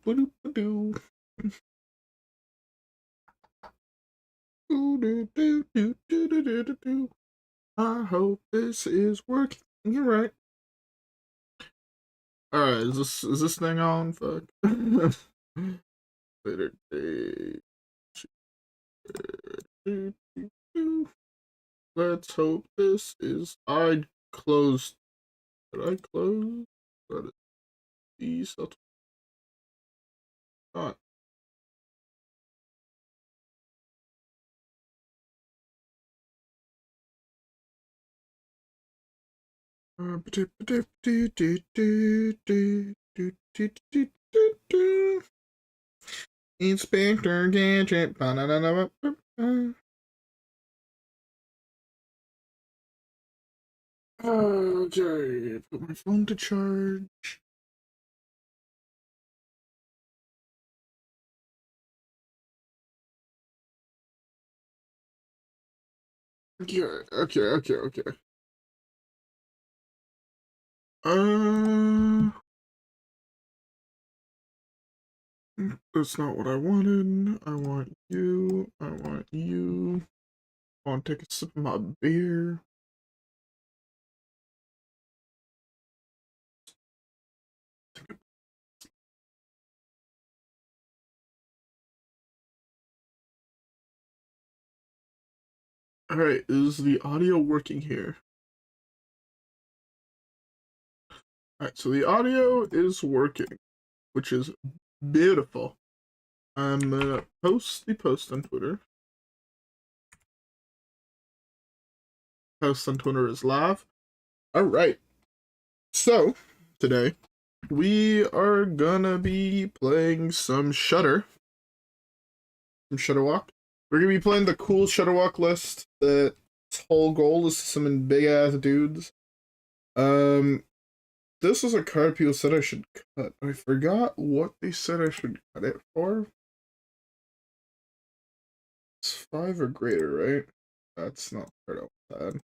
Ba-doop-ba-doo. I hope this is working. You're right. Alright, is this thing on? Fuck. Later day. Let's hope this is. I closed. Did I close? That is these. Not. Inspector Gadget. Okay, put my phone to charge. Okay. Uh, that's not what I wanted. I want you. I want you. I want to take a sip of my beer. Alright, is the audio working here? Alright, so the audio is working, which is beautiful. I'm gonna post the post on Twitter. Post on Twitter is live. Alright, so today we are gonna be playing some Shutterwalk. We're gonna be playing the cool Shutterwalk list. That whole goal is to summon big ass dudes. This is a card people said I should cut. I forgot what they said I should cut it for. It's 5 or greater, right? That's not part of that.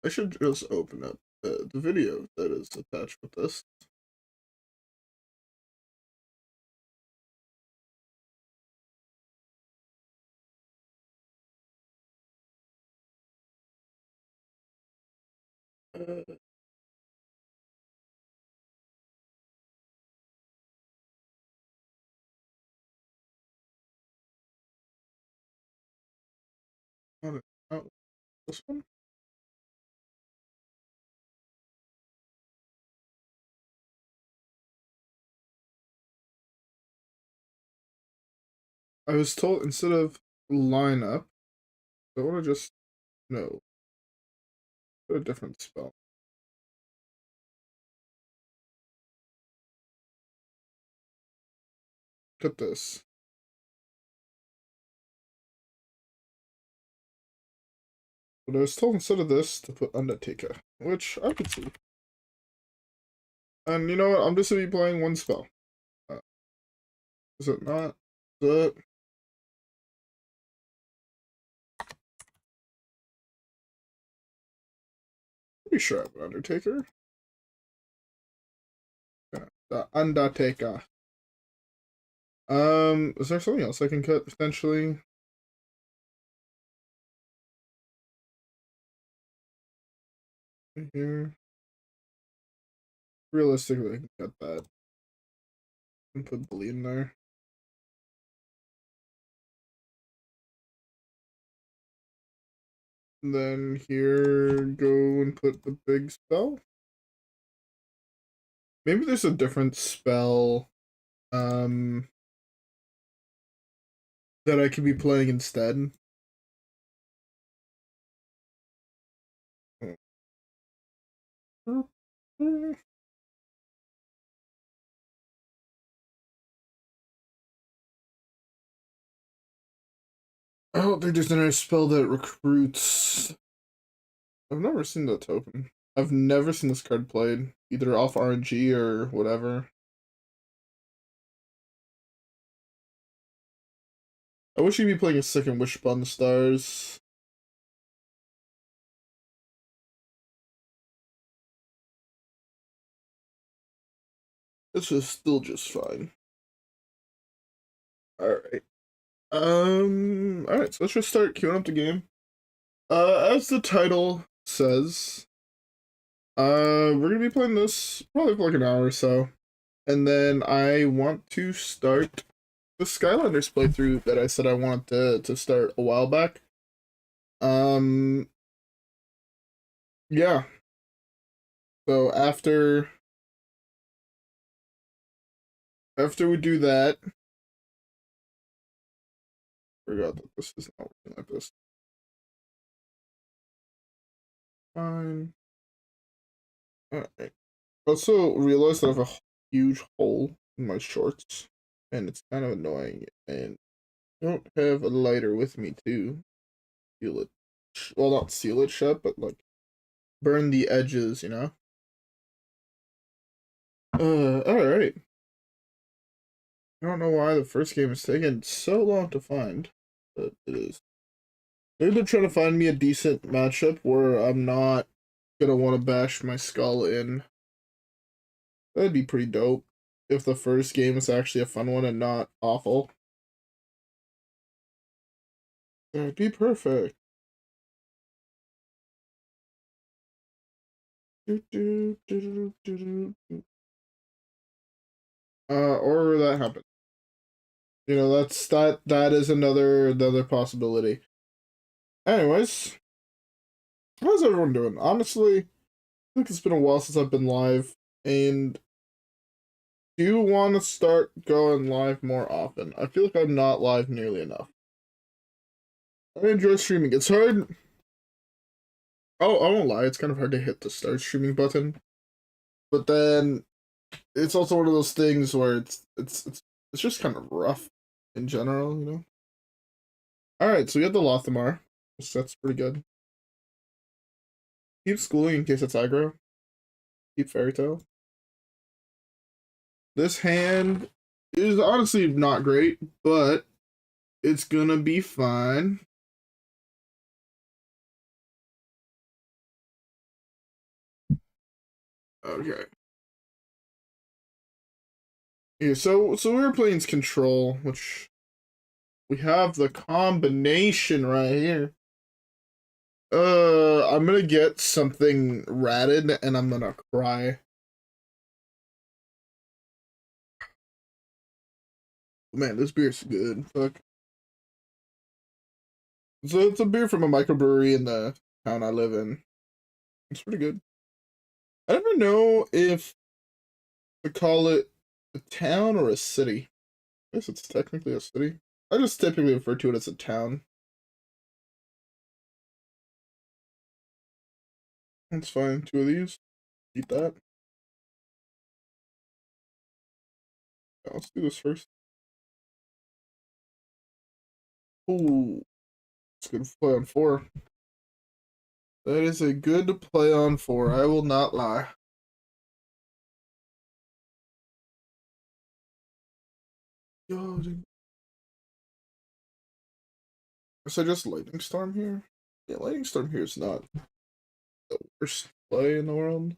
I should just open up the video that is attached with this. Oh, this one? I was told instead of line up, I want to just, no, put a different spell. Put this. But I was told instead of this to put Undertaker, which I could see. And you know what? I'm just gonna be playing one spell. Is it not? Is it? Pretty sure I have an Undertaker. Yeah, the Undertaker. Is there something else I can cut potentially? Here. Realistically, I can cut that and put Bully in there. And then here, go and put the big spell. Maybe there's a different spell that I could be playing instead. I don't think there's another spell that recruits. I've never seen that token. I've never seen this card played, either off RNG or whatever. I wish you'd be playing a second Wishbone Stars. This is still just fine. Alright. Alright, so let's just start queuing up the game. As the title says, we're gonna be playing this probably for like an hour or so. And then I want to start the Skylanders playthrough that I said I wanted to start a while back. Um, yeah. So after we do that, forgot that this is not working like this. Fine. Alright. Also realized that I have a huge hole in my shorts, and it's kind of annoying. And I don't have a lighter with me to seal it. Well, not seal it shut, but like burn the edges, you know. All right. I don't know why the first game is taking so long to find, but it is. Maybe they're trying to find me a decent matchup where I'm not gonna want to bash my skull in. That'd be pretty dope if the first game is actually a fun one and not awful. That'd be perfect. Or that happened. You know, that is another possibility. Anyways, how's everyone doing? Honestly, I think it's been a while since I've been live, and do you want to start going live more often? I feel like I'm not live nearly enough. I enjoy streaming. It's hard. Oh, I won't lie. It's kind of hard to hit the start streaming button, but then it's also one of those things where it's just kind of rough in general, you know. All right, so we have the Lothamar. That's pretty good. Keep schooling in case it's aggro. Keep Fairy Tale. This hand is honestly not great, but it's gonna be fine. Okay. Yeah, so we were playing Control, which we have the combination right here. I'm gonna get something ratted and I'm gonna cry. Man, this beer's good. Fuck. So it's a beer from a microbrewery in the town I live in. It's pretty good. I never know if to call it a town or a city. I guess it's technically a city. I just typically refer to it as a town. That's fine. Two of these. Eat that. Yeah, let's do this first. Ooh, it's good play on four. That is a good play on four. I will not lie. Yo, dude. So just lightning storm here. Yeah, lightning storm here is not the worst play in the world.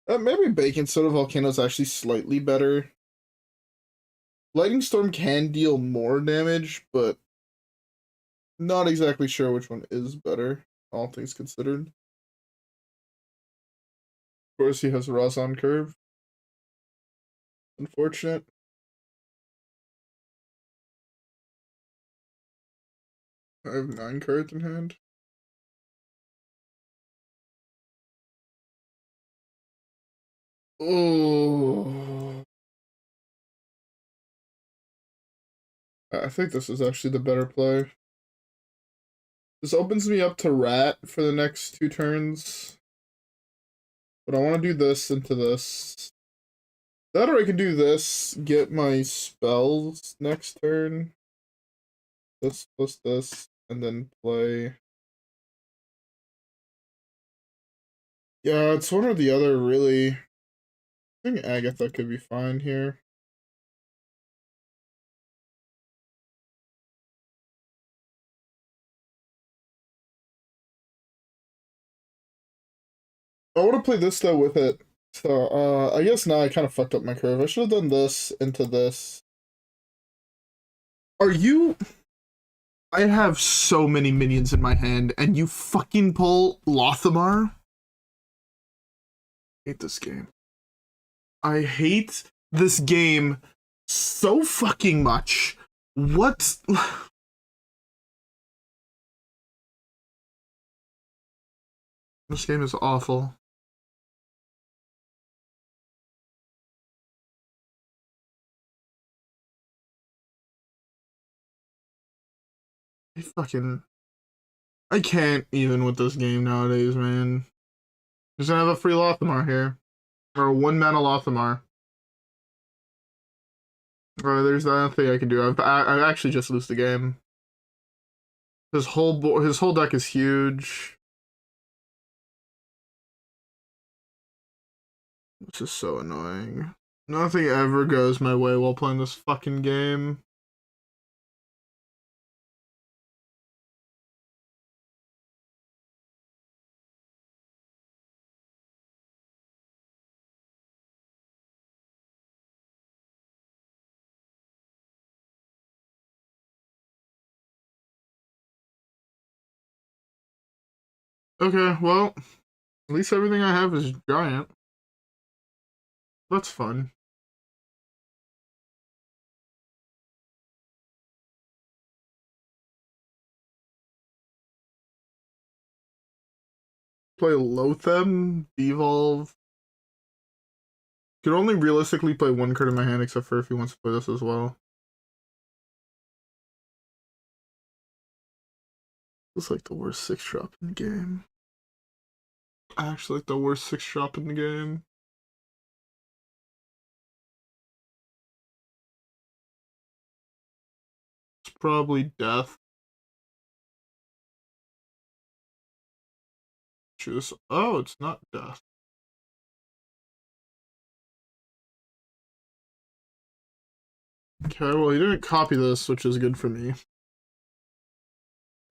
Maybe Bacon Soda Volcano is actually slightly better. Lightning Storm can deal more damage, but not exactly sure which one is better, all things considered. Of course, he has Razan Curve. Unfortunate. I have 9 cards in hand. Oh. I think this is actually the better play. This opens me up to Rat for the next 2 turns. But I want to do this into this. That or I can do this, get my spells next turn. This plus this, and then play. Yeah, it's one or the other, really. I think Agatha could be fine here. I want to play this though with it. So, I guess now I kind of fucked up my curve. I should have done this into this. Are you... I have so many minions in my hand, and you fucking pull Lothamar? I hate this game. I hate this game so fucking much. What? This game is awful. I can't even with this game nowadays, man. Just gonna have a free Lothamar here. Or a 1 mana Lothamar. There's nothing I can do. I actually just lose the game. His whole deck is huge. This is so annoying. Nothing ever goes my way while playing this fucking game. Okay, well, at least everything I have is giant. That's fun. Play Loatheb, Devolve. Could only realistically play one card in my hand, except for if he wants to play this as well. It's like the worst 6-drop in the game. Actually, like the worst 6-drop in the game. It's probably death. Choose. Oh, it's not death. Okay, well, he didn't copy this, which is good for me.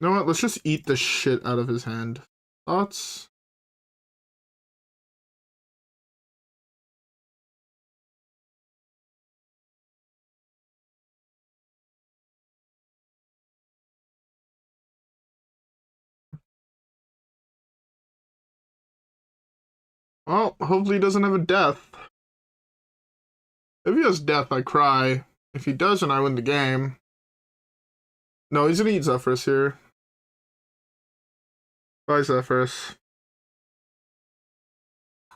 You know what? Let's just eat the shit out of his hand. Thoughts? Well, hopefully he doesn't have a death. If he has death, I cry. If he doesn't, I win the game. No, he's gonna eat Zephyrus here. Bye, Zephyrus.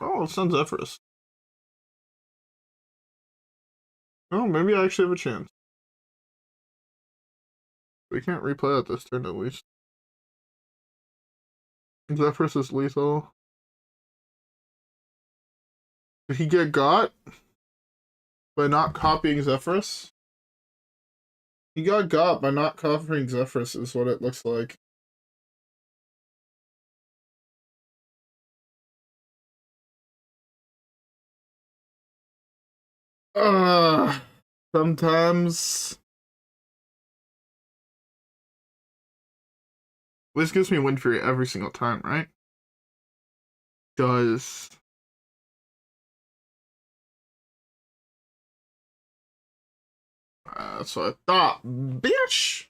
Oh, it's not Zephyrus. Oh, maybe I actually have a chance. We can't replay that this turn, at least. Zephyrus is lethal. Did he get got by not copying Zephyrus? He got by not copying Zephyrus, is what it looks like. Sometimes. This gives me Wind Fury every single time, right? Does. That's what I thought, bitch!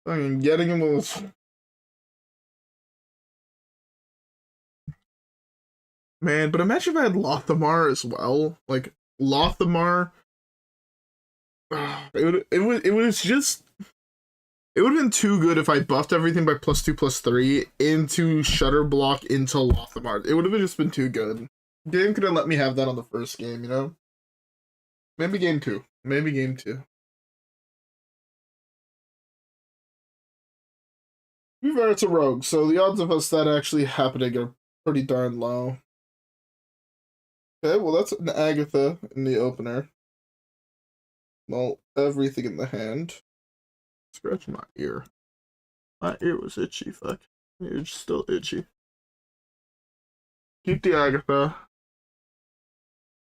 I'm getting him with. Man, but imagine if I had Lothamar as well. Like, Lothamar. It was just. It would have been too good if I buffed everything by +2/+3 into Shutter Block into Lothamar. It would have just been too good. Game could have let me have that on the first game, you know? Maybe game 2. Maybe game 2. To be fair, it's a rogue, so the odds of us that actually happening are pretty darn low. Okay, well that's an Agatha in the opener. Well, everything in the hand. Scratch my ear. My ear was itchy, fuck. It's still itchy. Keep the Agatha.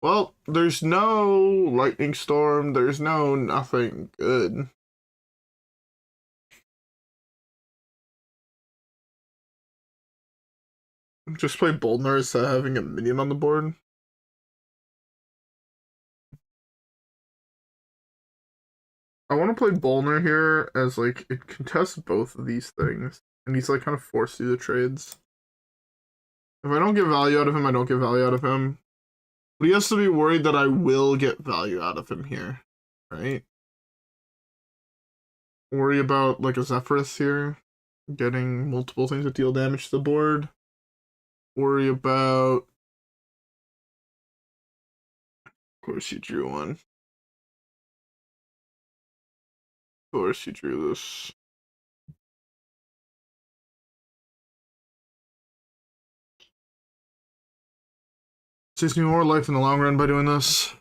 Well, there's no lightning storm, there's no nothing good. Just play Boldner instead of having a minion on the board. I want to play Boldner here as like it contests both of these things, and he's like kind of forced to do the trades. If I don't get value out of him, I don't get value out of him. But he has to be worried that I will get value out of him here, right? Worry about like a Zephyrus here, getting multiple things that deal damage to the board. Worry about. Of course, you drew one. Of course, you drew this. Saves me more life in the long run by doing this.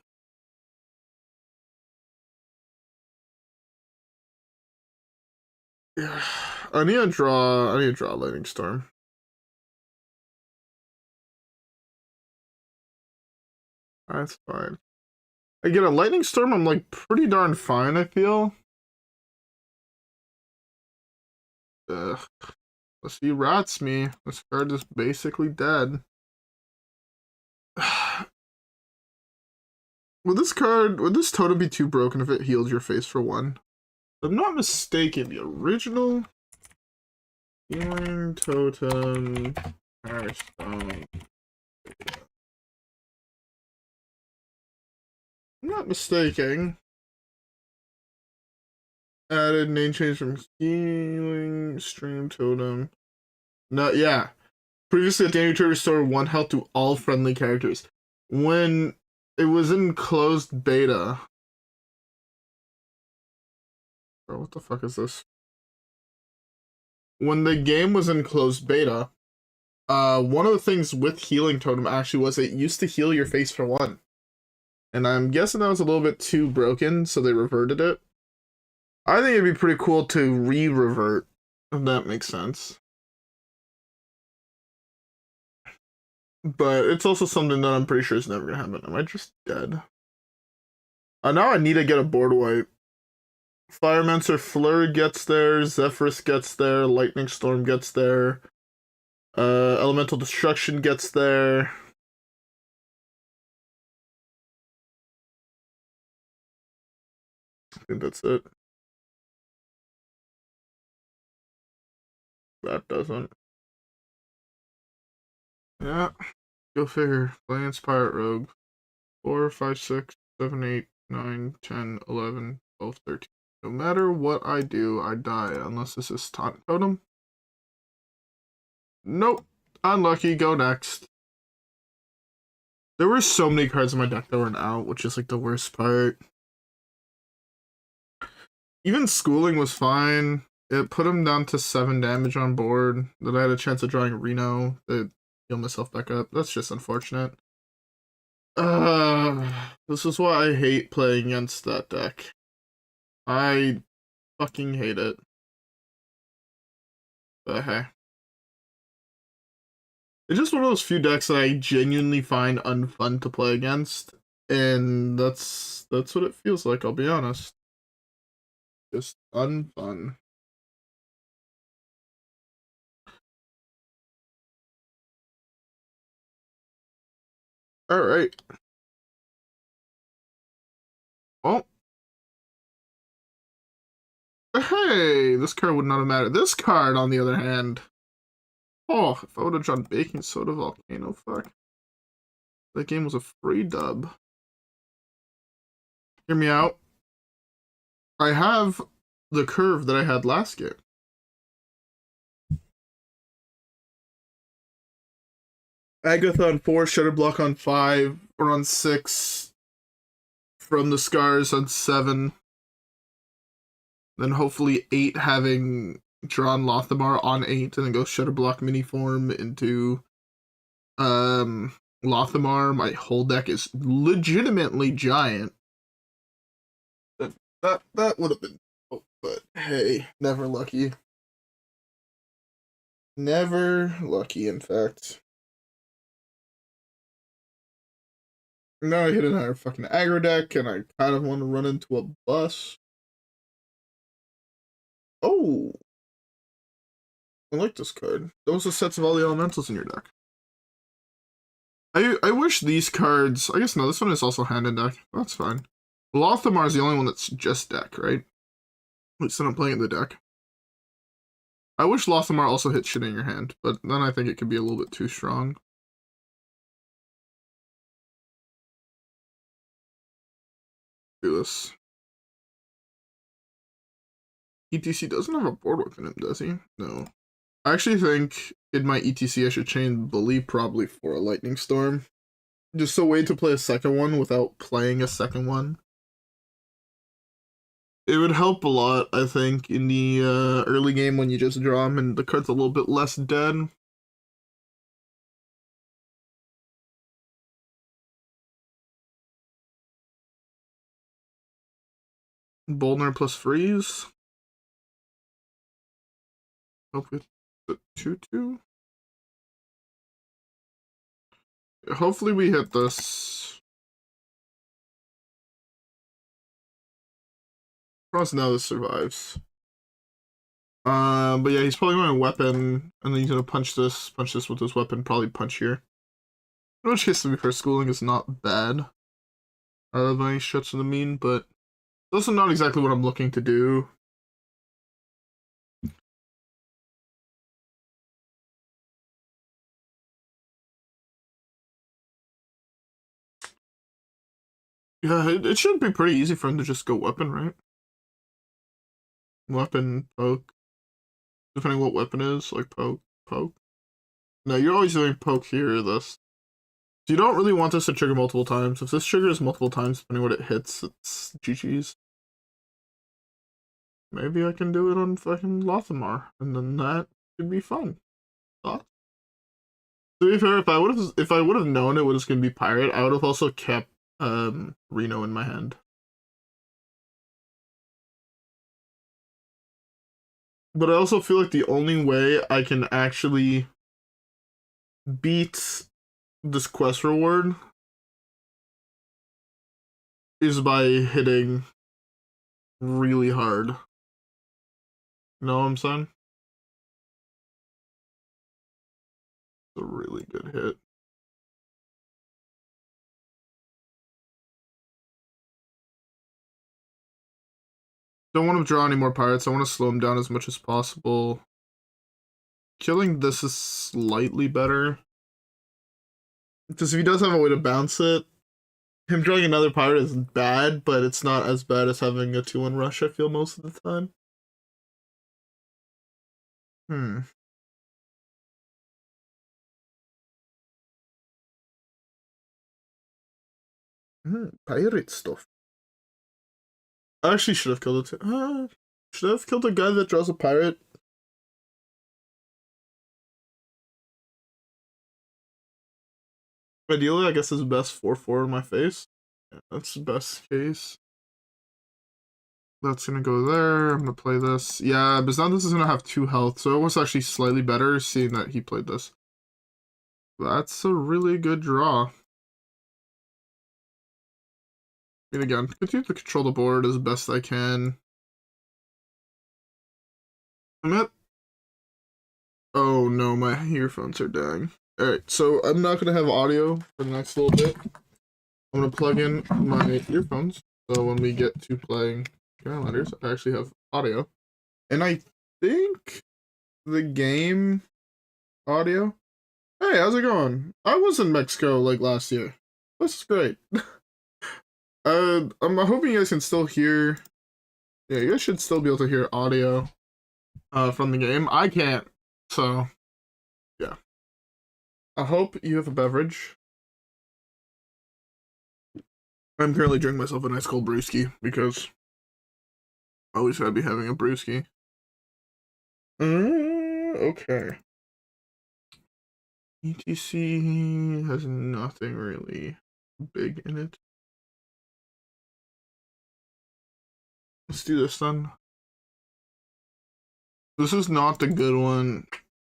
Yeah, I need to draw a Lightning Storm. That's fine. I get a Lightning Storm, I'm like pretty darn fine, I feel. Ugh. Unless he rats me. This card is basically dead. Would this totem be too broken if it heals your face for one? If I'm not mistaken, the original healing totem hearthstone. I'm not mistaken. Added name change from healing stream totem. No, yeah. Previously, at the end, you could restore 1 health to all friendly characters. When it was in closed beta. Bro, what the fuck is this? When the game was in closed beta, one of the things with healing totem actually was it used to heal your face for 1. And I'm guessing that was a little bit too broken, so they reverted it. I think it'd be pretty cool to re-revert, if that makes sense. But it's also something that I'm pretty sure is never gonna happen. Am I just dead? Now I need to get a board wipe. Firemancer Fleur gets there, Zephyrus gets there, Lightning Storm gets there, Elemental Destruction gets there. I think that's it. That doesn't. Yeah, go figure. Lance Pirate Rogue. 4, 5, 6, 7, 8, 9, 10, 11, 12, 13. No matter what I do, I die unless this is Taunt Totem. Nope. Unlucky. Go next. There were so many cards in my deck that weren't out, which is like the worst part. Even Schooling was fine. It put him down to 7 damage on board. Then I had a chance of drawing Reno to heal myself back up. That's just unfortunate. This is why I hate playing against that deck. I fucking hate it. But hey. It's just one of those few decks that I genuinely find unfun to play against. And that's what it feels like, I'll be honest. Just unfun. Alright. Well. Hey, this card would not have mattered. This card, on the other hand. Oh, if I would have drawn Baking Soda Volcano, fuck. That game was a free dub. Hear me out. I have the curve that I had last game. Agatha on 4, Shutterblock on 5, or on 6, From the Scars on 7, then hopefully 8 having drawn Lothamar on 8, and then go Shutterblock mini form into Lothamar. My whole deck is legitimately giant. That would have been cool, but hey, never lucky. Never lucky, in fact. Now I hit another fucking aggro deck, and I kind of want to run into a bus. Oh! I like this card. Those are sets of all the elementals in your deck. I wish these cards. I guess no. This one is also hand in deck. That's fine. Lothamar is the only one that's just deck, right? It's not playing in the deck. I wish Lothamar also hit shit in your hand, but then I think it could be a little bit too strong. Do this. ETC doesn't have a board whip in him, does he? No. I actually think in my ETC I should chain Bully probably for a Lightning Storm. Just a way to play a second one without playing a second one. It would help a lot, I think, in the early game when you just draw them and the card's a little bit less dead. Bolner plus freeze. Hope with the 2-2. Hopefully we hit this. Cross now this survives. But yeah, he's probably going to weapon, and then he's gonna punch this with his weapon, probably punch here. Which history for schooling is not bad. By any stretch of the mean, but it's also not exactly what I'm looking to do. Yeah, it should be pretty easy for him to just go weapon, right? Weapon, poke. Depending what weapon is, like poke, poke. No, you're always doing poke here or this. So you don't really want this to trigger multiple times. If this triggers multiple times, depending what it hits, it's GG's. Maybe I can do it on fucking Lothamar, and then that could be fun. Thoughts? To be fair, if I would have known it was gonna be pirate, I would have also kept Reno in my hand. But I also feel like the only way I can actually beat this quest reward is by hitting really hard. You know what I'm saying? It's a really good hit. Don't want to draw any more pirates. I want to slow him down as much as possible. Killing this is slightly better. Because if he does have a way to bounce it, him drawing another pirate is bad, but it's not as bad as having a 2-1 rush, I feel, most of the time. Pirate stuff. I actually should have killed it. Should I have killed a guy that draws a pirate? Ideally, I guess is best 4-4 in my face. Yeah, that's the best case. That's gonna go there. I'm gonna play this. Yeah, but now this is gonna have 2 health, so it was actually slightly better seeing that he played this. That's a really good draw. And again, continue to control the board as best I can. I'm at... Oh no, my earphones are dying. Alright, so I'm not gonna have audio for the next little bit. I'm gonna plug in my earphones, so when we get to playing Skylanders, I actually have audio. And I think the game audio. Hey, how's it going? I was in Mexico like last year. This is great. I'm hoping you guys can still hear. Yeah, you guys should still be able to hear audio from the game. I can't, so yeah. I hope you have a beverage. I'm currently drinking myself a nice cold brewski because I always gotta be having a brewski. Okay. ETC has nothing really big in it. Let's do this then. This is not the good one.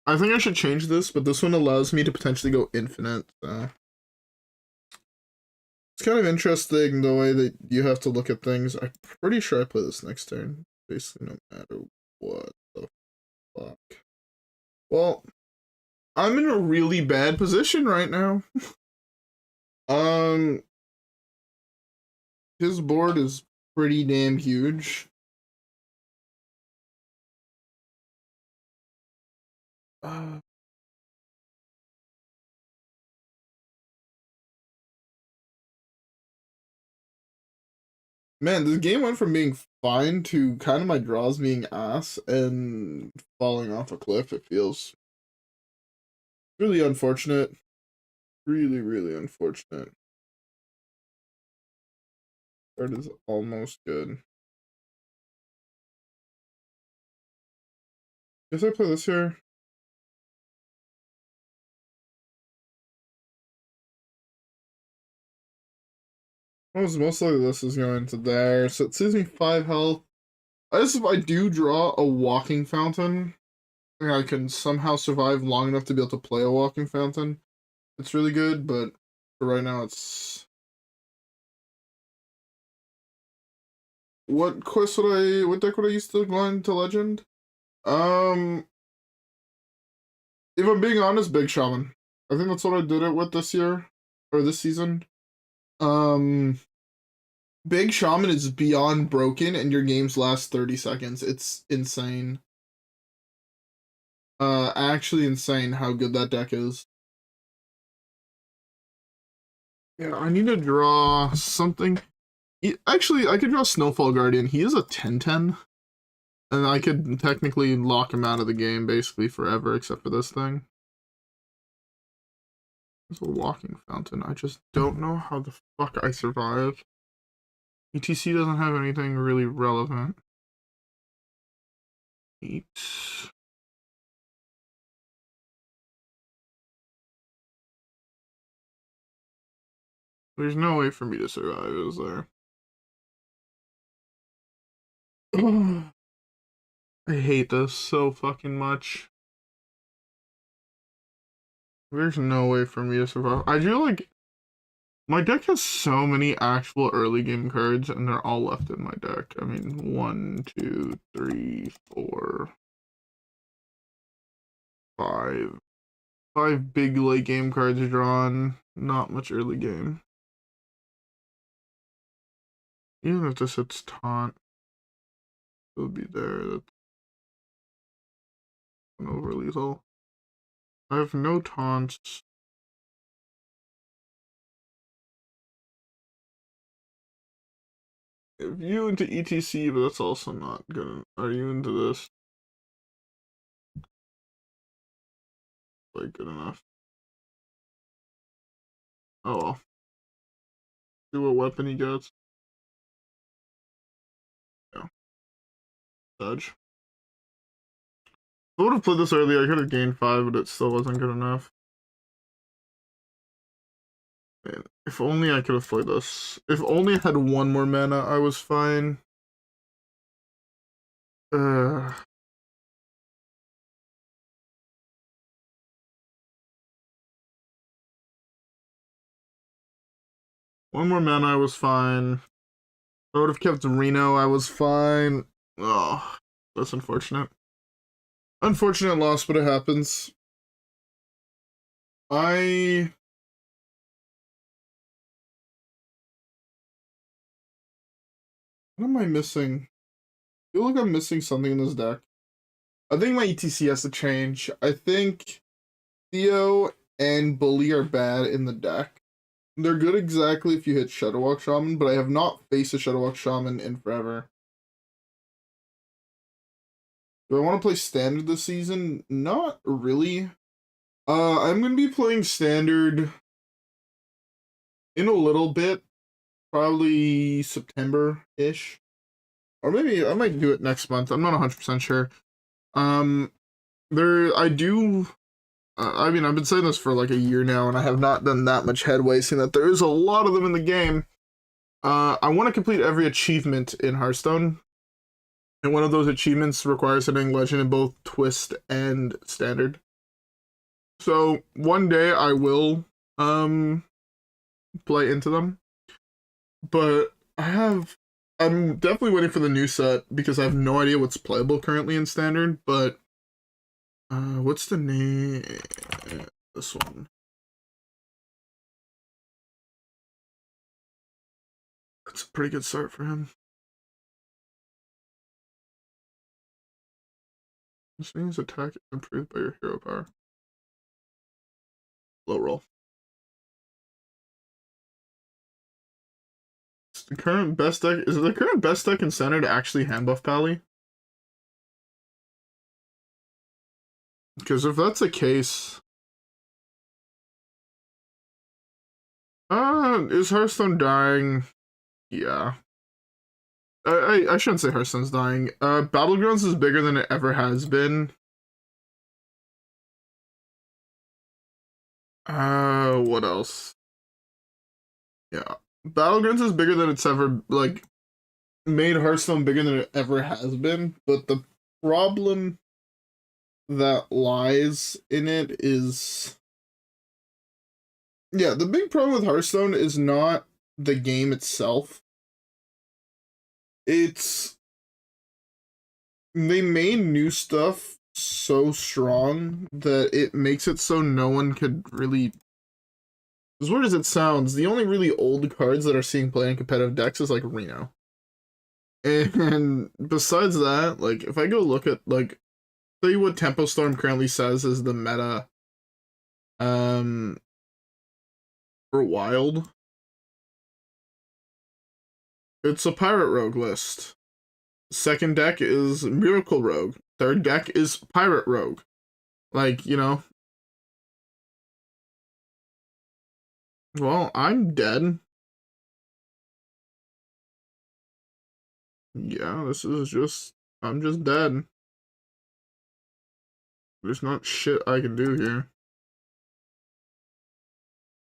I think I should change this, but this one allows me to potentially go infinite. So. It's kind of interesting the way that you have to look at things. I'm pretty sure I play this next turn. Basically, no matter what the fuck. Well, I'm in a really bad position right now. Um, his board is pretty damn huge. Uh, Man, this game went from being fine to kind of my draws being ass and falling off a cliff. It feels really unfortunate. Really, really unfortunate. Card is almost good. Guess I play this here. Most likely this is going to there. So it saves me 5 health. If I do draw a walking fountain, and I can somehow survive long enough to be able to play a walking fountain, it's really good, but for right now it's... What deck would I use to go into Legend? Um, if I'm being honest, Big Shaman. I think that's what I did it with this year, or this season. Um, Big Shaman is beyond broken, and your games last 30 seconds. It's insane. Actually insane how good that deck is. Yeah, I need to draw something. Actually, I could draw Snowfall Guardian. He is a 10/10, and I could technically lock him out of the game basically forever, except for this thing. It's a walking fountain. I just don't know how the fuck I survived. ETC doesn't have anything really relevant. 8. There's no way for me to survive, is there? I hate this so fucking much. There's no way for me to survive. I feel like my deck has so many actual early game cards, and they're all left in my deck. I mean, 1, 2, 3, 4, 5. 5 big late game cards drawn. Not much early game. Even if this hits taunt, it would be there. That's an over lethal. I have no taunts. If you into ETC, but that's also not good. Are you into this? Like, good enough. Oh well. See what weapon he gets. Yeah. Dodge. If I would have played this earlier, I could have gained 5, but it still wasn't good enough. Man, if only I could have played this. If only I had 1 more mana, I was fine. Uh, 1 more mana, I was fine. If I would have kept Reno, I was fine. Oh, that's unfortunate. Unfortunate loss, but it happens. What am I missing? I feel like I'm missing something in this deck. I think my ETC has to change. I think Theo and Bully are bad in the deck. They're good exactly if you hit Shadowwalk Shaman, but I have not faced a Shadowwalk Shaman in forever. Do I want to play Standard this season? Not really. I'm going to be playing Standard in a little bit. Probably September-ish. Or maybe I might do it next month. I'm not 100% sure. I do... I mean, I've been saying this for like a year now, and I have not done that much headway, seeing that there is a lot of them in the game. I want to complete every achievement in Hearthstone, and one of those achievements requires hitting Legend in both Twist and Standard. So one day I will play into them, but I'm definitely waiting for the new set because I have no idea what's playable currently in Standard. But what's the name? This one. That's a pretty good start for him. This means attack is improved by your hero power. Low roll. The current best deck is the current best deck in Standard actually hand buff Pally? Because if that's the case, is Hearthstone dying? Yeah. I shouldn't say Hearthstone's dying. Battlegrounds is bigger than it ever has been. What else? Yeah. Battlegrounds is bigger than it's ever, like, made Hearthstone bigger than it ever has been, but the problem that lies in it is... Yeah, the big problem with Hearthstone is not the game itself. It's... They made new stuff so strong that it makes it so no one could really... As weird as it sounds, the only really old cards that are seeing play in competitive decks is, like, Reno. And besides that, like, if I go look at, like, tell you what Tempo Storm currently says is the meta, for Wild. It's a Pirate Rogue list. Second deck is Miracle Rogue. Third deck is Pirate Rogue. Like, you know. Well, I'm dead. Yeah, this is just... I'm just dead. There's not shit I can do here.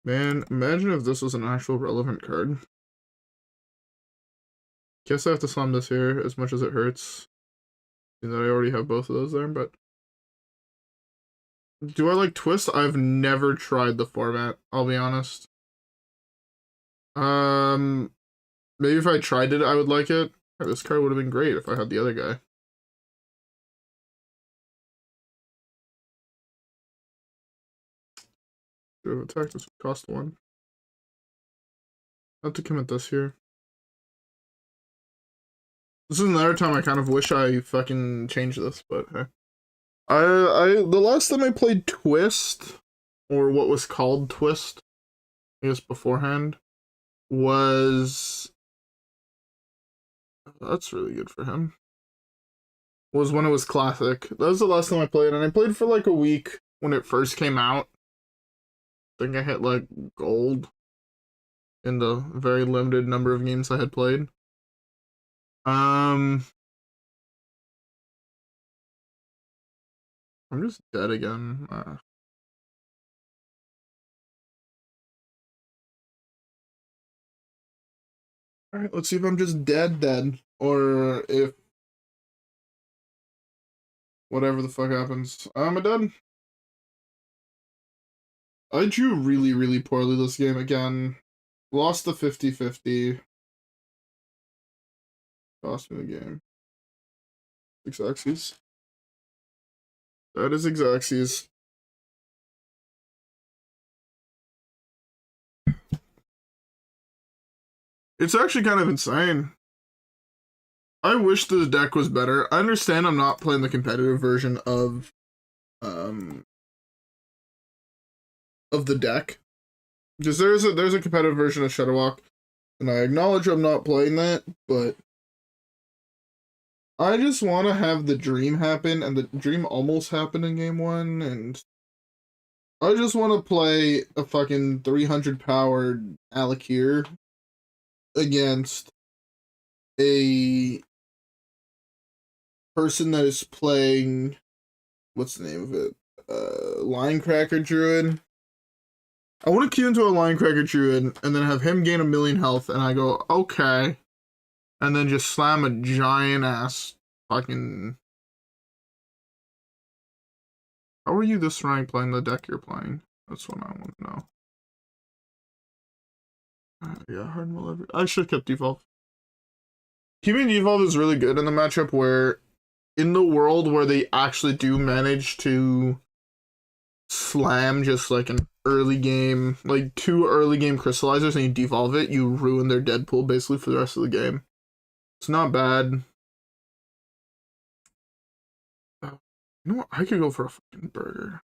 Man, imagine if this was an actual relevant card. Guess I have to slam this here, as much as it hurts. And that I already have both of those there, but... Do I like Twist? I've never tried the format, I'll be honest. Maybe if I tried it, I would like it. This card would have been great if I had the other guy. Should have attacked this would cost 1. I have to commit this here. This is another time I kind of wish I fucking changed this, but hey. The last time I played Twist, or what was called Twist, I guess beforehand, was... That's really good for him. Was when it was Classic. That was the last time I played, and I played for like a week when it first came out. I think I hit like gold in the very limited number of games I had played. I'm just dead again. Alright, let's see if I'm just dead, or if whatever the fuck happens. I'm dead. I drew really, really poorly this game again. Lost the 50-50. Cost me the game. Xaxes. That is Xaxes. It's actually kind of insane. I wish this deck was better. I understand I'm not playing the competitive version of the deck. Because there's a competitive version of Shadowwalk, and I acknowledge I'm not playing that, but I just want to have the dream happen, and the dream almost happened in game 1, and I just want to play a fucking 300 powered Alakir against a person that is playing, what's the name of it? Linecracker Druid. I want to queue into a Linecracker Druid and then have him gain 1,000,000 health, and I go, okay. And then just slam a giant ass fucking... How are you this rank playing the deck you're playing? That's what I want to know. Yeah, hard will I should have kept Devolve. Keeping Devolve is really good in the matchup where, in the world where they actually do manage to slam just like an early game, like 2 early game crystallizers, and you devolve it, you ruin their dead pool basically for the rest of the game. It's not bad. You know what? I could go for a fucking burger.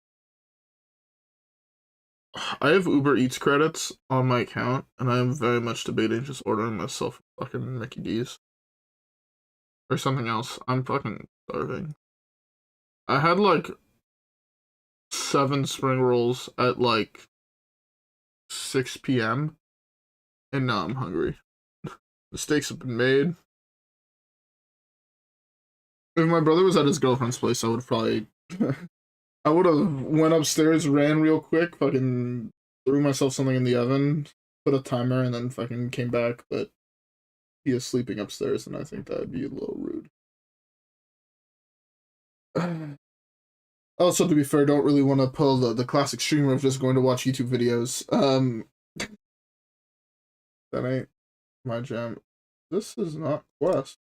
I have Uber Eats credits on my account, and I am very much debating just ordering myself a fucking Mickey D's. Or something else. I'm fucking starving. I had like 7 spring rolls at like 6 p.m. and now I'm hungry. Mistakes have been made. If my brother was at his girlfriend's place, I would probably I would have went upstairs, ran real quick, fucking threw myself something in the oven, put a timer, and then fucking came back, but he is sleeping upstairs, and I think that would be a little rude. Also, to be fair, don't really want to pull the classic streamer of just going to watch YouTube videos. That ain't my jam. This is not Quest.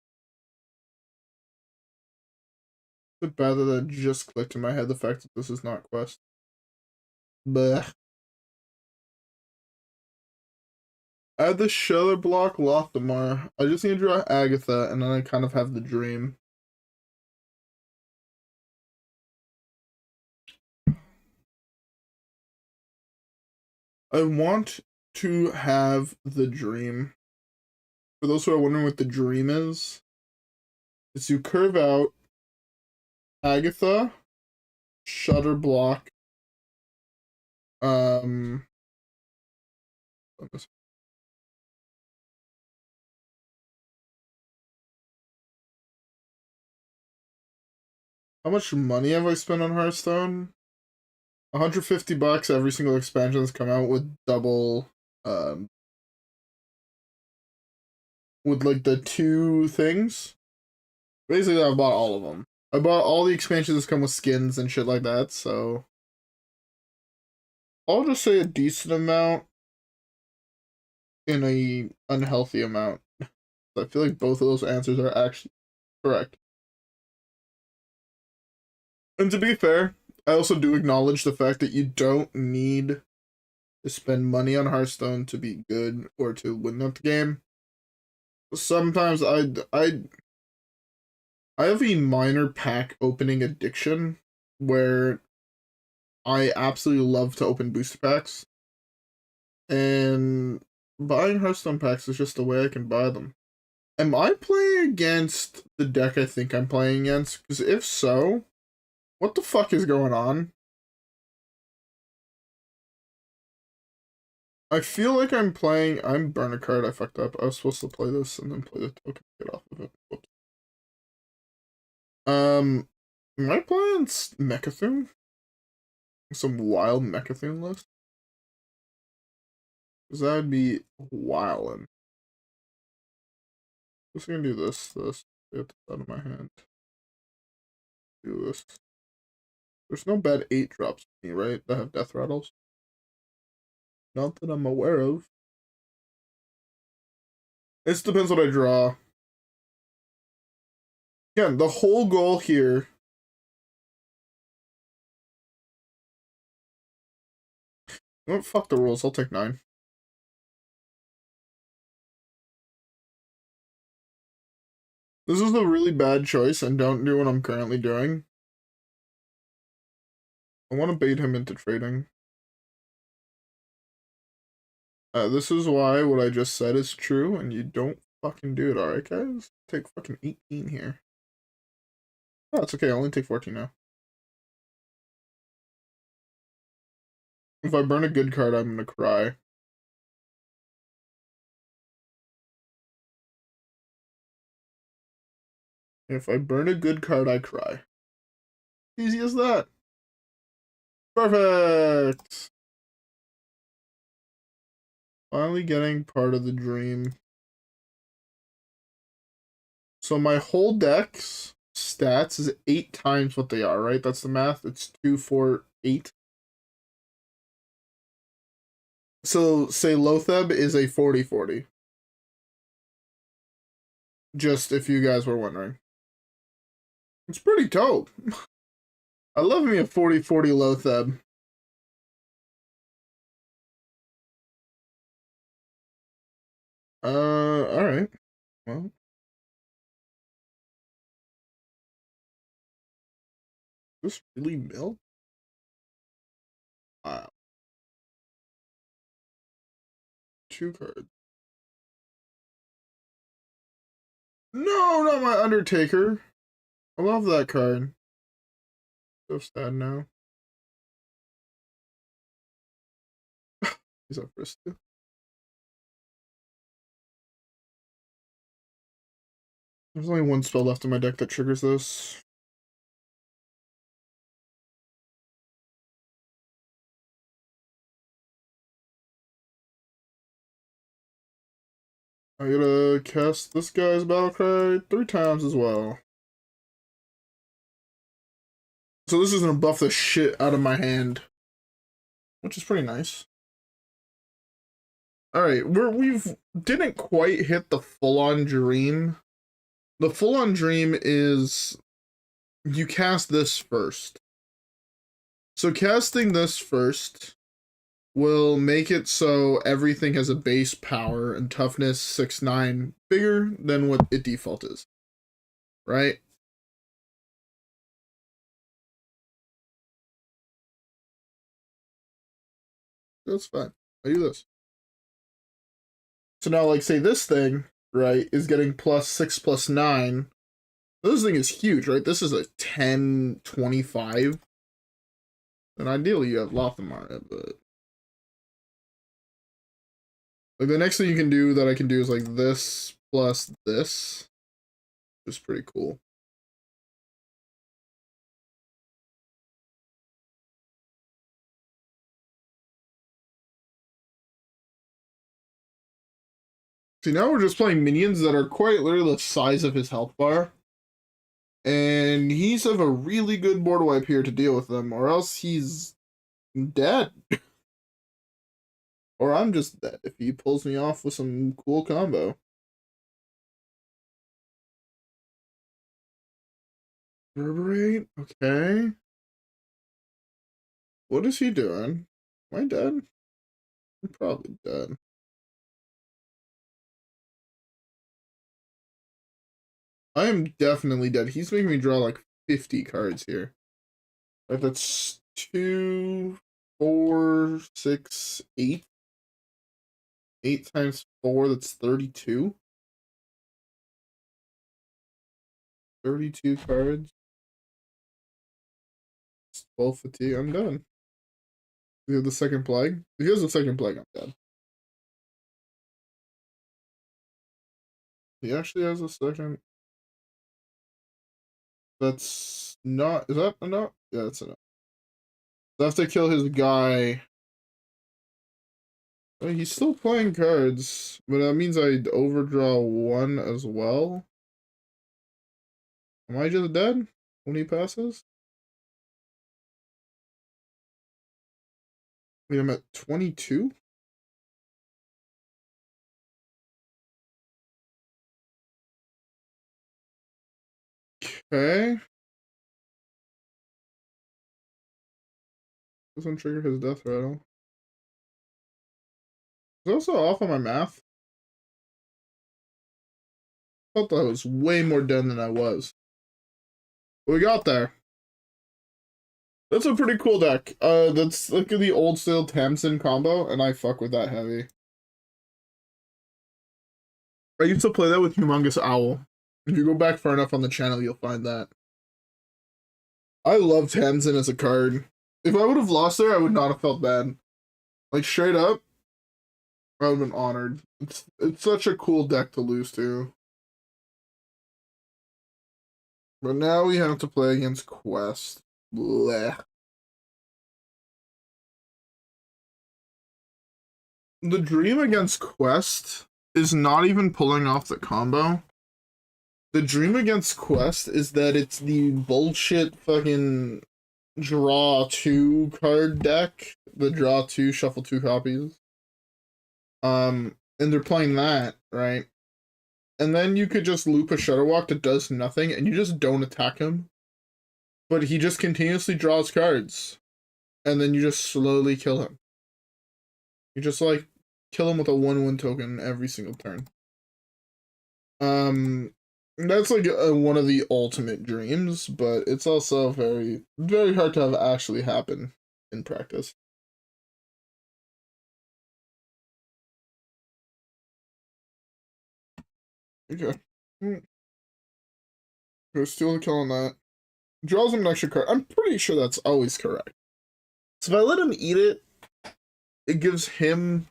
Is it bad that that just clicked in my head, the fact that this is not Quest? Blech. Add the Sheller block Lothamar. I just need to draw Agatha, and then I kind of have the dream. I want to have the dream. For those who are wondering what the dream is, it's you curve out Agatha, Shutter block, how much money have I spent on Hearthstone? 150 bucks every single expansion that's come out with double, with like the 2 things. Basically, I bought all of them. I bought all the expansions that come with skins and shit like that, so I'll just say a decent amount in a unhealthy amount. I feel like both of those answers are actually correct. And to be fair, I also do acknowledge the fact that you don't need to spend money on Hearthstone to be good or to win that game. Sometimes I have a minor pack opening addiction where I absolutely love to open booster packs. And buying Hearthstone packs is just the way I can buy them. Am I playing against the deck I think I'm playing against? Because if so, what the fuck is going on? I feel like I'm burn a card, I fucked up. I was supposed to play this and then play the token to get off of it. Whoops. Am I playing Mechathune? Some wild Mechathune list? Because that'd be wildin'. Just gonna do this, get this out of my hand. Do this. There's no bad 8 drops for me, right? That have death rattles. Not that I'm aware of. It depends what I draw. Again, the whole goal here. Oh, fuck the rules. I'll take 9. This is a really bad choice, and don't do what I'm currently doing. I want to bait him into trading. This is why what I just said is true, and you don't fucking do it, alright, guys? Take fucking 18 here. Oh, it's okay. I only take 14 now. If I burn a good card, I'm gonna cry. If I burn a good card, I cry. Easy as that. Perfect! Finally getting part of the dream. So my whole deck's stats is 8 times what they are, right? That's the math. It's 2, 4, 8. So say Lotheb is a 40-40. Just if you guys were wondering. It's pretty dope. I love me a 40-40 Lotheb. Alright. Well. This really milk? Wow. 2 cards. No, not my Undertaker. I love that card. So sad now. He's up first too. There's only 1 spell left in my deck that triggers this. I gotta cast this guy's battle cry 3 times as well. So this is gonna buff the shit out of my hand, which is pretty nice. All right, we've didn't quite hit the full-on dream. The full-on dream is you cast this first. So casting this first will make it so everything has a base power and toughness 6-9 bigger than what its default is. Right? That's fine. I do this. So now, like, say this thing, right, is getting +6/+9. This thing is huge, right? This is a 10/25. And ideally you have Lothamar, but like the next thing you can do that I can do is like this plus this, which is pretty cool. See, now we're just playing minions that are quite literally the size of his health bar. And he's of a really good board wipe here to deal with them, or else he's dead. Or I'm just dead if he pulls me off with some cool combo. Reverberate, okay. What is he doing? Am I dead? I'm probably dead. I am definitely dead. He's making me draw like 50 cards here. Right, that's 2, 4, 6, 8. 8 times 4, that's 32. 32 cards. It's 12 fatigue. I'm done. You have the second plague? If he has the second plague, I'm dead. He actually has a second. That's not. Is that enough? Yeah, that's enough. So I have to kill his guy. Oh, he's still playing cards, but that means I'd overdraw 1 as well. Am I just dead when he passes? Wait, I'm at 22? Okay. Doesn't trigger his death rattle. I was also off on my math. I thought that I was way more dead than I was. But we got there. That's a pretty cool deck. That's like the old style Tamsin combo, and I fuck with that heavy. I used to play that with Humongous Owl. If you go back far enough on the channel, you'll find that. I love Tamsin as a card. If I would have lost there, I would not have felt bad. Like, straight up, I would have been honored. It's such a cool deck to lose to. But now we have to play against Quest. Blech. The dream against Quest is not even pulling off the combo. The dream against Quest is that it's the bullshit fucking draw 2 card deck. The draw 2, shuffle 2 copies. And they're playing that, right? And then you could just loop a Shudderwalk that does nothing, and you just don't attack him. But he just continuously draws cards. And then you just slowly kill him. You just, like, kill him with a 1/1 token every single turn. That's like one of the ultimate dreams, but it's also very, very hard to have actually happen in practice. Okay. Go steal the kill on that. Draws him an extra card. I'm pretty sure that's always correct. So if I let him eat it, it gives him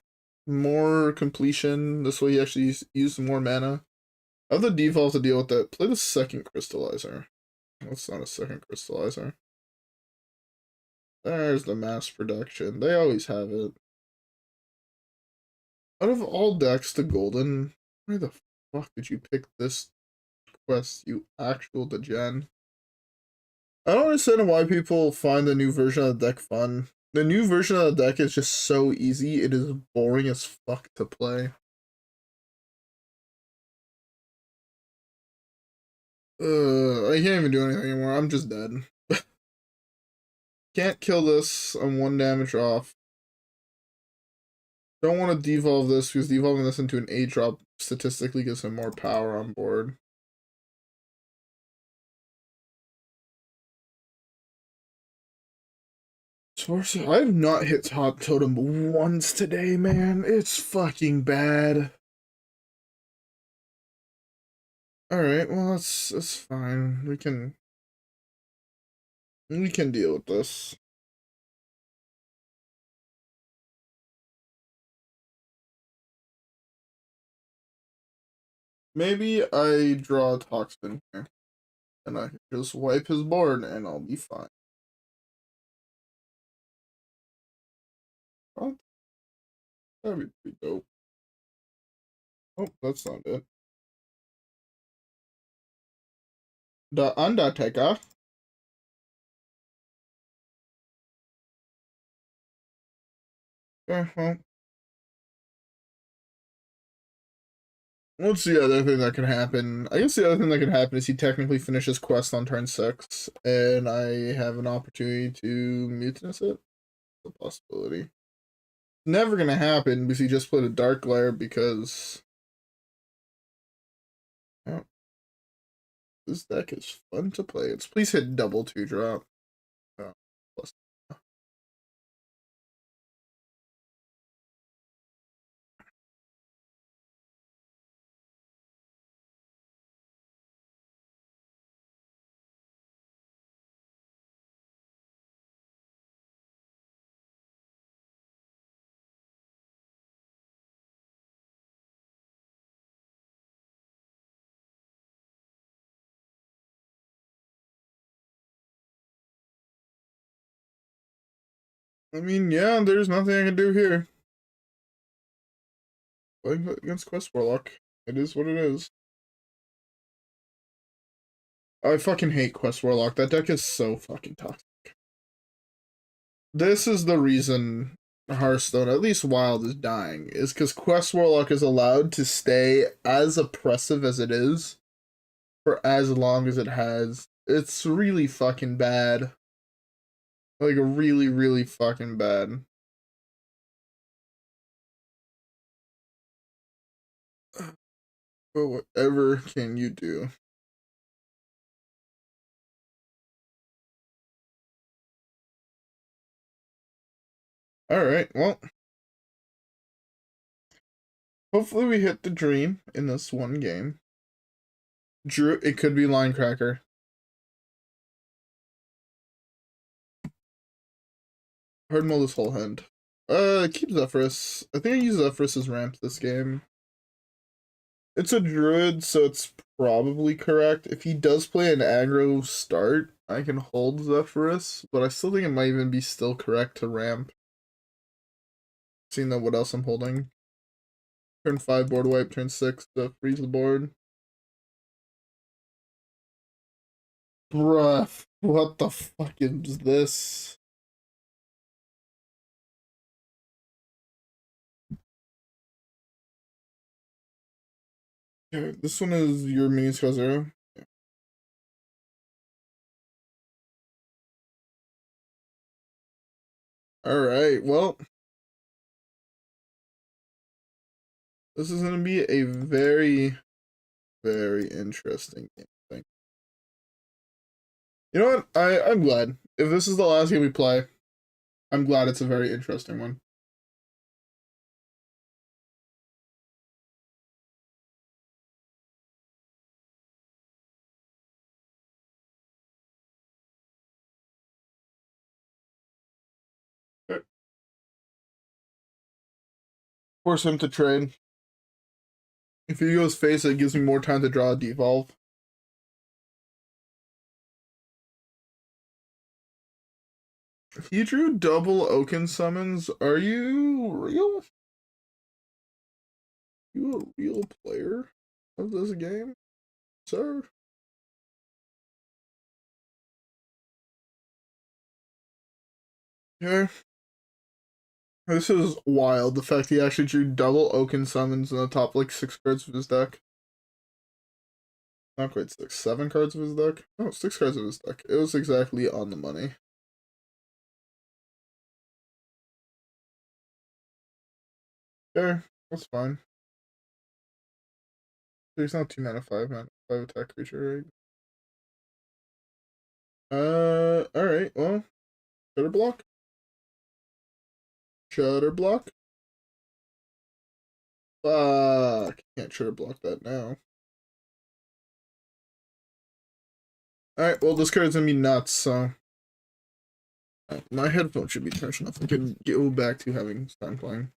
more completion. This way he actually uses more mana. I have the default to deal with that. Play the second crystallizer. That's not a second crystallizer. There's the mass production. They always have it. Out of all decks, the golden. Why the fuck did you pick this quest, you actual degen? I don't understand why people find the new version of the deck fun. The new version of the deck is just so easy, it is boring as fuck to play. I can't even do anything anymore. I'm just dead. Can't kill this. I'm 1 damage off. Don't want to devolve this because devolving this into an 8-drop statistically gives him more power on board. I have not hit top totem once today, man. It's fucking bad. Alright, well that's fine. We can deal with this. Maybe I draw a Toxin here. And I can just wipe his board and I'll be fine. Oh, that'd be pretty dope. Oh, that's not it. The Undertaker. Well, what's the other thing that can happen? I guess the other thing that can happen is he technically finishes quest on turn 6, and I have an opportunity to mutinous it. It's a possibility. Never gonna happen because he just played a Dark Glare because... Oh, this deck is fun to play. It's please hit double 2-drop. Oh, plus. I mean, yeah, there's nothing I can do here. Playing against Quest Warlock. It is what it is. I fucking hate Quest Warlock. That deck is so fucking toxic. This is the reason Hearthstone, at least Wild, is dying, is because Quest Warlock is allowed to stay as oppressive as it is for as long as it has. It's really fucking bad. Like, really, really fucking bad. But whatever can you do? Alright, well. Hopefully we hit the dream in this one game. Drew, it could be Line Cracker. Hard mode this whole hand. Keep Zephyrus. I think I use Zephyrus as ramp this game. It's a druid, so it's probably correct. If he does play an aggro start, I can hold Zephyrus, but I still think it might even be still correct to ramp. Seeing that what else I'm holding. Turn 5 board wipe, turn 6 to freeze the board. Bruh, what the fuck is this? Okay, this one is your mini scale 0. Yeah. Alright, well. This is going to be a very very interesting game thing. You know what? I'm glad. If this is the last game we play, I'm glad it's a very interesting one. Force him to trade. If he goes face, it gives me more time to draw a devolve. He drew double Oaken summons. Are you real? You a real player of this game, sir? Yeah. This is wild. The fact he actually drew double Oaken summons in the top like 6 cards of his deck. Not quite 6, 7 cards of his deck. No, 6 cards of his deck. It was exactly on the money. Yeah, that's fine. There's not 2 mana 5 attack creature, right? Alright, well, shutter block. Shutter block. Fuck. Can't shutter block that now. Alright, well, this card's gonna be nuts, so. My headphones should be turned off. I can go back to having time playing.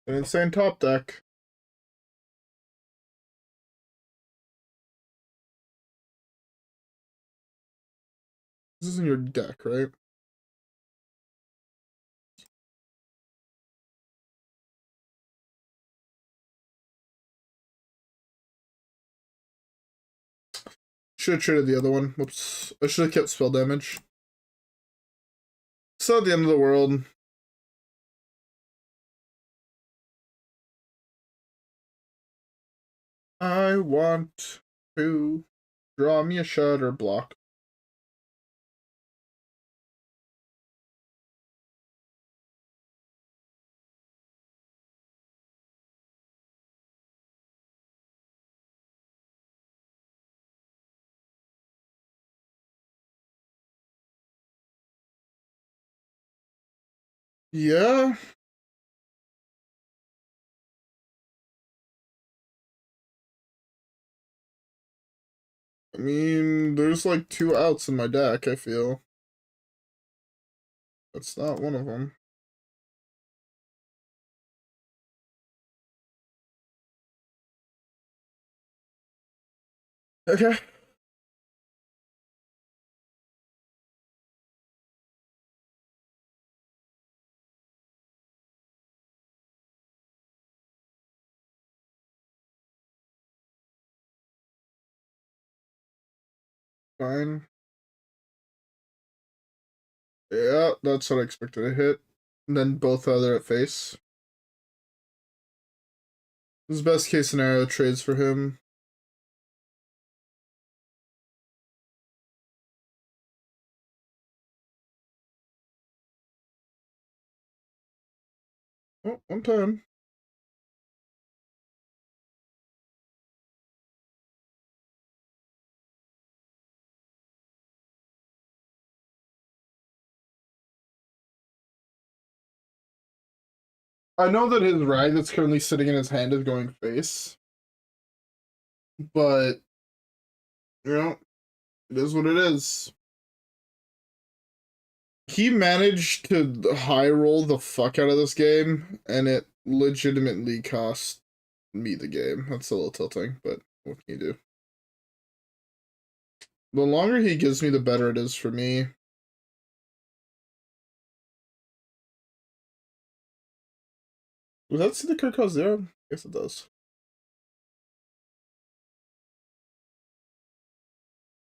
An insane top deck. This is in your deck, right? Should have traded the other one. Whoops. I should have kept spell damage. It's not the end of the world. I want to draw me a shutter block. Yeah. I mean, there's like 2 outs in my deck, I feel. That's not one of them. Okay. Fine. Yeah, that's what I expected to hit. And then both other at face. This is best case scenario trades for him. Oh, one time. I know that his rag that's currently sitting in his hand is going face. But, you know, it is what it is. He managed to high roll the fuck out of this game, and it legitimately cost me the game. That's a little tilting, but what can you do? The longer he gives me, the better it is for me. Does that see the card cost 0? Yes, it does.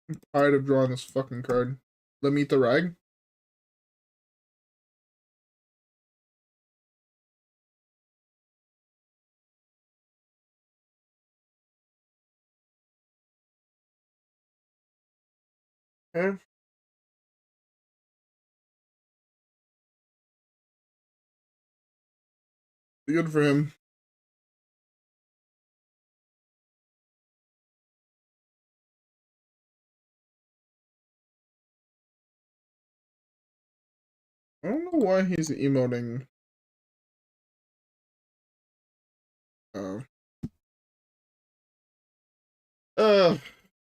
I'm tired of drawing this fucking card. Let me eat the rag. Okay. Good for him. I don't know why he's emoting. Oh.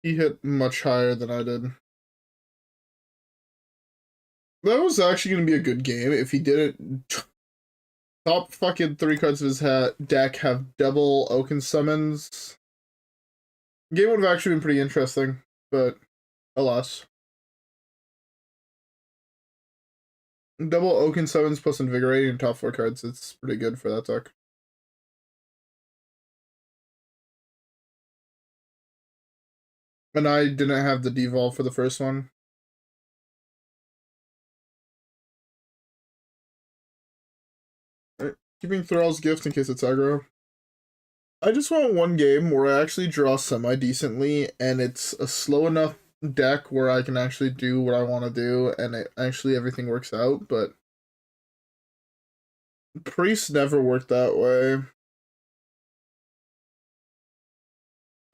He hit much higher than I did. That was actually going to be a good game if he didn't. Top fucking 3 cards of his deck have double Oaken summons. Game would have actually been pretty interesting, but alas. Double Oaken summons plus Invigorating top 4 cards. It's pretty good for that deck. And I didn't have the devolve for the first one. Right. Keeping Thrall's Gift in case it's aggro. I just want one game where I actually draw semi-decently, and it's a slow enough deck where I can actually do what I want to do, and actually everything works out, but Priest never worked that way.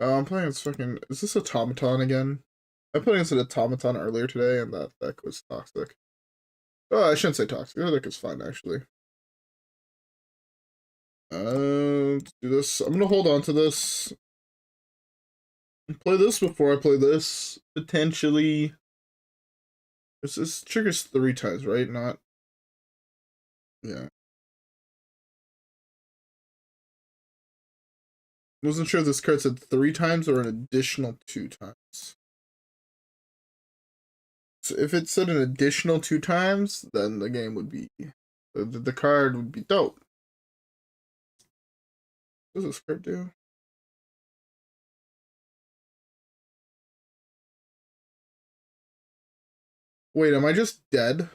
I'm playing this fucking... Is this Automaton again? I played against an Automaton earlier today, and that deck was toxic. Oh, I shouldn't say toxic. The deck is fine, actually. Let's do this. I'm gonna hold on to this. Play this before I play this. Potentially. This triggers 3 times, right? Not... Yeah. Wasn't sure if this card said 3 times or an additional 2 times. So if it said an additional 2 times, then the game would be... The card would be dope. What does this card do? Wait, am I just dead?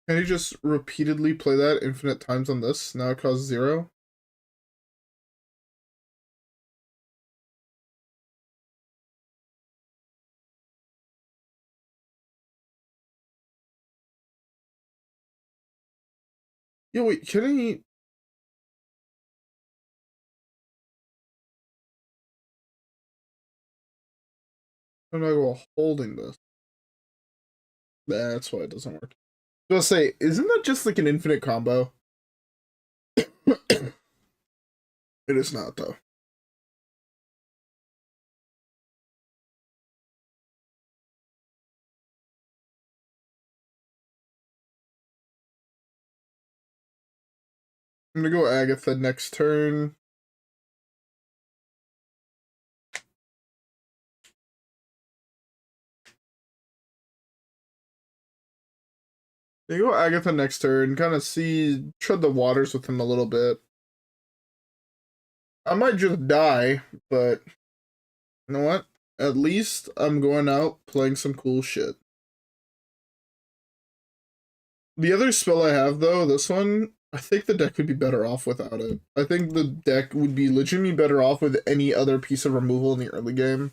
Can you just repeatedly play that infinite times on this? Now it costs 0? Yeah, wait, can I... I'm not go holding this. That's why it doesn't work. I was gonna say, isn't that just like an infinite combo? It is not, though. I'm gonna go Agatha next turn. You go Agatha next turn, kind of tread the waters with him a little bit. I might just die, but you know what? At least I'm going out playing some cool shit. The other spell I have, though, this one, I think the deck would be better off without it. I think the deck would be legitimately better off with any other piece of removal in the early game.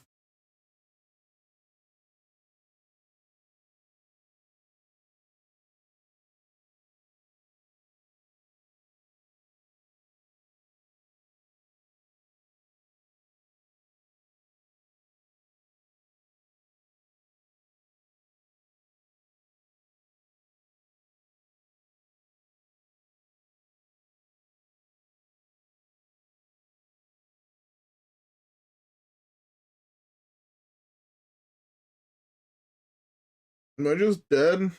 Am I just dead?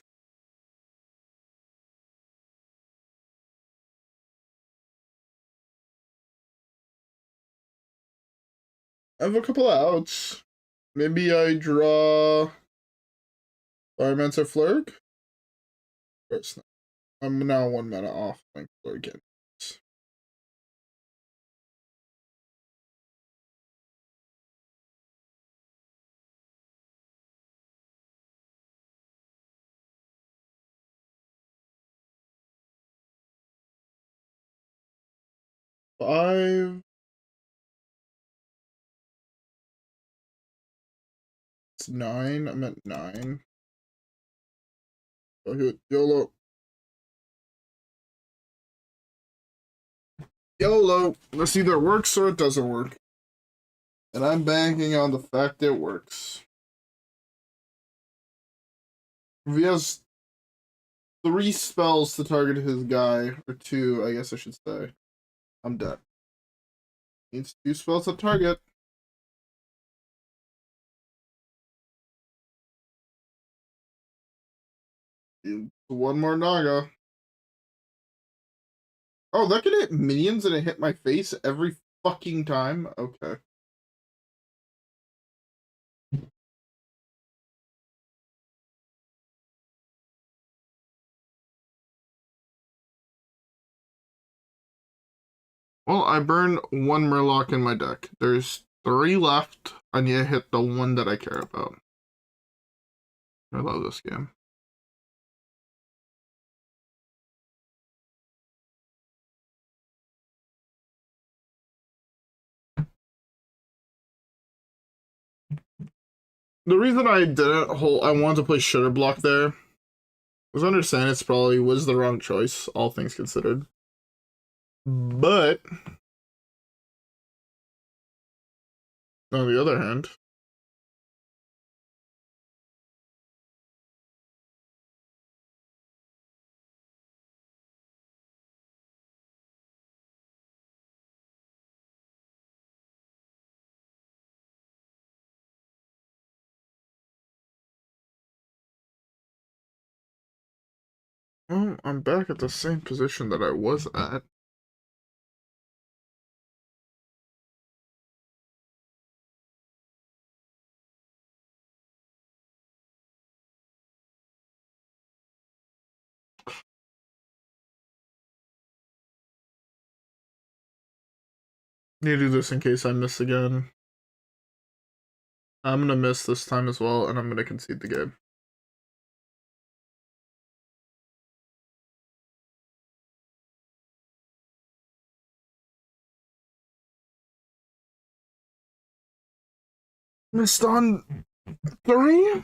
I have a couple of outs. Maybe I draw Firemancer Flurg? Of course not. I'm now 1 mana off playing Flurg again. 5. It's 9. I'm at 9. I'll hit YOLO. YOLO. This either works or it doesn't work. And I'm banking on the fact it works. If he has 3 spells to target his guy, or 2, I guess I should say, I'm dead. Needs 2 spells to target. One more Naga. Oh, that can hit minions and it hit my face every fucking time? Okay. Well, I burned 1 Murloc in my deck. There's 3 left. I need to hit the one that I care about. I love this game. The reason I didn't I wanted to play Sugar Block there was I understand it's probably was the wrong choice, all things considered. But on the other hand, well, I'm back at the same position that I was at. Need to do this in case I miss again. I'm gonna miss this time as well, and I'm gonna concede the game. Missed on 3?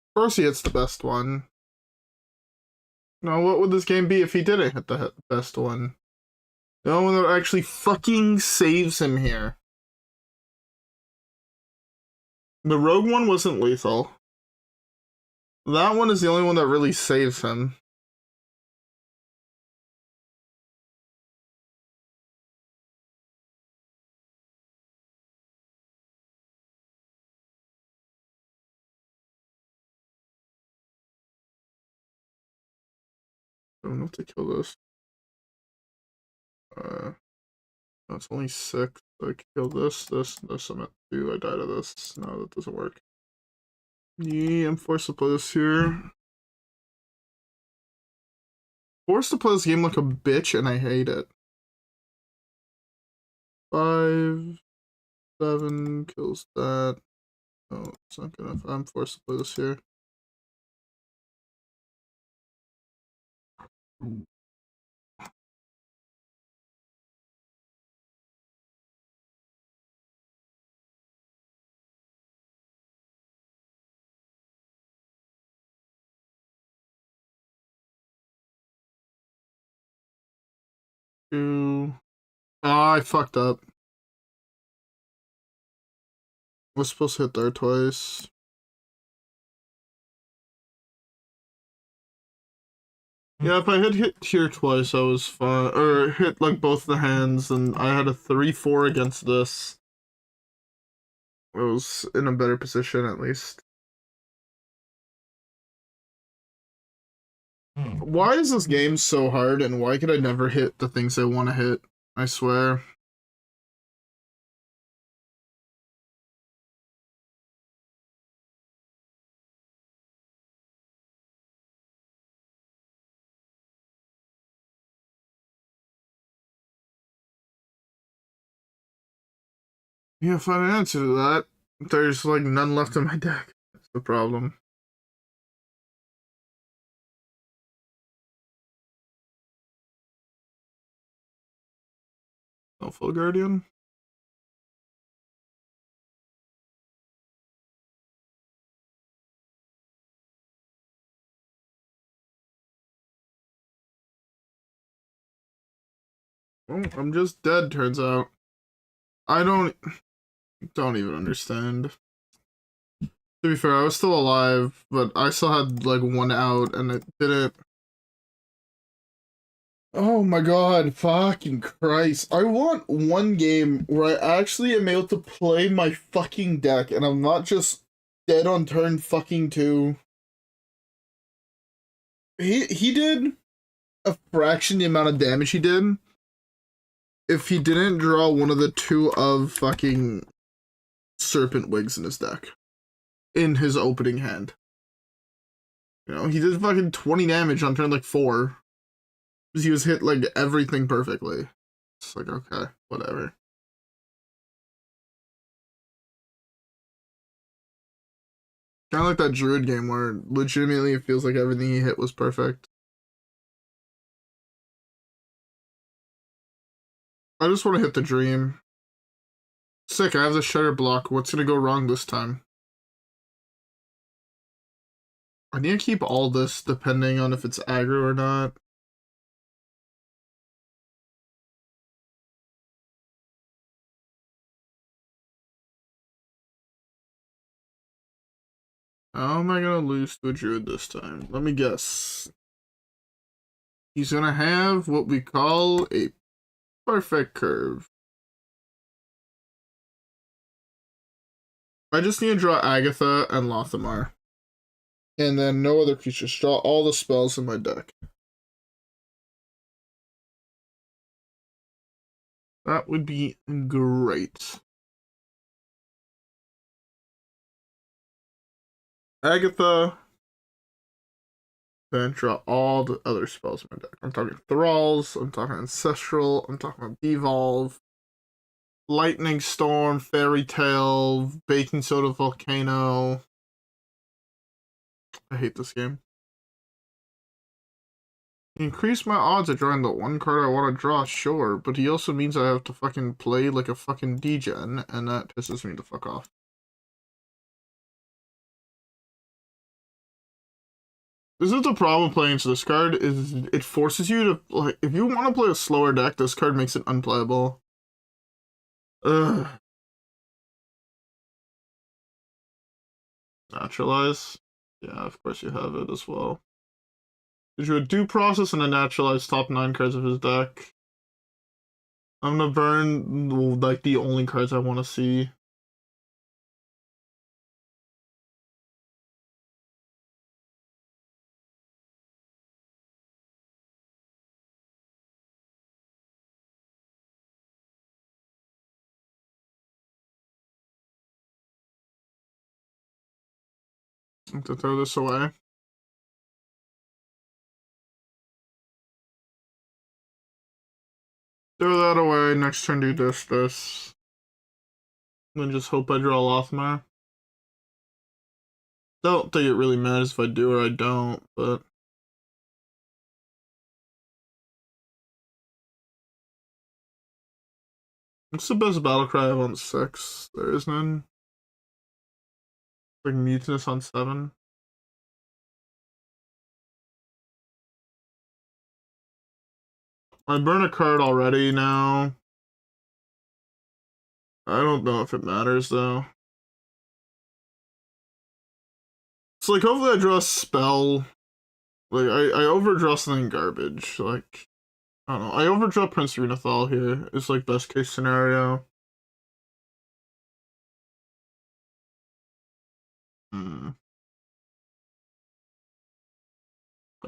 Of course he hits the best one. Now, what would this game be if he didn't hit the best one? The only one that actually fucking saves him here. The rogue one wasn't lethal. That one is the only one that really saves him. I don't know if to kill this. That's only 6. I kill this. I'm at 2. I die to this. No, that doesn't work. Yeah, I'm forced to play this here. Forced to play this game like a bitch, and I hate it. 5, 7 kills that. Oh, it's not good enough. I'm forced to play this here. Two. Ah, I fucked up. Was supposed to hit there twice. Yeah, if I had hit here twice, I was fine. Or hit like both the hands, and I had a 3-4 against this. I was in a better position at least. Why is this game so hard, and why could I never hit the things I want to hit? I swear. Yeah, find an answer to that. There's like none left in my deck. That's the problem. No full guardian. Oh, I'm just dead, turns out. I don't even understand. To be fair, I was still alive, but I still had like one out and it didn't. Oh my god, fucking Christ. I want one game where I actually am able to play my fucking deck and I'm not just dead on turn fucking 2. He did a fraction the amount of damage he did if he didn't draw one of the 2 of fucking Serpent Wigs in his deck. In his opening hand. You know, he did fucking 20 damage on turn like 4. Because he was hit like everything perfectly. It's like, okay, whatever. Kind of like that Druid game where legitimately it feels like everything he hit was perfect. I just want to hit the dream. Sick, I have the Shutter block. What's gonna go wrong this time? I need to keep all this depending on if it's aggro or not. How am I gonna lose to a Druid this time? Let me guess. He's gonna have what we call a perfect curve. I just need to draw Agatha and Lothamar. And then no other creatures. Draw all the spells in my deck. That would be great. Agatha. Then draw all the other spells in my deck. I'm talking Thralls, I'm talking Ancestral, I'm talking about Devolve, Lightning Storm, Fairy Tale, Baking Soda Volcano. I hate this game. Increase my odds of drawing the one card I want to draw, sure, but he also means I have to fucking play like a fucking degen, and that pisses me the fuck off. This is the problem playing into this card, is it forces you to, like, if you want to play a slower deck, this card makes it unplayable. Ugh. Naturalize? Yeah, of course you have it as well. Did you a due process and a naturalize top 9 cards of his deck? I'm gonna burn, like, the only cards I want to see. I have to throw this away. Throw that away, next turn do this. Then just hope I draw Lothmar. Don't think it really matters if I do or I don't, but... What's the best battle cry I have on 6? There is none. Like Mutinous on 7. I burn a card already now. I don't know if it matters though. It's like hopefully I draw a spell. Like I overdraw something garbage. Like I don't know. I overdraw Prince Renathal here. It's like best case scenario.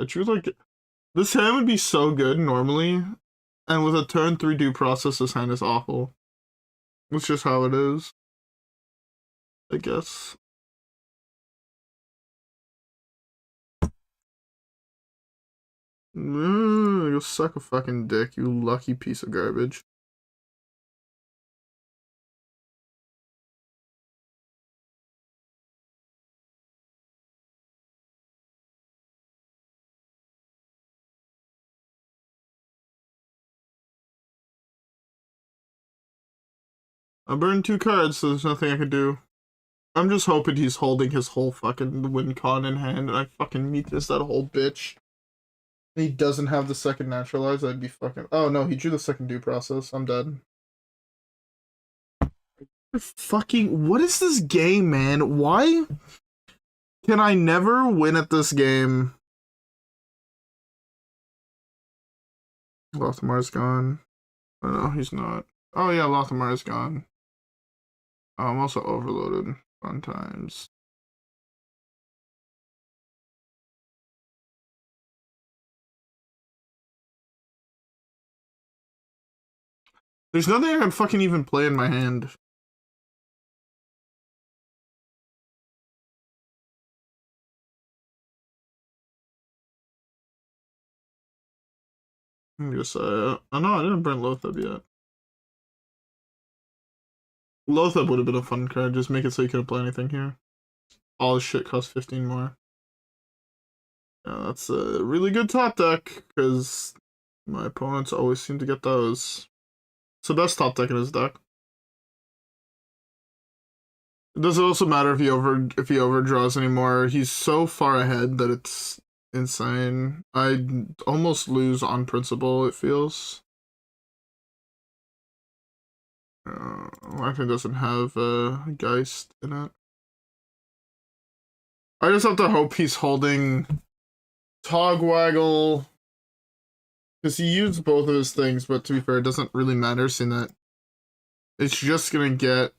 I choose like this hand would be so good normally, and with a turn 3 due process, this hand is awful. It's just how it is, I guess. You suck a fucking dick, you lucky piece of garbage. I burned 2 cards, so there's nothing I can do. I'm just hoping he's holding his whole fucking win con in hand, and I fucking meet this that whole bitch. He doesn't have the second naturalize, I'd be fucking... Oh no, he drew the second due process. I'm dead. Fucking... What is this game, man? Why can I never win at this game? Lothamar's gone. Oh no, he's not. Oh yeah, Lothamar's gone. Oh, I'm also overloaded. Fun times. There's nothing I can fucking even play in my hand. I'm just oh no, I didn't burn Lothab yet. Lothab would have been a fun card. Just make it so you couldn't play anything here. All this shit costs 15 more. Yeah, that's a really good top deck, because my opponents always seem to get those. It's the best top deck in his deck. It doesn't also matter if he overdraws anymore. He's so far ahead that it's insane. I almost lose on principle, it feels. I think it doesn't have Geist in it. I just have to hope he's holding Togwaggle, because he used both of his things, but to be fair, it doesn't really matter, seeing that it's just gonna get...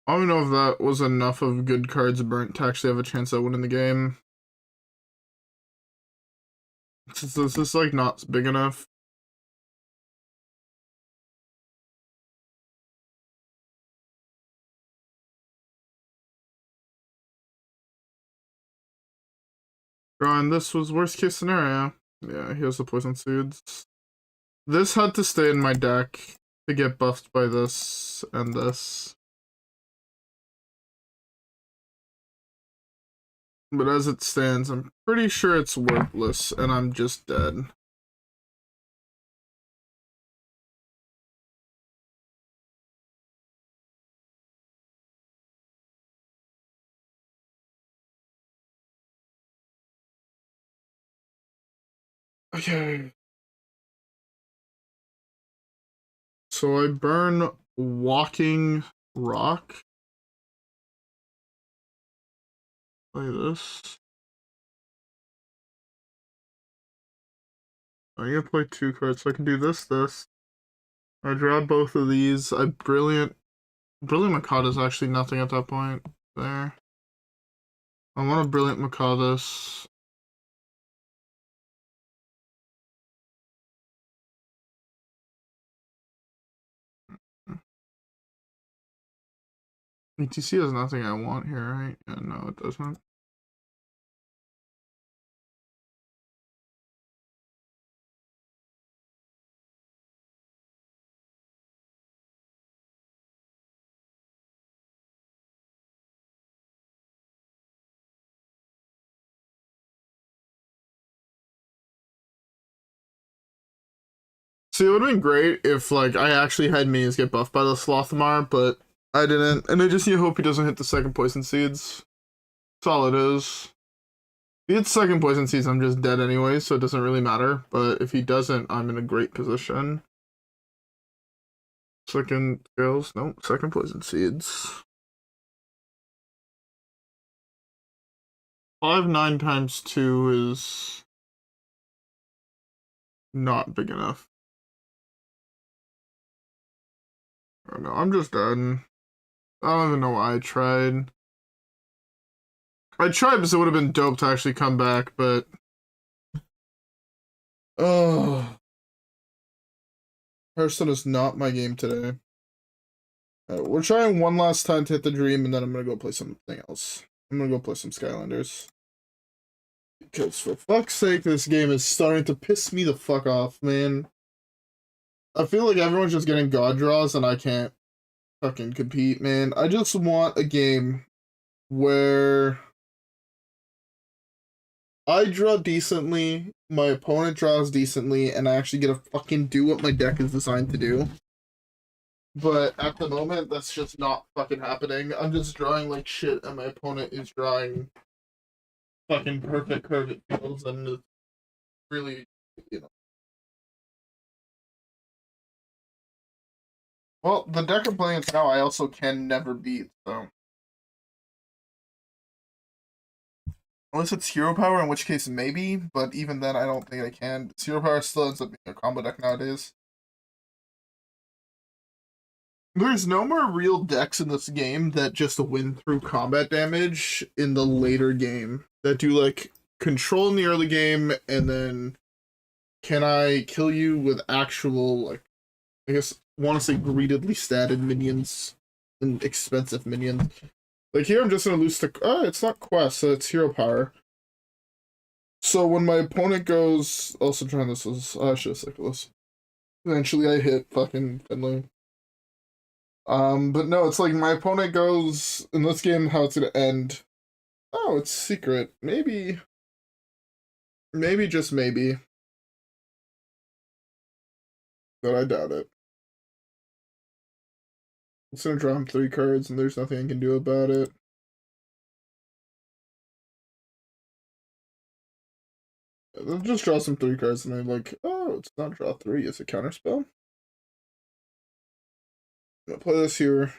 I don't know if that was enough of good cards burnt to actually have a chance at winning the game. Is this like not big enough? And this was worst case scenario. Yeah, he has the poison seeds. This had to stay in my deck to get buffed by this and this. But as it stands, I'm pretty sure it's worthless, and I'm just dead. Okay. So I burn Walking Rock. Play this. I'm gonna play 2 cards, so I can do this. I draw both of these. Brilliant Makata is actually nothing at that point. There. I want a Brilliant Makadas. ETC has nothing I want here, right? Yeah, no, it doesn't. See, it would have been great if, like, I actually had Mias get buffed by the Slothamar, but I didn't. And I just hope he doesn't hit the second Poison Seeds. That's all it is. If he hits second Poison Seeds, I'm just dead anyway, so it doesn't really matter. But if he doesn't, I'm in a great position. Second kills. No, second Poison Seeds. 5/9 times 2 is not big enough. Oh no, I'm just done. I don't even know why I tried. I tried because it would have been dope to actually come back, but... Oh. Hearthstone is not my game today. We're trying one last time to hit the dream, and then I'm gonna go play something else. I'm gonna go play some Skylanders. Because for fuck's sake, this game is starting to piss me the fuck off, man. I feel like everyone's just getting god draws, and I can't. fucking compete, man. I just want a game where I draw decently, my opponent draws decently, and I actually get to fucking do what my deck is designed to do. But at the moment, that's just not fucking happening. I'm just drawing like shit, and my opponent is drawing fucking perfect curved fields, and it's really, you know. Well, the deck I'm playing now, I also can never beat, so. Unless it's hero power, in which case maybe, but even then, I don't think I can. Hero power still ends up being a combo deck nowadays. There's no more real decks in this game that just win through combat damage in the later game. That do like control in the early game, and then can I kill you with actual, like, I guess, want to say greedily statted minions and expensive minions. Like here, I'm just gonna lose to. It's not quest, so it's hero power. So when my opponent goes, also trying this was should have this. Eventually, I hit fucking Finley. But no, it's like my opponent goes in this game. How it's gonna end? Oh, it's secret. Maybe just maybe, but I doubt it. It's gonna draw him 3 cards, and there's nothing I can do about it. They'll just draw some 3 cards, and I'm like, oh, it's not draw 3. It's a counterspell. I'm gonna play this here.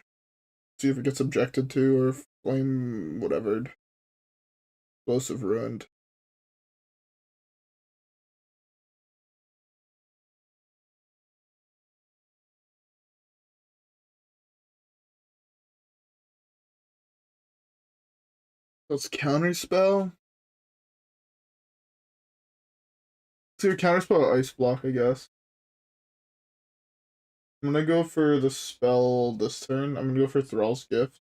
See if it gets objected to or flame whatever. Explosive ruined. Let's counterspell. So your counterspell ice block, I guess. I'm gonna go for the spell this turn. I'm gonna go for Thrall's Gift.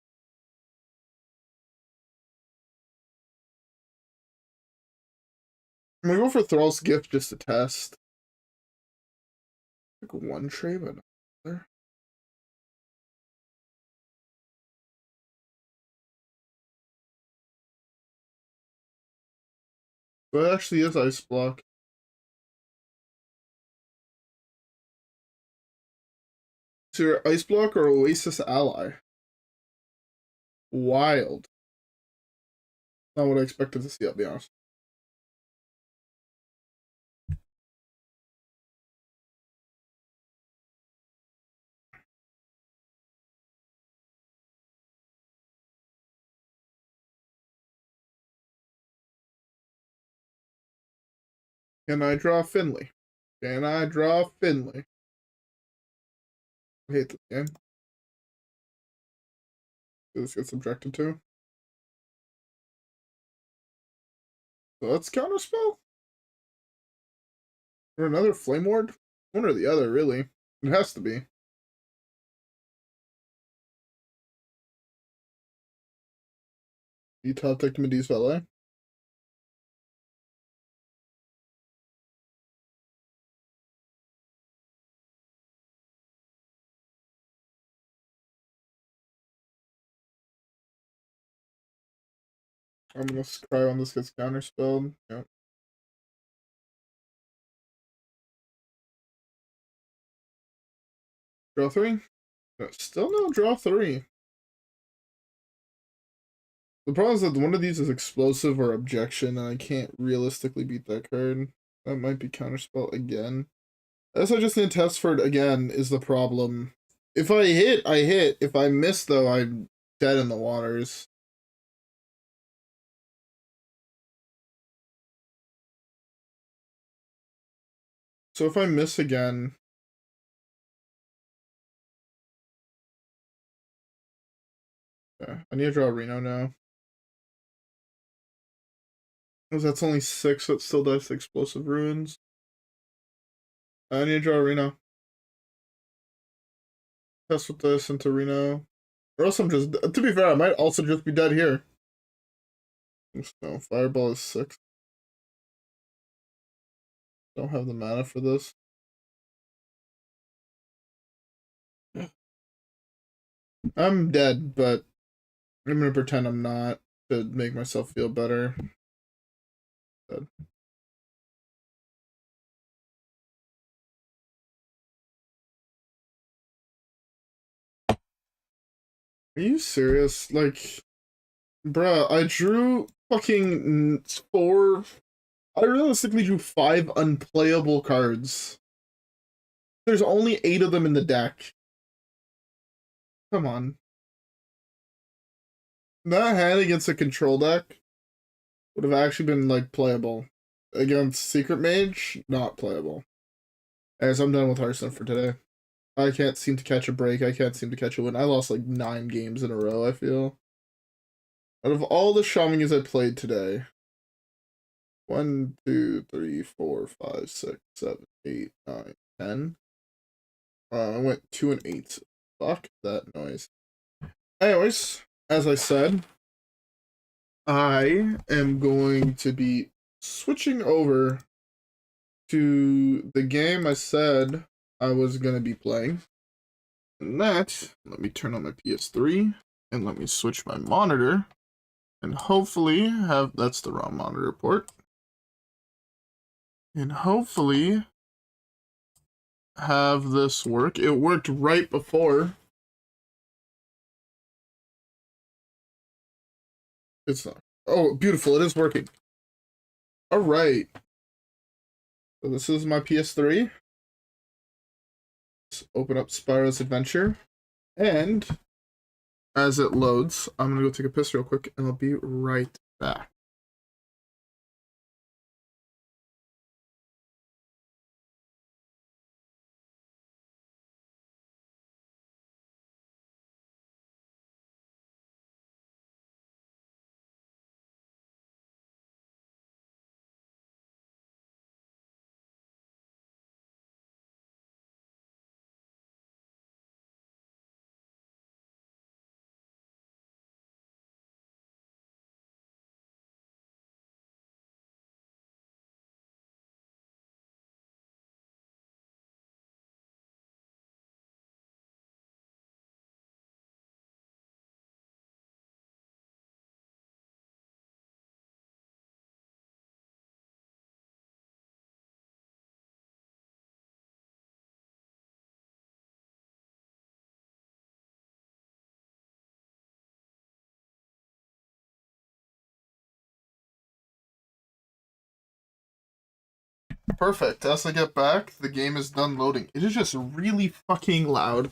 I'm gonna go for Thrall's Gift just to test. Like one tray, but not another. So it actually is ice block. So your ice block or Oasis ally. Wild. Not what I expected to see, I'll be honest. Can I draw Finley? Can I draw Finley? I hate this game. This gets subjected to. So let's counterspell. Or another Flame Ward? One or the other, really. It has to be. Top Tech Medivh Valet. I'm gonna cry when this gets counterspelled. Yeah. Draw 3? No, still no draw 3. The problem is that one of these is explosive or objection, and I can't realistically beat that card. That might be counterspell again. I guess I just need to test for it again is the problem. If I hit, I hit. If I miss, though, I'm dead in the waters. So if I miss again... Yeah, I need to draw Reno now. Because that's only 6, so it still does explosive ruins. I need to draw Reno. Test with this into Reno. Or else I'm just... To be fair, I might also just be dead here. No, Fireball is 6. Don't have the mana for this. I'm dead, but I'm gonna pretend I'm not to make myself feel better. Dead. Are you serious? Like, bruh, I drew fucking 4. I realistically drew 5 unplayable cards. There's only 8 of them in the deck. Come on. That hand against a control deck would have actually been, like, playable. Against Secret Mage, not playable. As I'm done with Hearthstone for today. I can't seem to catch a break. I can't seem to catch a win. I lost like 9 games in a row, I feel. Out of all the Shamans I played today, 1, 2, 3, 4, 5, 6, 7, 8, 9, 10. I went 2 and 8. Fuck that noise. Anyways, as I said, I am going to be switching over to the game I said I was going to be playing. And that, let me turn on my PS3 and let me switch my monitor and hopefully have, that's the wrong monitor port. And hopefully have this work. It worked right before. It's not. Oh, beautiful. It is working. All right. So this is my PS3. Let's open up Spyro's Adventure. And as it loads, I'm going to go take a piss real quick and I'll be right back. Perfect. As I get back, the game is done loading. It is just really fucking loud.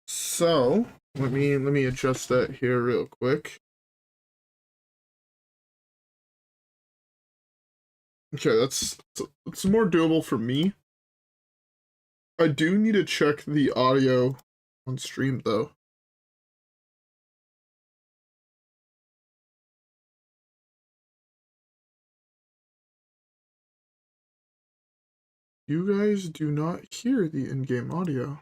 So let me adjust that here real quick. Okay, it's more doable for me. I do need to check the audio on stream though. You guys do not hear the in-game audio.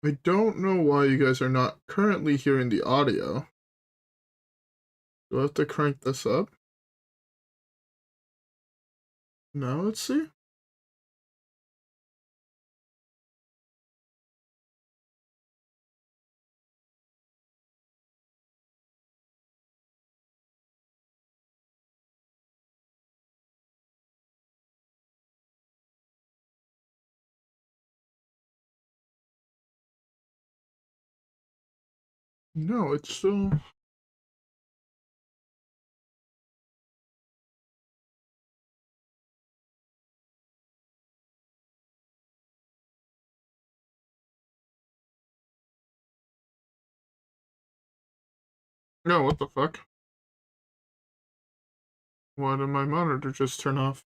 I don't know why you guys are not currently hearing the audio. Do I have to crank this up? Now let's see. No, it's still... No, what the fuck? Why did my monitor just turn off?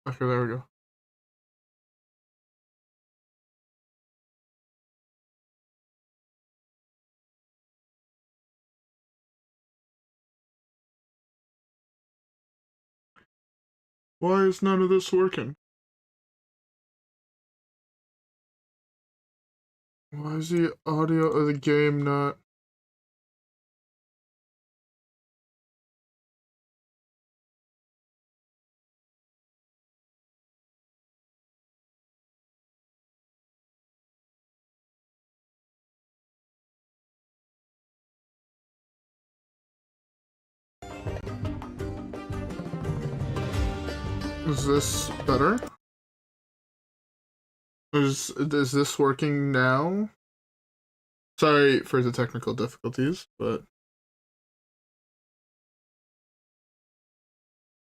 Okay, there we go. Why is none of this working? Why is the audio of the game not... Is this better? Is this working now? Sorry for the technical difficulties, but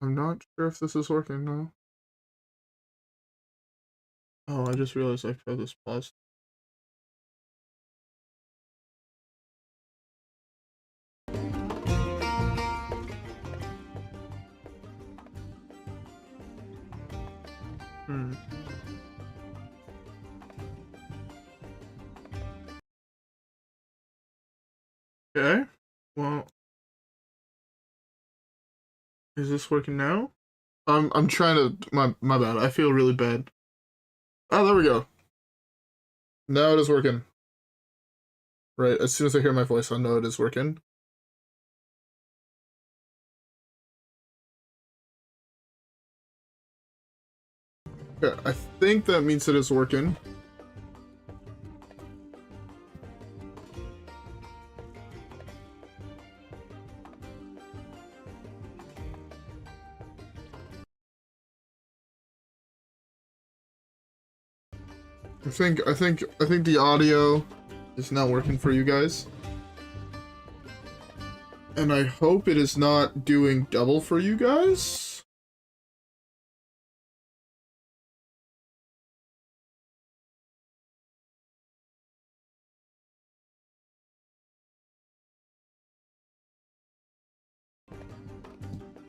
I'm not sure if this is working now. Oh, I just realized I put this paused. Okay. Well, is this working now? I'm trying to my bad. I feel really bad. Oh, there we go. Now it is working. Right, as soon as I hear my voice, I know it is working. Okay, I think that means it is working. I think the audio is now working for you guys. And I hope it is not doing double for you guys.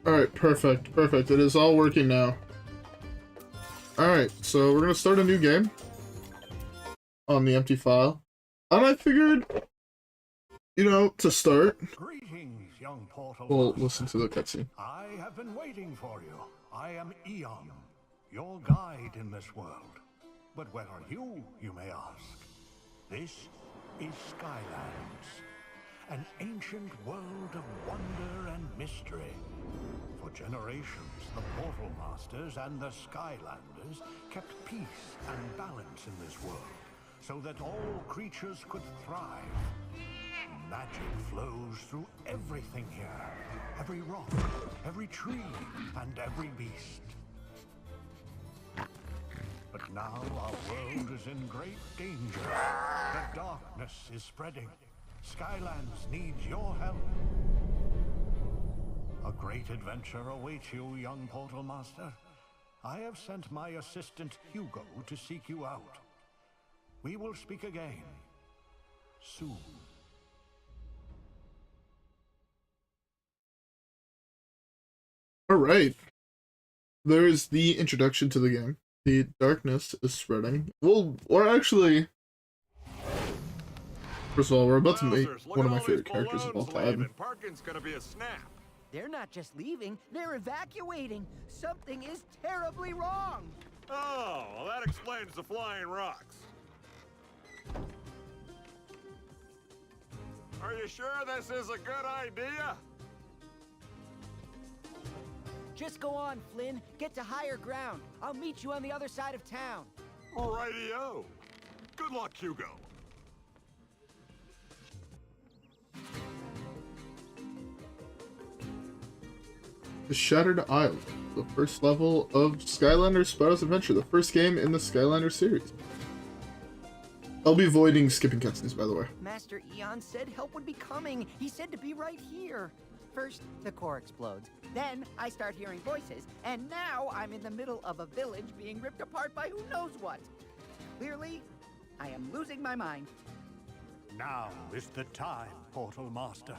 Alright, perfect. It is all working now. Alright, so we're gonna start a new game on the empty file. And I figured, you know, to start, Greetings, young portal we'll master. listen to the cutscene. I have been waiting for you. I am Eon, your guide in this world. But where are you, you may ask? This is Skylands, an ancient world of wonder and mystery. For generations, the Portal Masters and the Skylanders kept peace and balance in this world, so that all creatures could thrive. Magic flows through everything here. Every rock, every tree, and every beast. But now our world is in great danger. The darkness is spreading. Skylands needs your help. A great adventure awaits you, young Portal Master. I have sent my assistant Hugo to seek you out. We will speak again soon. Alright. There's the introduction to the game. The darkness is spreading. Well, or actually, first of all, we're about to meet one of my favorite characters of all time. Parking's gonna be a snap. They're not just leaving, they're evacuating. Something is terribly wrong. Oh, well, that explains the flying rocks. Are you sure this is a good idea? Just go on, Flynn. Get to higher ground. I'll meet you on the other side of town. Rightio. Good luck, Hugo. The Shattered Isle, the first level of Skylanders Spyro's Adventure, the first game in the Skylanders series. I'll be avoiding skipping cutscenes, by the way. Master Eon said help would be coming. He said to be right here. First, the core explodes. Then, I start hearing voices. And now, I'm in the middle of a village being ripped apart by who knows what. Clearly, I am losing my mind. Now is the time, Portal Master.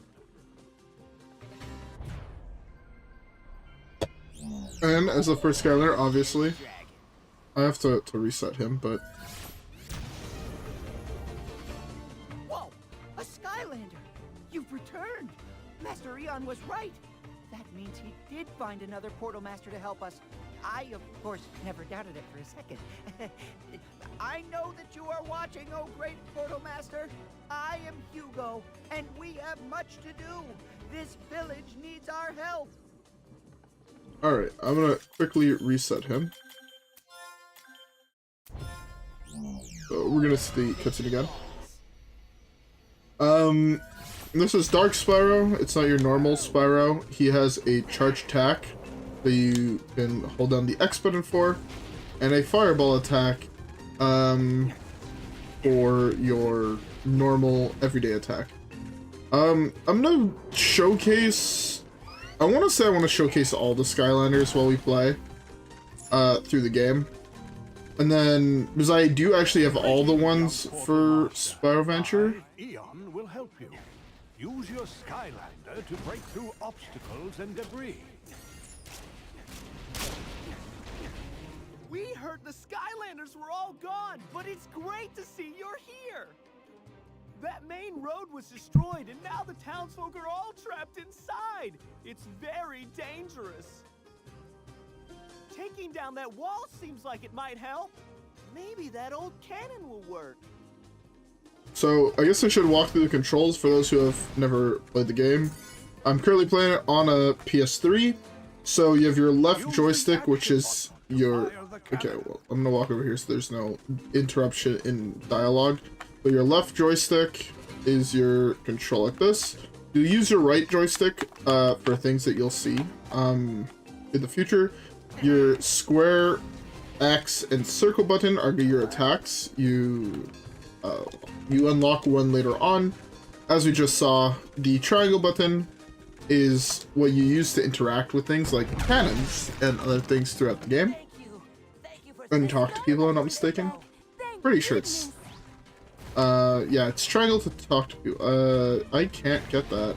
And as the first Skylander, obviously, I have to reset him, but... Whoa! A Skylander! You've returned! Master Eon was right! That means he did find another Portal Master to help us. I, of course, never doubted it for a second. I know that you are watching, oh great Portal Master. I am Hugo, and we have much to do. This village needs our help. Alright, I'm gonna quickly reset him. So we're gonna see the cutscene again. This is Dark Spyro. It's not your normal Spyro. He has a charge attack that you can hold down the X button for, and a fireball attack for your normal everyday attack. I'm gonna showcase. I want to say I want to showcase all the Skylanders while we play through the game, and then because I do actually have all the ones for Spiral Venture. Eon will help you. Use your Skylander to break through obstacles and debris. We heard the Skylanders were all gone, but it's great to see you're here. That main road was destroyed, and now the townsfolk are all trapped inside. It's very dangerous. Taking down that wall seems like it might help. Maybe that old cannon will work. So I guess I should walk through the controls for those who have never played the game. I'm currently playing it on a PS3. So you have your left joystick, which is your... Okay, well, I'm gonna walk over here so there's no interruption in dialogue. But your left joystick is your control like this. You use your right joystick for things that you'll see in the future. Your square, X, and circle button are your attacks. You unlock one later on. As we just saw, the triangle button is what you use to interact with things like cannons and other things throughout the game. And talk to people, if I'm not mistaken. Pretty sure it's... yeah, it's triangle to talk to people. I can't get that.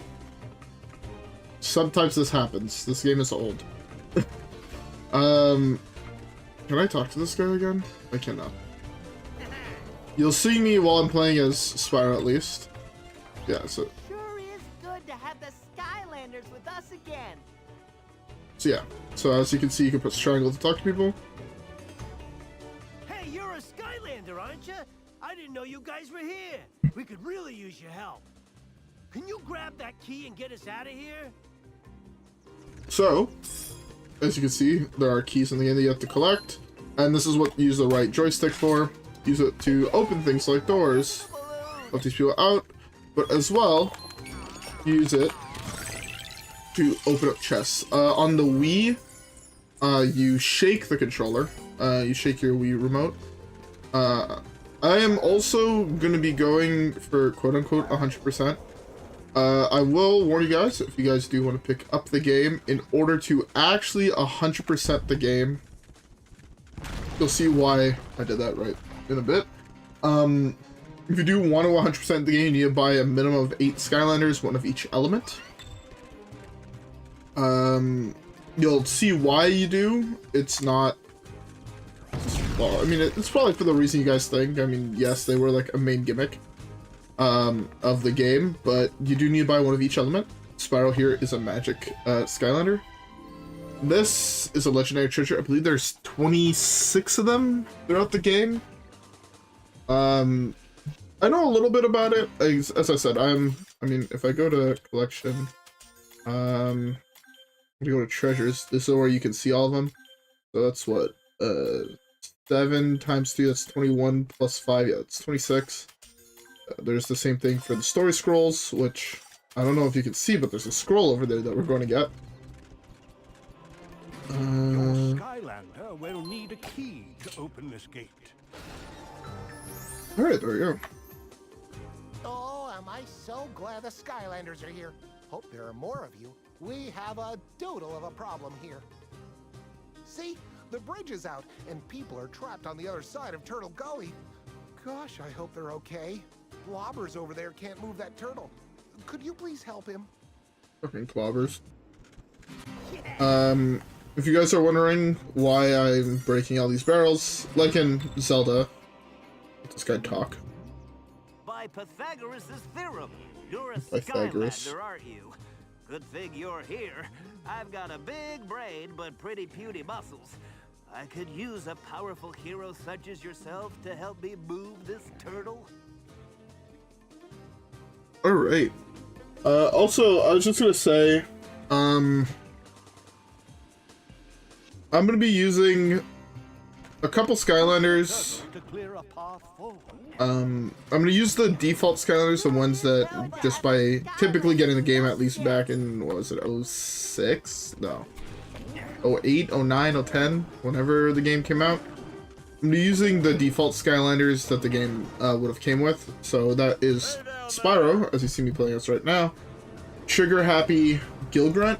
Sometimes this happens. This game is old. Can I talk to this guy again? I cannot. You'll see me while I'm playing as Spyro, at least. Yeah, so... Sure is good to have the Skylanders with us again. So yeah. So as you can see, you can press triangle to talk to people. Hey, you're a Skylander, aren't you? I didn't know you guys were here. We could really use your help. Can you grab that key and get us out of here? So, as you can see, there are keys in the game that you have to collect. And this is what you use the right joystick for. Use it to open things like doors. Let these people out. But as well, use it to open up chests. On the Wii, you shake the controller. You shake your Wii remote. I am also going to be going for quote-unquote 100%. I will warn you guys, if you guys do want to pick up the game, in order to actually 100% the game, you'll see why I did that right in a bit. If you do want to 100% the game, you need to buy a minimum of 8 Skylanders, one of each element. You'll see why you do. It's not... Well, I mean, it's probably for the reason you guys think. I mean, yes, they were like a main gimmick of the game, but you do need to buy one of each element. Spyro here is a magic Skylander. This is a legendary treasure. I believe there's 26 of them throughout the game. I know a little bit about it. As I said, I mean, if I go to collection, if you go to treasures, this is where you can see all of them. So that's what, 7 times 3, that's 21, plus 5, yeah, it's 26. There's the same thing for the story scrolls, which I don't know if you can see, but there's a scroll over there that we're going to get. Your Skylander will need a key to open this gate. Alright, there we go. Oh, am I so glad the Skylanders are here. Hope there are more of you. We have a doodle of a problem here. See, the bridge is out, and people are trapped on the other side of Turtle Gully. Gosh, I hope they're okay. Blobbers over there can't move that turtle. Could you please help him? Fucking clobbers. If you guys are wondering why I'm breaking all these barrels, like in Zelda, let this guy talk. By Pythagoras' theorem, you're a Pythagoras. Skylander, aren't you? Good thing you're here. I've got a big brain, but pretty puny muscles. I could use a powerful hero such as yourself to help me move this turtle. Alright. Also, I was just gonna say, I'm gonna be using a couple Skylanders. To clear a path forward. I'm gonna use the default Skylanders, the ones that just by typically getting the game at least back in, what was it, 06? No. 08, 09, 010, whenever the game came out. I'm using the default Skylanders that the game would have came with. So that is Spyro, as you see me playing this right now. Trigger Happy Gilgrunt.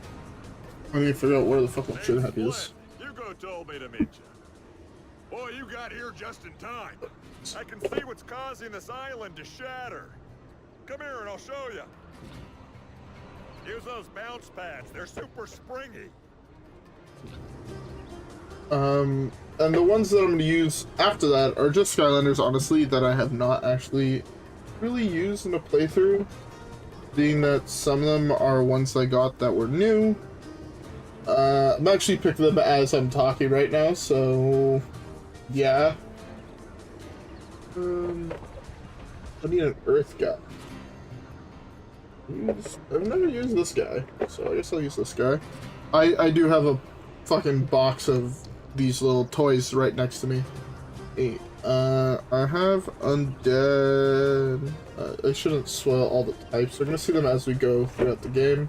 I need to figure out where the fuck my Trigger Happy is. Hugo told me to meet you. Boy, you got here just in time. I can see what's causing this island to shatter. Come here and I'll show you. Use those bounce pads. They're super springy. And the ones that I'm going to use after that are just Skylanders, honestly, that I have not actually really used in a playthrough. Being that some of them are ones I got that were new. I'm actually picking them as I'm talking right now, so yeah. I need an Earth guy. I've never used this guy, so I guess I'll use this guy. I do have a fucking box of these little toys right next to me. Hey, I have undead. I shouldn't swell all the types. We're gonna see them as we go throughout the game.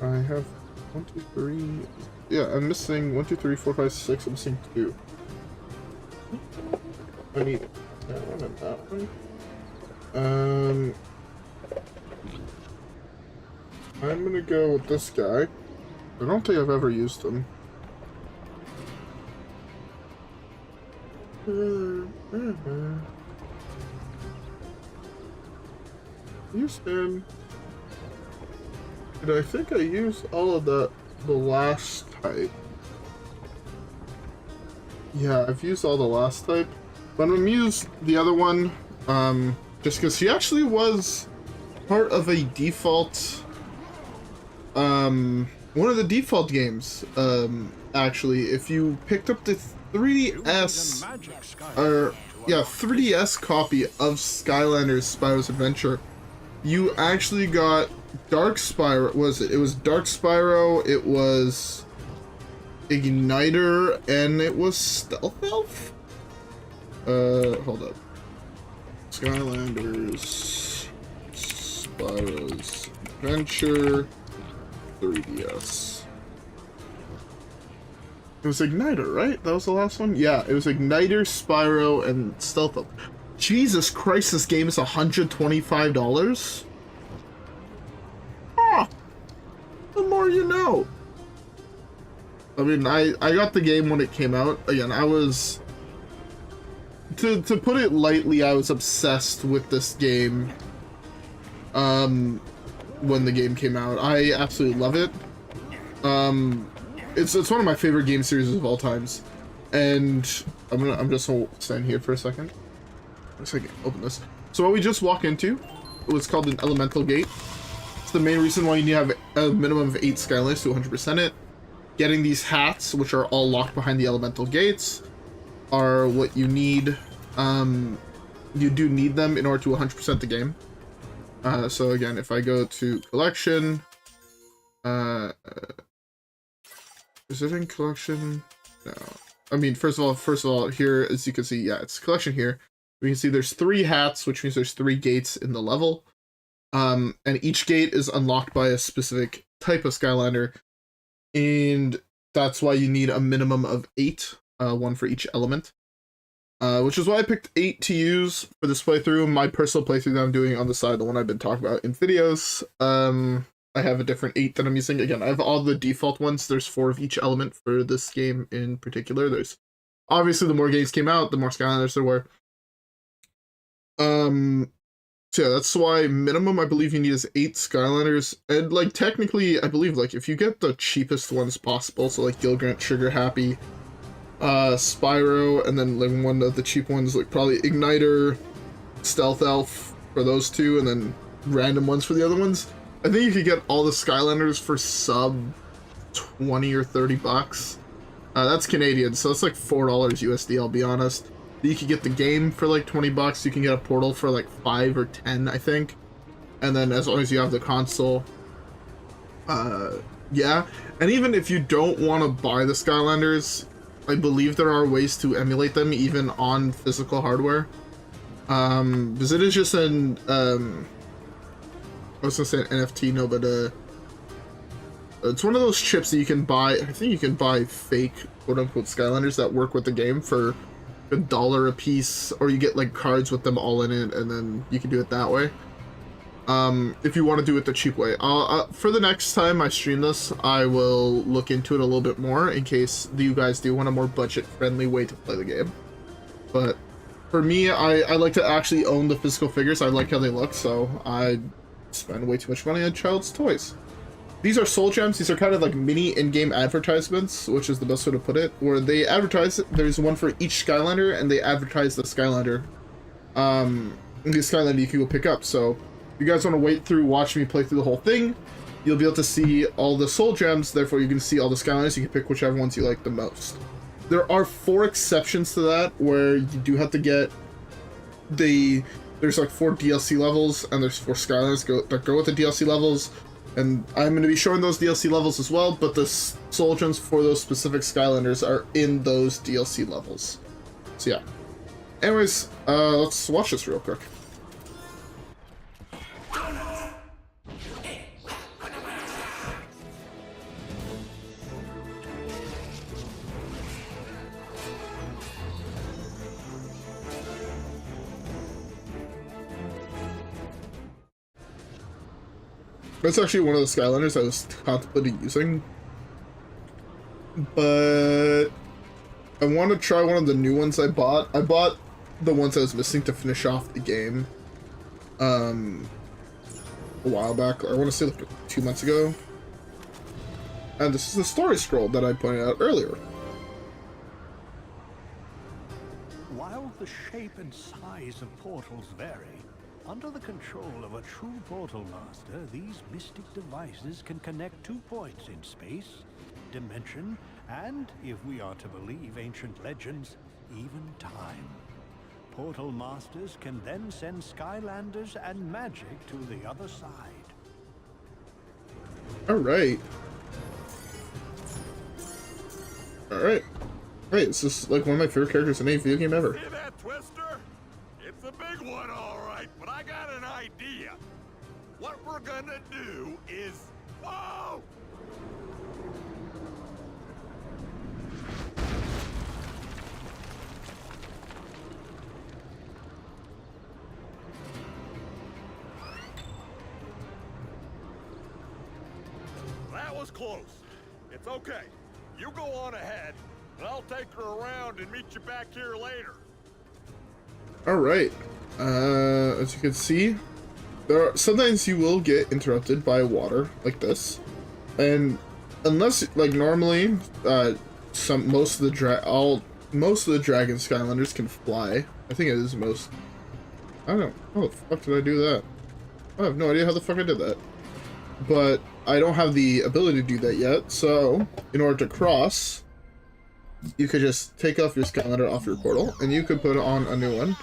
I have 1, 2, 3. Yeah, I'm missing 1, 2, 3, 4, 5, 6. I'm missing 2. I need that one and that one. I'm gonna go with this guy. I don't think I've ever used him. Use him. And I think I used all of the last type. Yeah, I've used all the last type. But I'm gonna use the other one, just because he actually was part of a default, one of the default games, actually. If you picked up the 3DS, or, yeah, 3DS copy of Skylanders Spyro's Adventure, you actually got Dark Spyro, it was Dark Spyro, it was Igniter, and it was Stealth Elf? Hold up. Skylanders Spyro's Adventure 3DS. It was Igniter, right? That was the last one? Yeah, it was Igniter, Spyro, and Stealth Elf. Jesus Christ, this game is $125? Ah! The more you know. I mean, I got the game when it came out. Again, I was... To put it lightly, I was obsessed with this game when the game came out. I absolutely love it. It's one of my favorite game series of all times. And I'm just gonna stand here for a second. Looks like I can open this. So what we just walked into was called an elemental gate. It's the main reason why you need to have a minimum of 8 Skylanders to 100% it. Getting these hats, which are all locked behind the elemental gates, are what you need. You do need them in order to 100% the game. So again, if I go to collection, is it in collection? No. I mean, first of all, here, as you can see, yeah, it's collection here. We can see there's 3 hats, which means there's 3 gates in the level. And each gate is unlocked by a specific type of Skylander. And that's why you need a minimum of 8, 1 for each element. Which is why I picked 8 to use for this playthrough. My personal playthrough that I'm doing on the side, the one I've been talking about in videos. I have a different 8 that I'm using. Again, I have all the default ones. There's 4 of each element for this game in particular. There's obviously the more games came out, the more Skylanders there were. So yeah, that's why minimum I believe you need is 8 Skylanders. And like technically, I believe like if you get the cheapest ones possible, so like Gilgrunt, Trigger Happy, Spyro, and then like one of the cheap ones like probably Igniter, Stealth Elf for those 2, and then random ones for the other ones. I think you could get all the Skylanders for sub 20 or 30 bucks. That's Canadian, so it's like $4 USD, I'll be honest. You could get the game for like 20 bucks. You can get a portal for like 5 or 10, I think. And then as long as you have the console, yeah. And even if you don't want to buy the Skylanders, I believe there are ways to emulate them even on physical hardware. Because it is just an, I was gonna say an NFT, no, but It's one of those chips that you can buy. I think you can buy fake quote-unquote Skylanders that work with the game for $1 a piece, or you get like cards with them all in it, and then you can do it that way. If you want to do it the cheap way. For the next time I stream this, I will look into it a little bit more in case you guys do want a more budget-friendly way to play the game. But for me, I like to actually own the physical figures. I like how they look, so I spend way too much money on child's toys. These are soul gems. These are kind of like mini in-game advertisements, which is the best way to put it, where they advertise, there's one for each Skylander, and they advertise the Skylander. The Skylander you can go pick up. So if you guys want to wait through, watch me play through the whole thing, you'll be able to see all the soul gems, therefore you can see all the Skylanders. You can pick whichever ones you like the most. There are 4 exceptions to that, where you do have to get there's like 4 DLC levels, and there's 4 Skylanders that go with the DLC levels. And I'm going to be showing those DLC levels as well, but the soul gems for those specific Skylanders are in those DLC levels. So yeah. Anyways, let's watch this real quick. That's actually one of the Skylanders I was contemplating using, but I want to try one of the new ones I bought. I bought the ones I was missing to finish off the game a while back. I want to say like 2 months ago. And this is the story scroll that I pointed out earlier. While the shape and size of portals vary, under the control of a true portal master, these mystic devices can connect 2 points in space, dimension, and, if we are to believe ancient legends, even time. Portal masters can then send Skylanders and magic to the other side. Alright. Alright. Wait, this is like one of my favorite characters in any video game ever. See that, Twister? It's a big one, all right, but I got an idea. What we're gonna do is... Whoa! That was close. It's okay. You go on ahead, and I'll take her around and meet you back here later. Alright, as you can see, sometimes you will get interrupted by water like this, and unless, like, normally, most of the Dragon Skylanders can fly. I think it is most. I don't know. How the fuck did I do that? I have no idea how the fuck I did that. But I don't have the ability to do that yet, so in order to cross, you could just take off your Skylander off your portal, and you could put on a new one.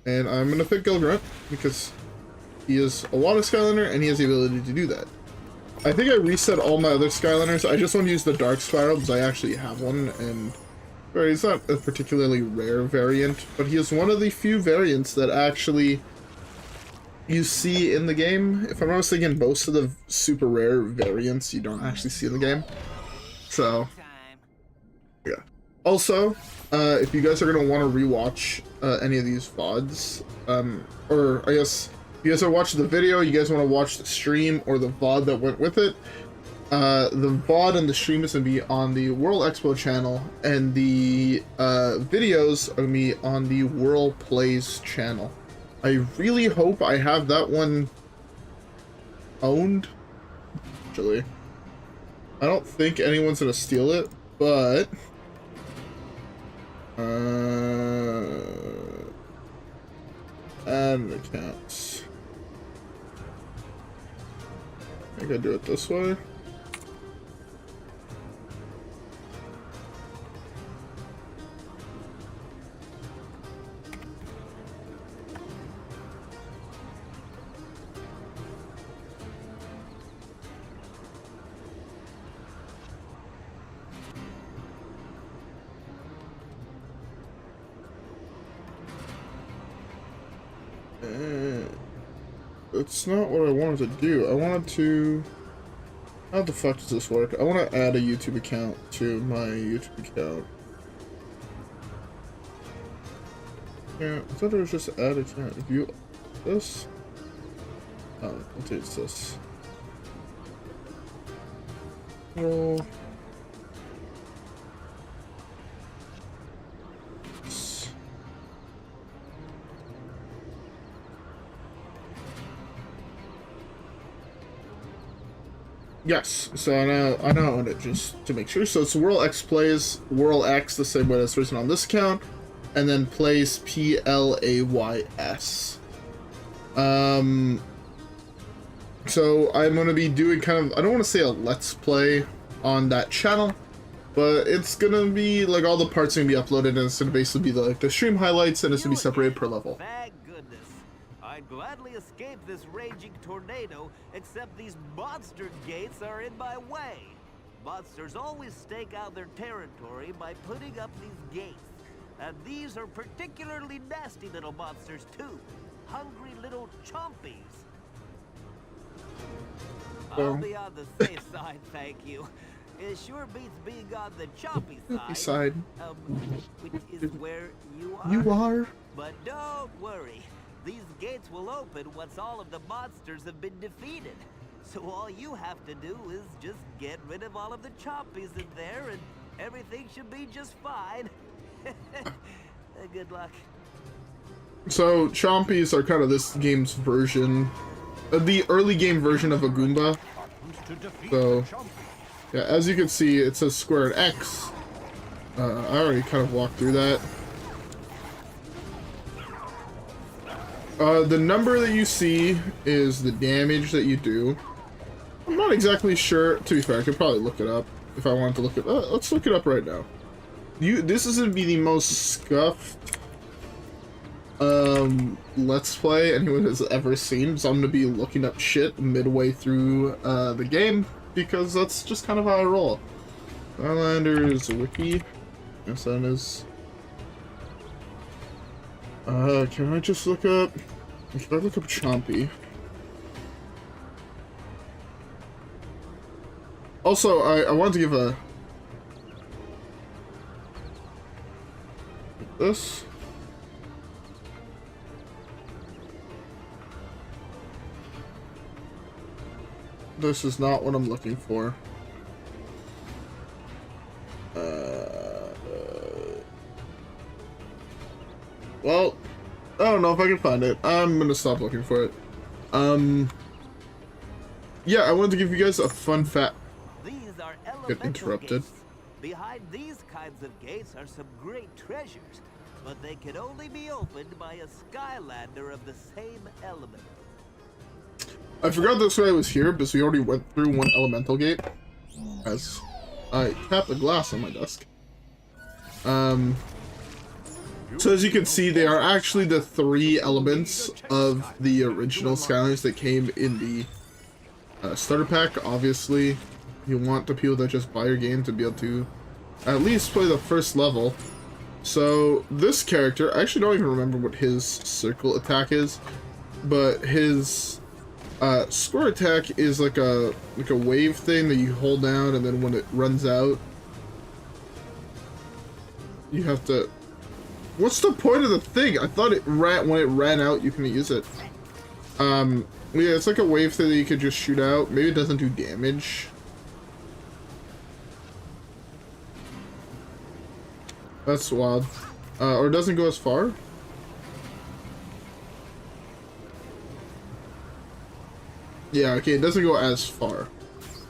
And I'm gonna pick Gilgrunt because he is a water Skylander and he has the ability to do that. I think I reset all my other Skylanders. I just want to use the Dark Spiral because I actually have one, and he's not a particularly rare variant, but he is one of the few variants that actually you see in the game. If I'm not mistaken, most of the super rare variants you don't actually see in the game. So, yeah. Also, if you guys are going to want to rewatch any of these VODs, or I guess if you guys are watching the video, you guys want to watch the stream or the VOD that went with it, the VOD and the stream is going to be on the World Expo channel, and the videos are going to be on the World Plays channel. I really hope I have that one owned. Actually, I don't think anyone's going to steal it, but... add an account. I think I do it this way. That's not what I wanted to do. I wanted to... How the fuck does this work? I want to add a YouTube account to my YouTube account. Yeah, I thought it was just add account. View this. Oh, I'll take this. Roll. Yes, so I know own it just to make sure. So it's Whirl X plays Whirl X the same way that's written on this account, and then plays PLAYS. So I'm gonna be doing kind of, I don't want to say a let's play on that channel, but it's gonna be like all the parts are gonna be uploaded, and it's gonna basically be like the stream highlights, and it's gonna be separated per level. Thank goodness. I'd gladly escape this raging tornado, except these monster gates are in my way. Monsters always stake out their territory by putting up these gates. And these are particularly nasty little monsters too. Hungry little chompies. I'll be on the safe side, thank you. It sure beats being on the chompy side. Which is where you are. You are? But don't worry. These gates will open once all of the monsters have been defeated. So all you have to do is just get rid of all of the chompies in there and everything should be just fine. Good luck. So chompies are kind of this game's version, the early game version of a Goomba. So yeah, as you can see, it says square and X. I already kind of walked through that. The number that you see is the damage that you do. I'm not exactly sure. To be fair, I could probably look it up if I wanted to look it up. Let's look it up right now. This is gonna be the most scuffed let's play anyone has ever seen, so I'm gonna be looking up shit midway through the game, because that's just kind of how I roll. Skylanders wiki. Yes, that is. Can I just look up? Can I look up Chompy? Also, I wanted to give a this. This is not what I'm looking for. Well, I don't know if I can find it. I'm gonna stop looking for it. Yeah, I wanted to give you guys a fun fact. These are Get interrupted. gates. Behind these kinds of gates are some great treasures, but they can only be opened by a Skylander of the same element. I forgot this way I was here because we already went through one elemental gate. As I tapped the glass on my desk. So as you can see, they are actually the 3 elements of the original Skylanders that came in the starter pack. Obviously, you want the people that just buy your game to be able to at least play the first level. So this character, I actually don't even remember what his circle attack is, but his square attack is like a wave thing that you hold down, and then when it runs out, you have to. What's the point of the thing? I thought it ran when it ran out. You can use it. Yeah, it's like a wave thing that you could just shoot out. Maybe it doesn't do damage. That's wild. Or it doesn't go as far. Yeah, okay, it doesn't go as far.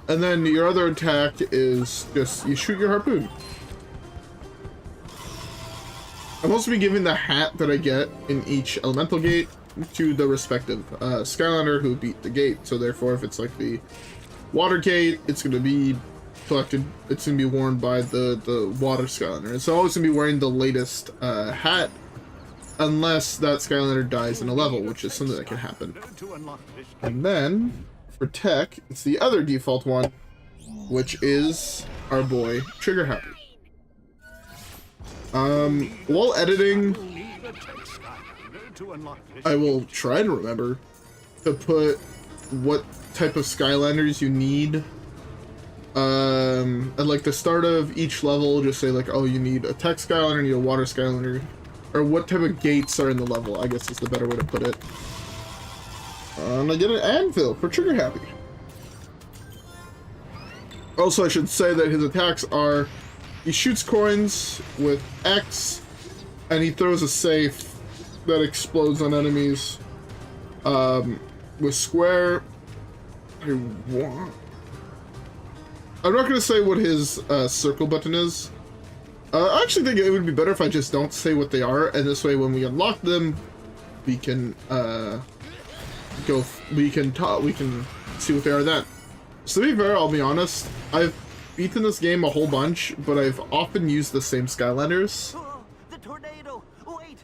And then your other attack is just you shoot your harpoon. I'm supposed to be giving the hat that I get in each elemental gate to the respective Skylander who beat the gate. So therefore, if it's like the water gate, it's going to be collected. It's going to be worn by the water Skylander. It's always going to be wearing the latest hat, unless that Skylander dies in a level, which is something that can happen. And then for tech, it's the other default one, which is our boy Trigger Happy. While editing, I will try to remember to put what type of Skylanders you need At like the start of each level, just say like, oh, you need a tech Skylander, you need a water Skylander, or what type of gates are in the level, I guess is the better way to put it. And I get an anvil for trigger happy. Also, I should say that his attacks are, he shoots coins with X, and he throws a safe that explodes on enemies. With square, I'm not gonna say what his circle button is. I actually think it would be better if I just don't say what they are, and this way when we unlock them, we can we can see what they are then. So to be fair, I'll be honest, I've beaten this game a whole bunch, but I've often used the same Skylanders. Oh, the tornado! Wait!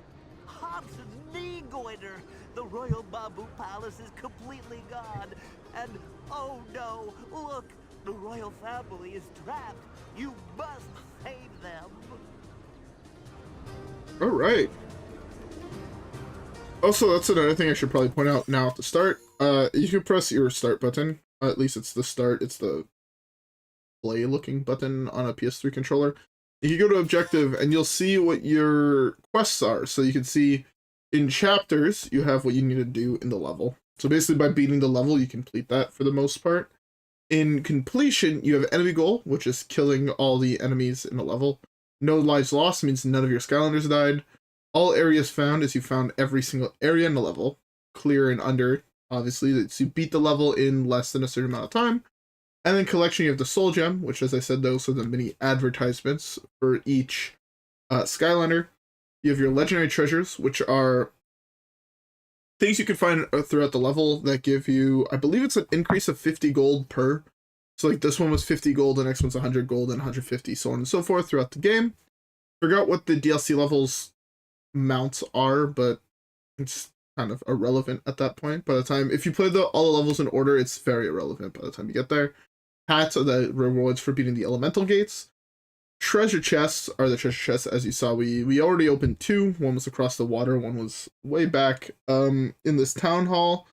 Hobson's knee goiter! The Royal Bamboo Palace is completely gone! And, oh no! Look! The royal family is trapped! You must save them! Alright. Also, that's another thing I should probably point out now at the start. You can press your start button. At least it's the start. It's the play-looking button on a PS3 controller. You can go to objective, and you'll see what your quests are. So you can see in chapters, you have what you need to do in the level. So basically, by beating the level, you complete that for the most part. In completion, you have enemy goal, which is killing all the enemies in the level. No lives lost means none of your Skylanders died. All areas found is you found every single area in the level. Clear and under, obviously, that you beat the level in less than a certain amount of time. And then collection, you have the soul gem, which, as I said, those are the mini advertisements for each Skylander. You have your legendary treasures, which are things you can find throughout the level that give you, I believe it's an increase of 50 gold per. So like this one was 50 gold, the next one's 100 gold and 150, so on and so forth throughout the game. Forgot what the DLC levels mounts are, but it's kind of irrelevant at that point. By the time, if you play all the levels in order, it's very irrelevant by the time you get there. Hats are the rewards for beating the elemental gates. Treasure chests are the treasure chests, as you saw. We already opened 2. One was across the water, one was way back in this town hall.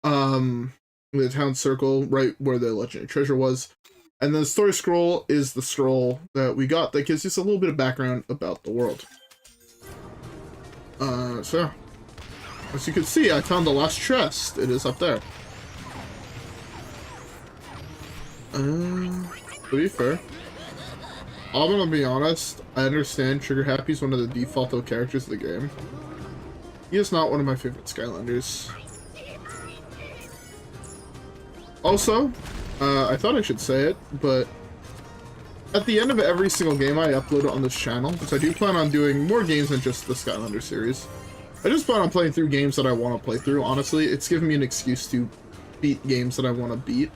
The town circle, right where the legendary treasure was. And then the story scroll is the scroll that we got that gives us a little bit of background about the world. So as you can see, I found the last chest. It is up there. To be fair, I'm gonna be honest, I understand Trigger Happy is one of the default characters of the game. He is not one of my favorite Skylanders. Also, I thought I should say it, but at the end of every single game I upload on this channel, because I do plan on doing more games than just the Skylander series. I just plan on playing through games that I want to play through, honestly. It's given me an excuse to beat games that I want to beat.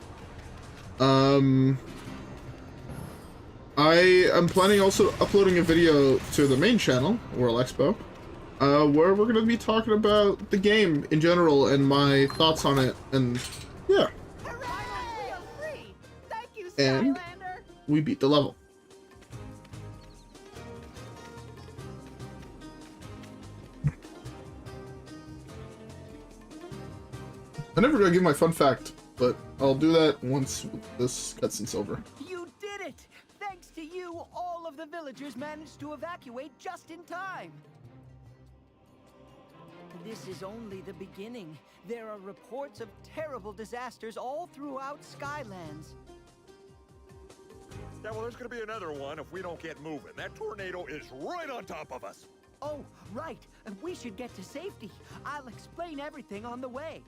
I am planning also uploading a video to the main channel, World Expo, where we're going to be talking about the game in general and my thoughts on it, and yeah. Thank you, And Skylander. we beat the level. I never gonna give my fun fact, but I'll do that once this cutscene's over. You did it! Thanks to you, all of the villagers managed to evacuate just in time. This is only the beginning. There are reports of terrible disasters all throughout Skylands. Yeah, well, there's gonna be another one if we don't get moving. That tornado is right on top of us. Oh, right. We should get to safety. I'll explain everything on the way.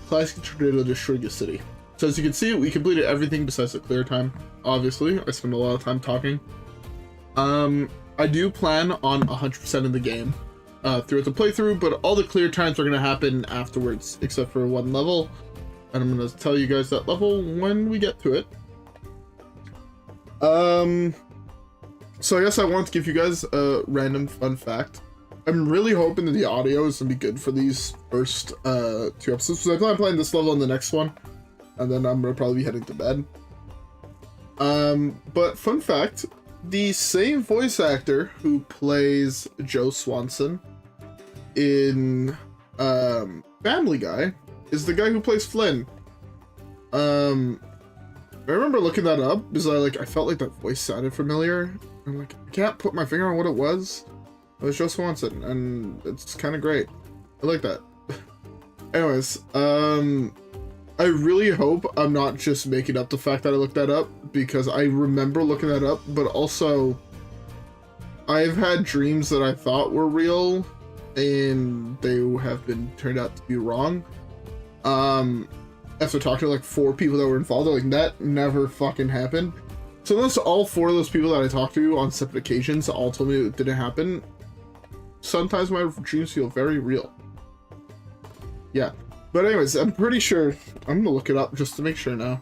Classic tornado destroyed the city. So as you can see, we completed everything besides the clear time. Obviously, I spent a lot of time talking. I do plan on 100% of the game throughout the playthrough, but all the clear times are going to happen afterwards, except for one level. And I'm going to tell you guys that level when we get to it. So I guess I want to give you guys a random fun fact. I'm really hoping that the audio is gonna be good for these first 2 episodes. So I plan on playing this level and the next one, and then I'm gonna probably be heading to bed. But fun fact, the same voice actor who plays Joe Swanson in Family Guy is the guy who plays Flynn. I remember looking that up because I felt like that voice sounded familiar. I'm like, I can't put my finger on what it was. It was Joe Swanson, and it's kind of great. I like that. Anyways, I really hope I'm not just making up the fact that I looked that up, because I remember looking that up, but also I've had dreams that I thought were real, and they have been turned out to be wrong. After talking to like 4 people that were involved, they're like, that never fucking happened. So unless all 4 of those people that I talked to on separate occasions all told me it didn't happen, sometimes my dreams feel very real. Yeah. But anyways, I'm pretty sure, I'm gonna look it up just to make sure now.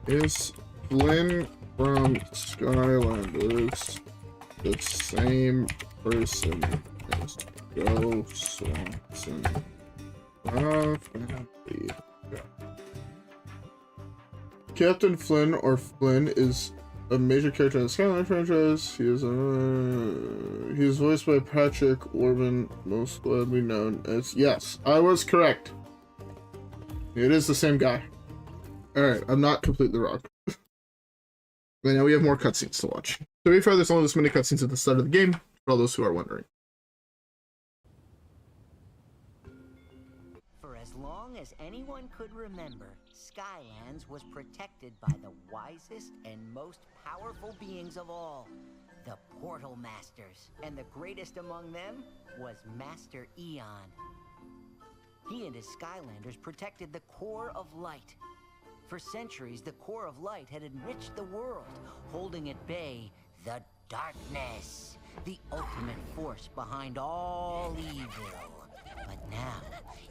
Is Flynn from Skylanders the same person as Joe Swanson? Captain Flynn, or Flynn, is a major character in the Skylanders franchise. He is voiced by Patrick Orban, most widely known as... Yes, I was correct. It is the same guy. Alright, I'm not completely wrong. But now we have more cutscenes to watch. To be fair, there's only this many cutscenes at the start of the game, for all those who are wondering. For as long as anyone could remember, Skylands was protected by the wisest and most powerful beings of all, the Portal Masters. And the greatest among them was Master Eon. He and his Skylanders protected the core of light. For centuries, the core of light had enriched the world, holding at bay the darkness, the ultimate force behind all evil. But now,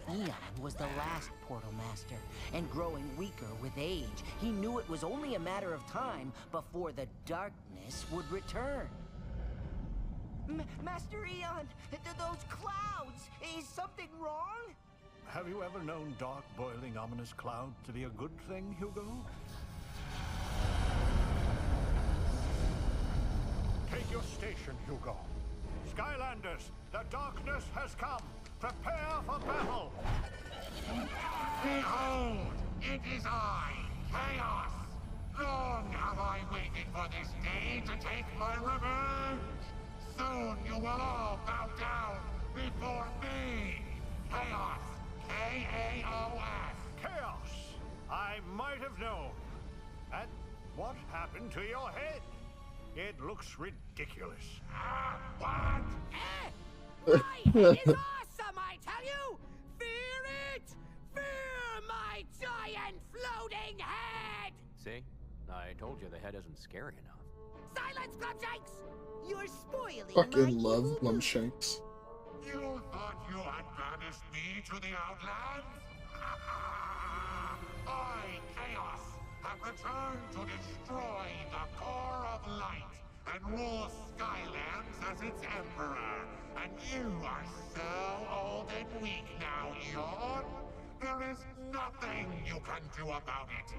Eon was the last Portal Master, and growing weaker with age, he knew it was only a matter of time before the darkness would return. Master Eon, those clouds, is something wrong? Have you ever known dark, boiling, ominous cloud to be a good thing, Hugo? Take your station, Hugo. Skylanders, the darkness has come. Prepare for battle! Behold! It is I, Chaos! Long have I waited for this day to take my revenge! Soon you will all bow down before me! Chaos! K-A-O-S! Chaos! I might have known. And what happened to your head? It looks ridiculous. What? My head is awesome, I tell you! Fear it! Fear my giant floating head! See? I told you the head isn't scary enough. Silence, Glumshanks! You're spoiling Fucking love Glumshanks. You thought you had banished me to the Outlands? I, Chaos, have returned to destroy the core of light and rule Skylands as its emperor. And you are so old and weak now, Eon. There is nothing you can do about it.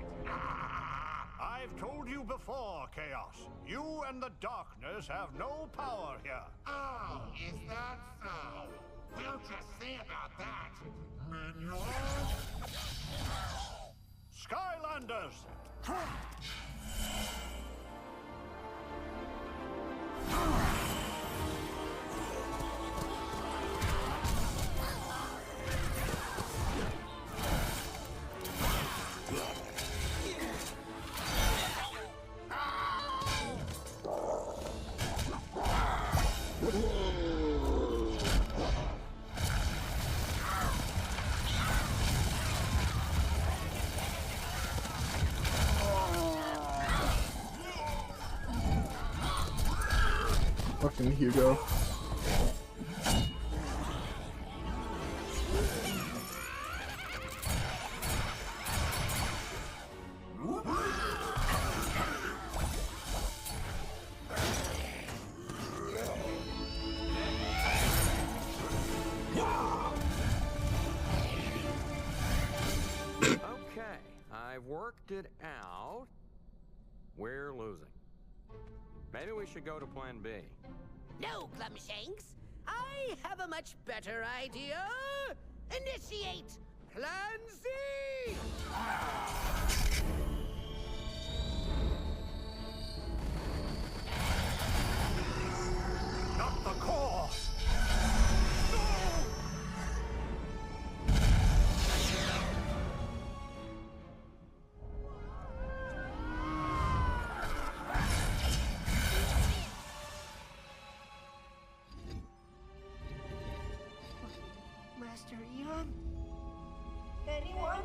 I've told you before, Chaos. You and the darkness have no power here. Oh, is that so? We'll just see about that, minion. Skylanders! Fucking Hugo. I've worked it out. We're losing. Maybe we should go to plan B. No, Clumshanks. I have a much better idea. Initiate Plan Z! Not the core! Master Eon? Anyone?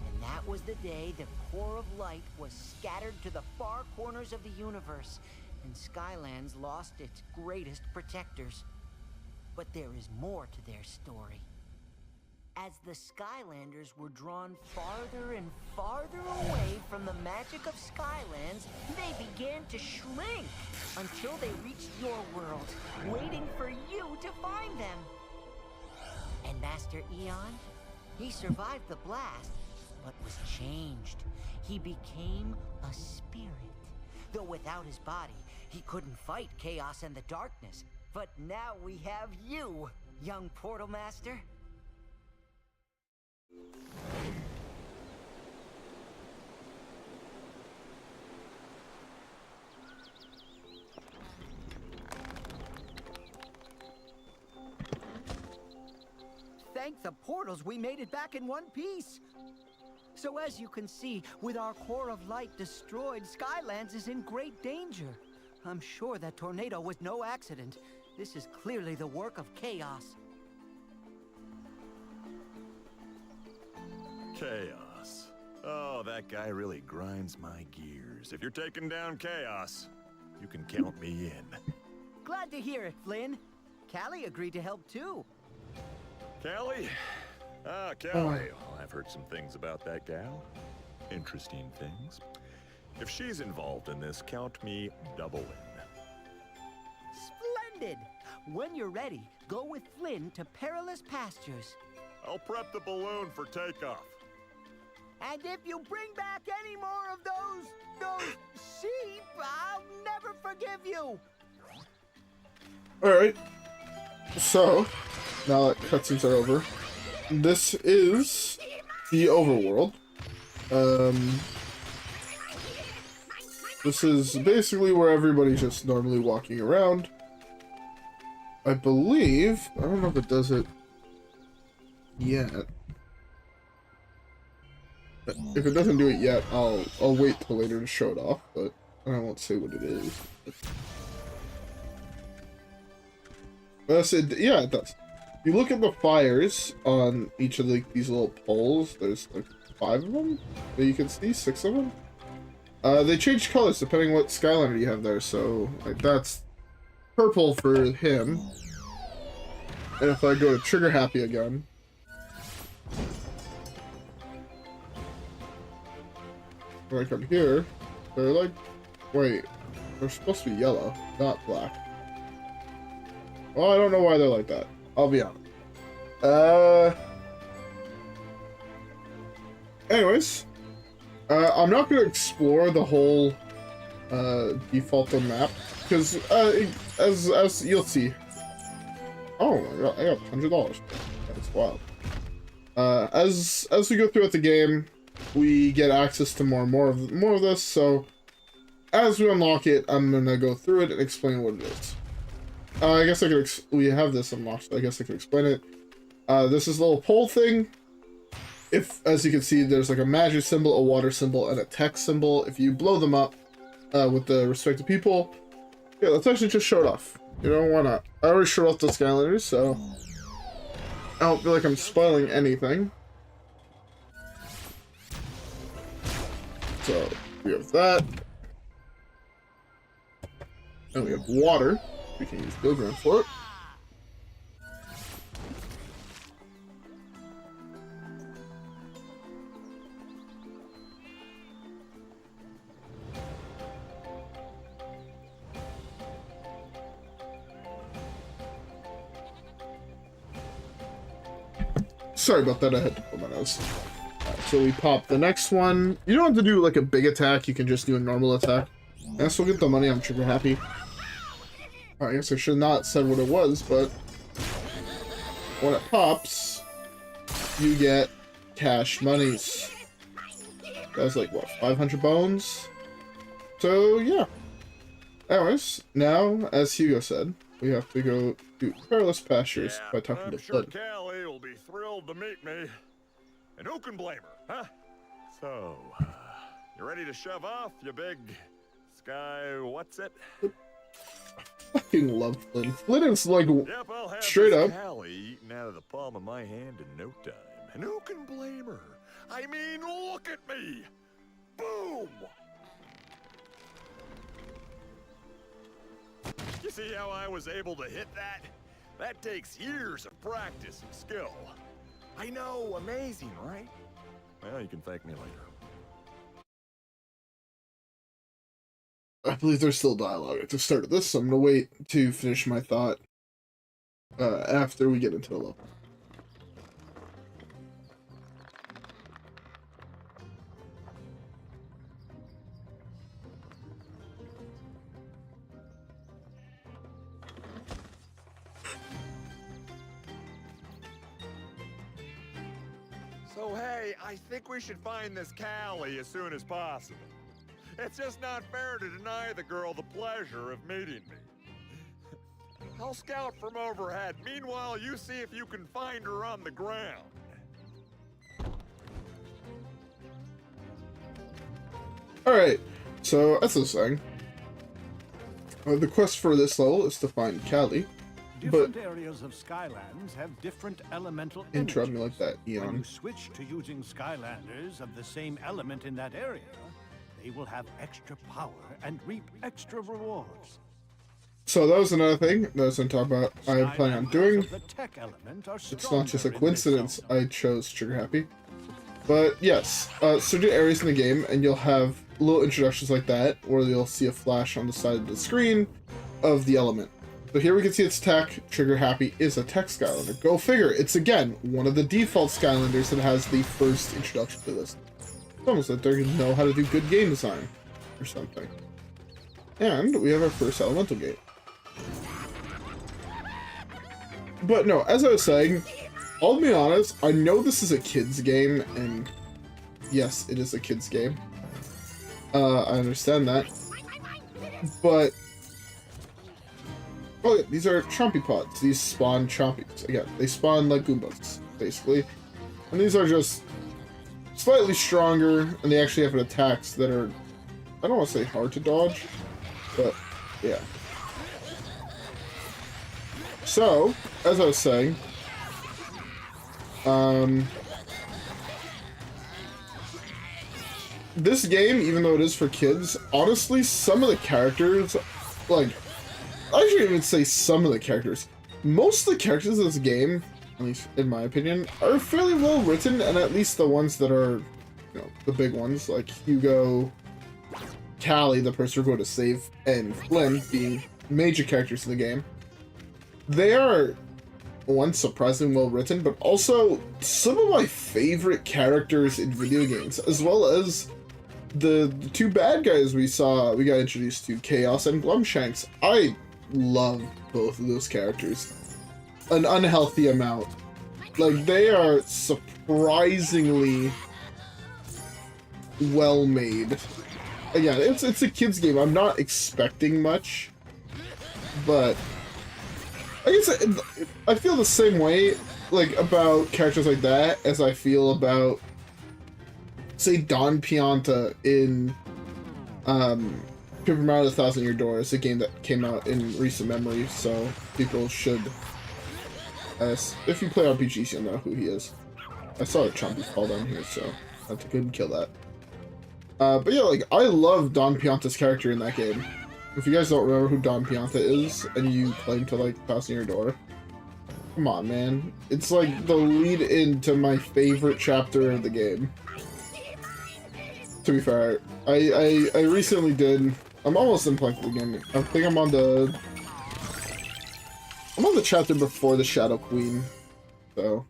And that was the day the core of light was scattered to the far corners of the universe, and Skylands lost its greatest protectors. But there is more to their story. As the Skylanders were drawn farther and farther away from the magic of Skylands, they began to shrink until they reached your world, waiting for you to find them. And Master Eon, he survived the blast, but was changed. He became a spirit. Though without his body, he couldn't fight chaos and the darkness. But now we have you, young Portal Master. Thank the portals, we made it back in one piece. So as you can see, with our core of light destroyed, Skylands is in great danger. I'm sure that tornado was no accident. This is clearly the work of chaos. Chaos. Oh, that guy really grinds my gears. If you're taking down Chaos, you can count me in. Glad to hear it, Flynn. Callie agreed to help too. Callie? Ah, Callie. Well, I've heard some things about that gal. Interesting things. If she's involved in this, count me double in. Splendid! When you're ready, go with Flynn to perilous pastures. I'll prep the balloon for takeoff. And if you bring back any more of those sheep, I'll never forgive you. Alright. So, now that cutscenes are over, this is the overworld. This is basically where everybody's just normally walking around. I believe, I don't know if it does it yet. If it doesn't do it yet, I'll wait till later to show it off, but I won't say what it is. Yeah, it does. You look at the fires on each of these little poles. There's like 5 of them that you can see, 6 of them. They change colors depending what Skylander you have there. So like that's purple for him. And if I go to Trigger Happy again, like up here, they're like, wait, they're supposed to be yellow, not black. Well, I don't know why they're like that. I'll be honest. Anyways, I'm not going to explore the whole default map because as you'll see. Oh my god, I got $100. That's wild. As we go throughout the game, we get access to more and more of this. So as we unlock it, I'm gonna go through it and explain what it is. I guess I could. We have this unlocked. So I guess I could explain it. This is a little pole thing. If, as you can see, there's like a magic symbol, a water symbol, and a text symbol. If you blow them up with the respective people, yeah, let's actually just show it off. You know, why not? I already showed off the Skylanders, so I don't feel like I'm spoiling anything. So we have that, and we have water. We can use Pilgrim for it. Sorry about that, I had to pull my nose. So we pop the next one. You don't have to do like a big attack, you can just do a normal attack. And so we'll get the money, I'm trigger happy. I guess I should not said what it was, but when it pops, you get cash monies. That's like what, 500 bones? So yeah. Anyways, now as Hugo said, we have to go to Perilous Pastures by talking to sure Blood. Callie will be thrilled to meet me. And who can blame her, huh? So, you ready to shove off, you big sky, what's it? Fucking love Flynn. Flynn is like, Yep, I'll have straight this up. Callie eaten out of the palm of my hand in no time. And who can blame her? I mean, look at me! Boom! You see how I was able to hit that? That takes years of practice and skill. I know, amazing, right? Well, you can thank me later. I believe there's still dialogue at the start of this, so I'm gonna wait to finish my thought after we get into the level. So hey, I think we should find this Callie as soon as possible. It's just not fair to deny the girl the pleasure of meeting me. I'll scout from overhead. Meanwhile, you see if you can find her on the ground. Alright, so as I was saying, the quest for this level is to find Callie. Different areas of Skylands have different elemental interrupt me energies. like that, When Eon. you switch to using Skylanders of the same element in that area, they will have extra power and reap extra rewards. So that was another thing that I was going to talk about. I plan on doing. The tech element are It's not just a stronger in this coincidence zone. I chose Trigger Happy. But yes, certain areas in the game, and you'll have little introductions like that, where you'll see a flash on the side of the screen of the element. So here we can see its tech. Trigger Happy is a tech Skylander. Go figure, it's again one of the default Skylanders that has the first introduction to this. It's almost like they know how to do good game design or something. And we have our first elemental gate. But no, as I was saying, I'll be honest, I know this is a kid's game, and yes, it is a kid's game. I understand that. But oh yeah, these are Chompy pods. These spawn Chompies. Again, they spawn like Goombas, basically. And these are just slightly stronger, and they actually have attacks that are, I don't want to say hard to dodge, but yeah. So, as I was saying, this game, even though it is for kids, honestly, some of the characters, like, I shouldn't even say some of the characters. Most of the characters in this game, at least in my opinion, are fairly well written, and at least the ones that are, you know, the big ones, like Hugo, Callie, the person we're going to save, and Flynn being major characters in the game. They are, one, surprisingly well written, but also some of my favorite characters in video games, as well as the two bad guys we got introduced to, Chaos and Glumshanks. I love both of those characters an unhealthy amount. Like, they are surprisingly well made. Again, it's a kid's game. I'm not expecting much, but I guess I feel the same way, like, about characters like that as I feel about, say, Don Pianta in Paper Mario: The Thousand Year Door. It's a game that came out in recent memory, so people should, if you play RPGs, you'll know who he is. I saw a Chompy fall down here, so I have to go and kill that. But yeah, like, I love Don Pianta's character in that game. If you guys don't remember who Don Pianta is, and you claim to like Thousand Year Door, come on, man. It's like the lead into my favorite chapter of the game. To be fair, I recently did. I'm almost done playing the game. I think I'm on the chapter before the Shadow Queen. So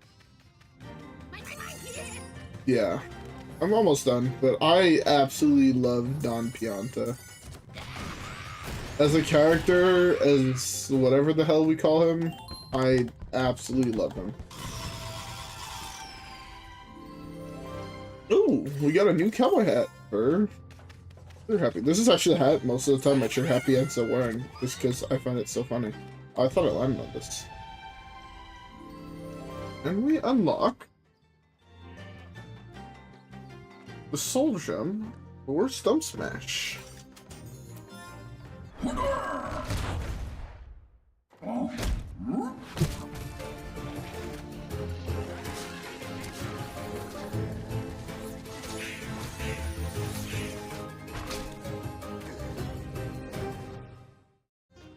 yeah. I'm almost done, but I absolutely love Don Pianta. As a character, as whatever the hell we call him, I absolutely love him. Ooh, we got a new cowboy hat. They're happy. This is actually the hat most of the time Sure Happy ends up wearing, just because I find it so funny. Oh, I thought I landed on this. And we unlock the Soul Gem or Stump Smash.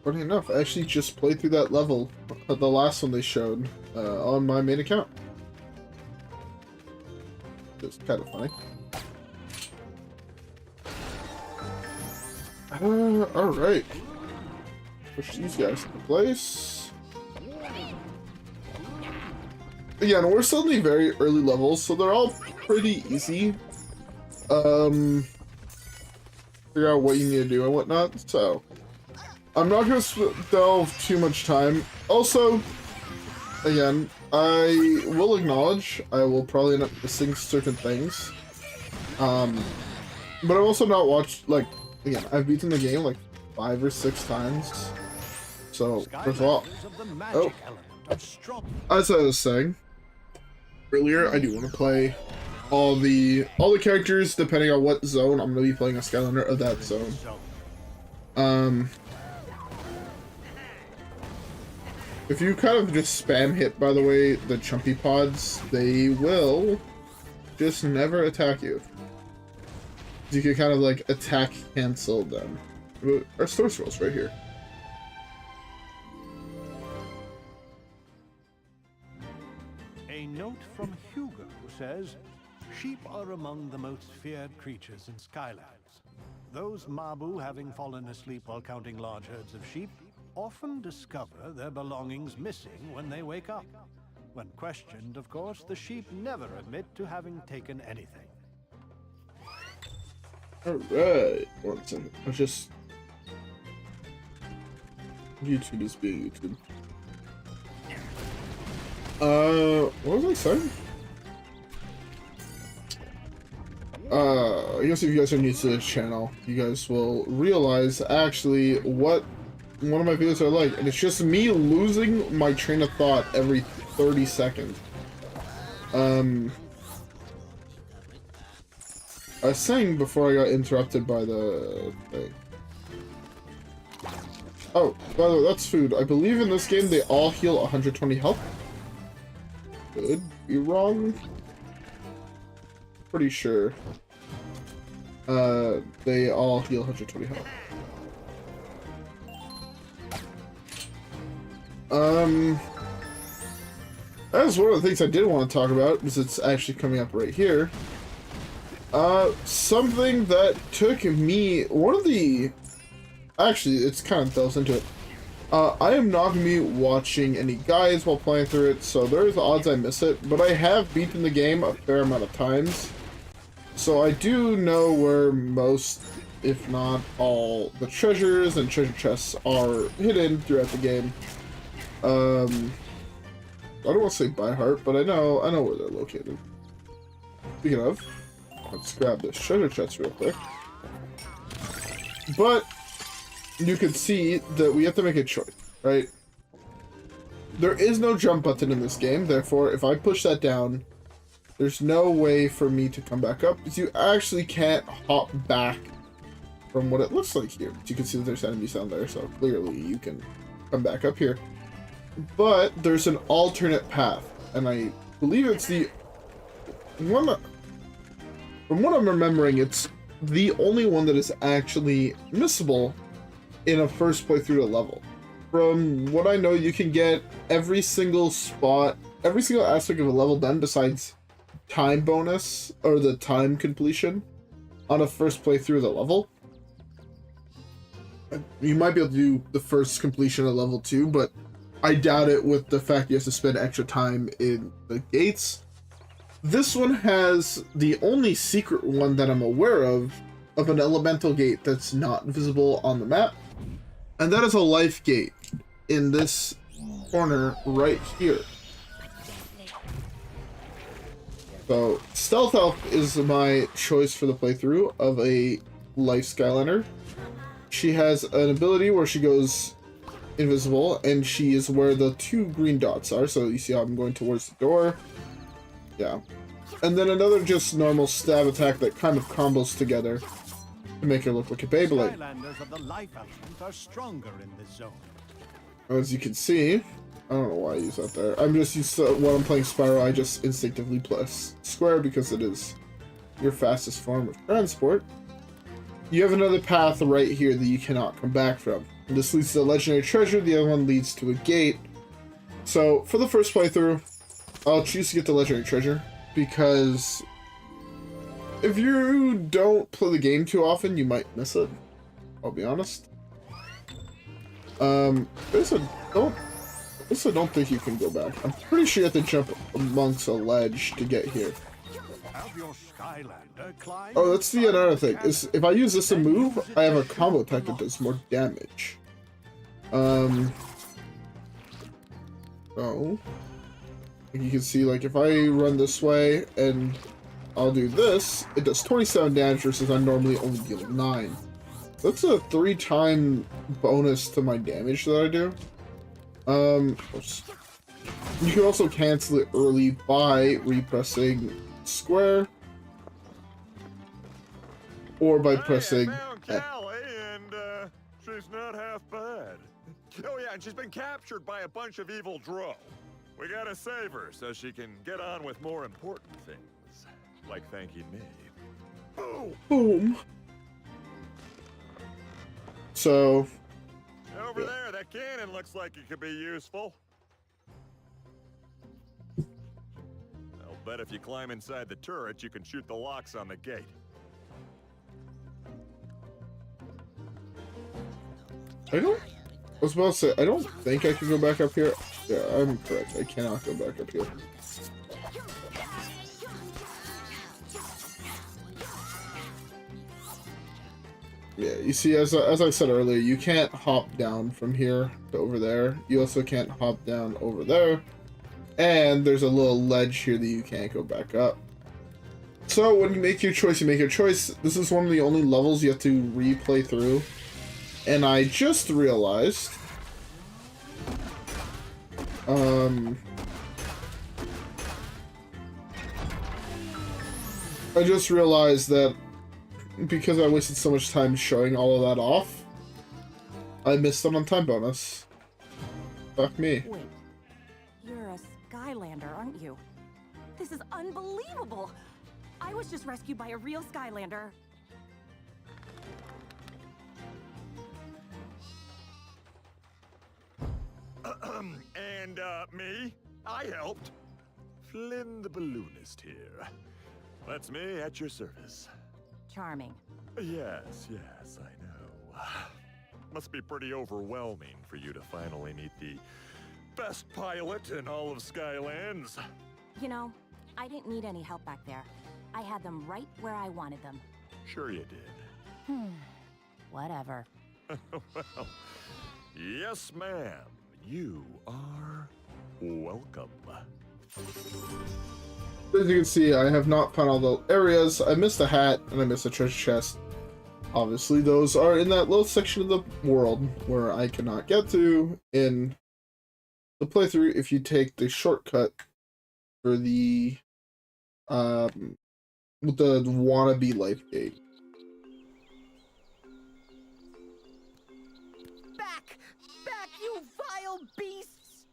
Funny enough, I actually just played through that level, the last one they showed, on my main account. It's kind of funny. Alright. Push these guys into place. Again, we're still in the very early levels, so they're all pretty easy. Figure out what you need to do and whatnot, so... I'm not going to delve too much time. Also, again, I will acknowledge I will probably end up missing certain things. But I've also not watched, like, again, I've beaten the game like 5 or 6 times. So, first of all, as I was saying earlier, I do want to play all the characters depending on what zone I'm going to be playing a Skylander of that zone. If you kind of just spam hit, by the way, the Chumpy Pods, they will just never attack you. You can kind of like attack cancel them. Our store scrolls right here. A note from Hugo says, sheep are among the most feared creatures in Skylands. Those Mabu, having fallen asleep while counting large herds of sheep, often discover their belongings missing when they wake up. When questioned, of course, the sheep never admit to having taken anything. Alright, 1 second. I just... YouTube is being YouTube. What was I saying? I guess if you guys are new to this channel, you guys will realize actually what one of my videos are like, and it's just me losing my train of thought every 30 seconds. I was saying before I got interrupted by the thing. Oh, by the way, that's food. I believe in this game they all heal 120 health. Could be wrong. Pretty sure. They all heal 120 health. That's one of the things I did want to talk about, because it's actually coming up right here. Something that took me, actually, it's kind of delves into it. I am not going to be watching any guides while playing through it, so there's odds I miss it, but I have beaten the game a fair amount of times. So I do know where most, if not all, the treasures and treasure chests are hidden throughout the game. I don't want to say by heart, but I know where they're located. Speaking of, let's grab this treasure chest real quick. But you can see that we have to make a choice, right? There is no jump button in this game, therefore if I push that down, there's no way for me to come back up, because you actually can't hop back from what it looks like here. You can see that there's enemies down there, so clearly you can come back up here. But there's an alternate path, and I believe it's the one that, from what I'm remembering, it's the only one that is actually missable in a first playthrough of level. From what I know, you can get every single spot, every single aspect of a level done besides time bonus, or the time completion, on a first playthrough of the level. You might be able to do the first completion of level 2, but I doubt it with the fact you have to spend extra time in the gates. This one has the only secret one that I'm aware of an elemental gate that's not visible on the map. And that is a life gate in this corner right here. So, Stealth Elf is my choice for the playthrough of a life Skylander. She has an ability where she goes invisible, and she is where the 2 green dots are. So you see how I'm going towards the door. Yeah. And then another just normal stab attack that kind of combos together to make her look like a Beyblade. Skylanders of the life element are stronger in this zone. As you can see, I don't know why I use that there. I'm just used to, when I'm playing Spyro, I just instinctively press square because it is your fastest form of transport. You have another path right here that you cannot come back from. This leads to the legendary treasure, the other one leads to a gate. So, for the first playthrough, I'll choose to get the legendary treasure, because if you don't play the game too often, you might miss it. I'll be honest. This I don't think you can go back. I'm pretty sure you have to jump amongst a ledge to get here. Have your Skylander climb. Oh, that's the another thing. Is if I use this to move, I have a combo attack that does more damage. So you can see, like, if I run this way and I'll do this, it does 27 damage versus I normally only deal 9. That's a 3-time bonus to my damage that I do. You can also cancel it early by repressing square or by pressing I found Callie, and she's not half bad. Oh yeah, and she's been captured by a bunch of evil drow. We gotta save her so she can get on with more important things, like thanking me. Boom! Boom. So Over there, that cannon looks like it could be useful. I'll bet if you climb inside the turret, you can shoot the locks on the gate. I was about to say, I don't think I can go back up here. Yeah, I'm correct. I cannot go back up here. Yeah, you see, as I said earlier, you can't hop down from here to over there. You also can't hop down over there. And there's a little ledge here that you can't go back up. So when you make your choice, you make your choice. This is one of the only levels you have to replay through. And I just realized, that because I wasted so much time showing all of that off, I missed out on time bonus. Fuck me. Wait, you're a Skylander, aren't you? This is unbelievable! I was just rescued by a real Skylander. And, me? I helped. Flynn the balloonist here. That's me at your service. Charming. Yes, I know. Must be pretty overwhelming for you to finally meet the best pilot in all of Skylands. You know, I didn't need any help back there. I had them right where I wanted them. Sure you did. Whatever. Well, yes, ma'am. You are welcome. As you can see, I have not found all the areas. I missed a hat and I missed a treasure chest. Obviously, those are in that little section of the world where I cannot get to in the playthrough if you take the shortcut for the wannabe life gate. Back! Back, you vile beasts!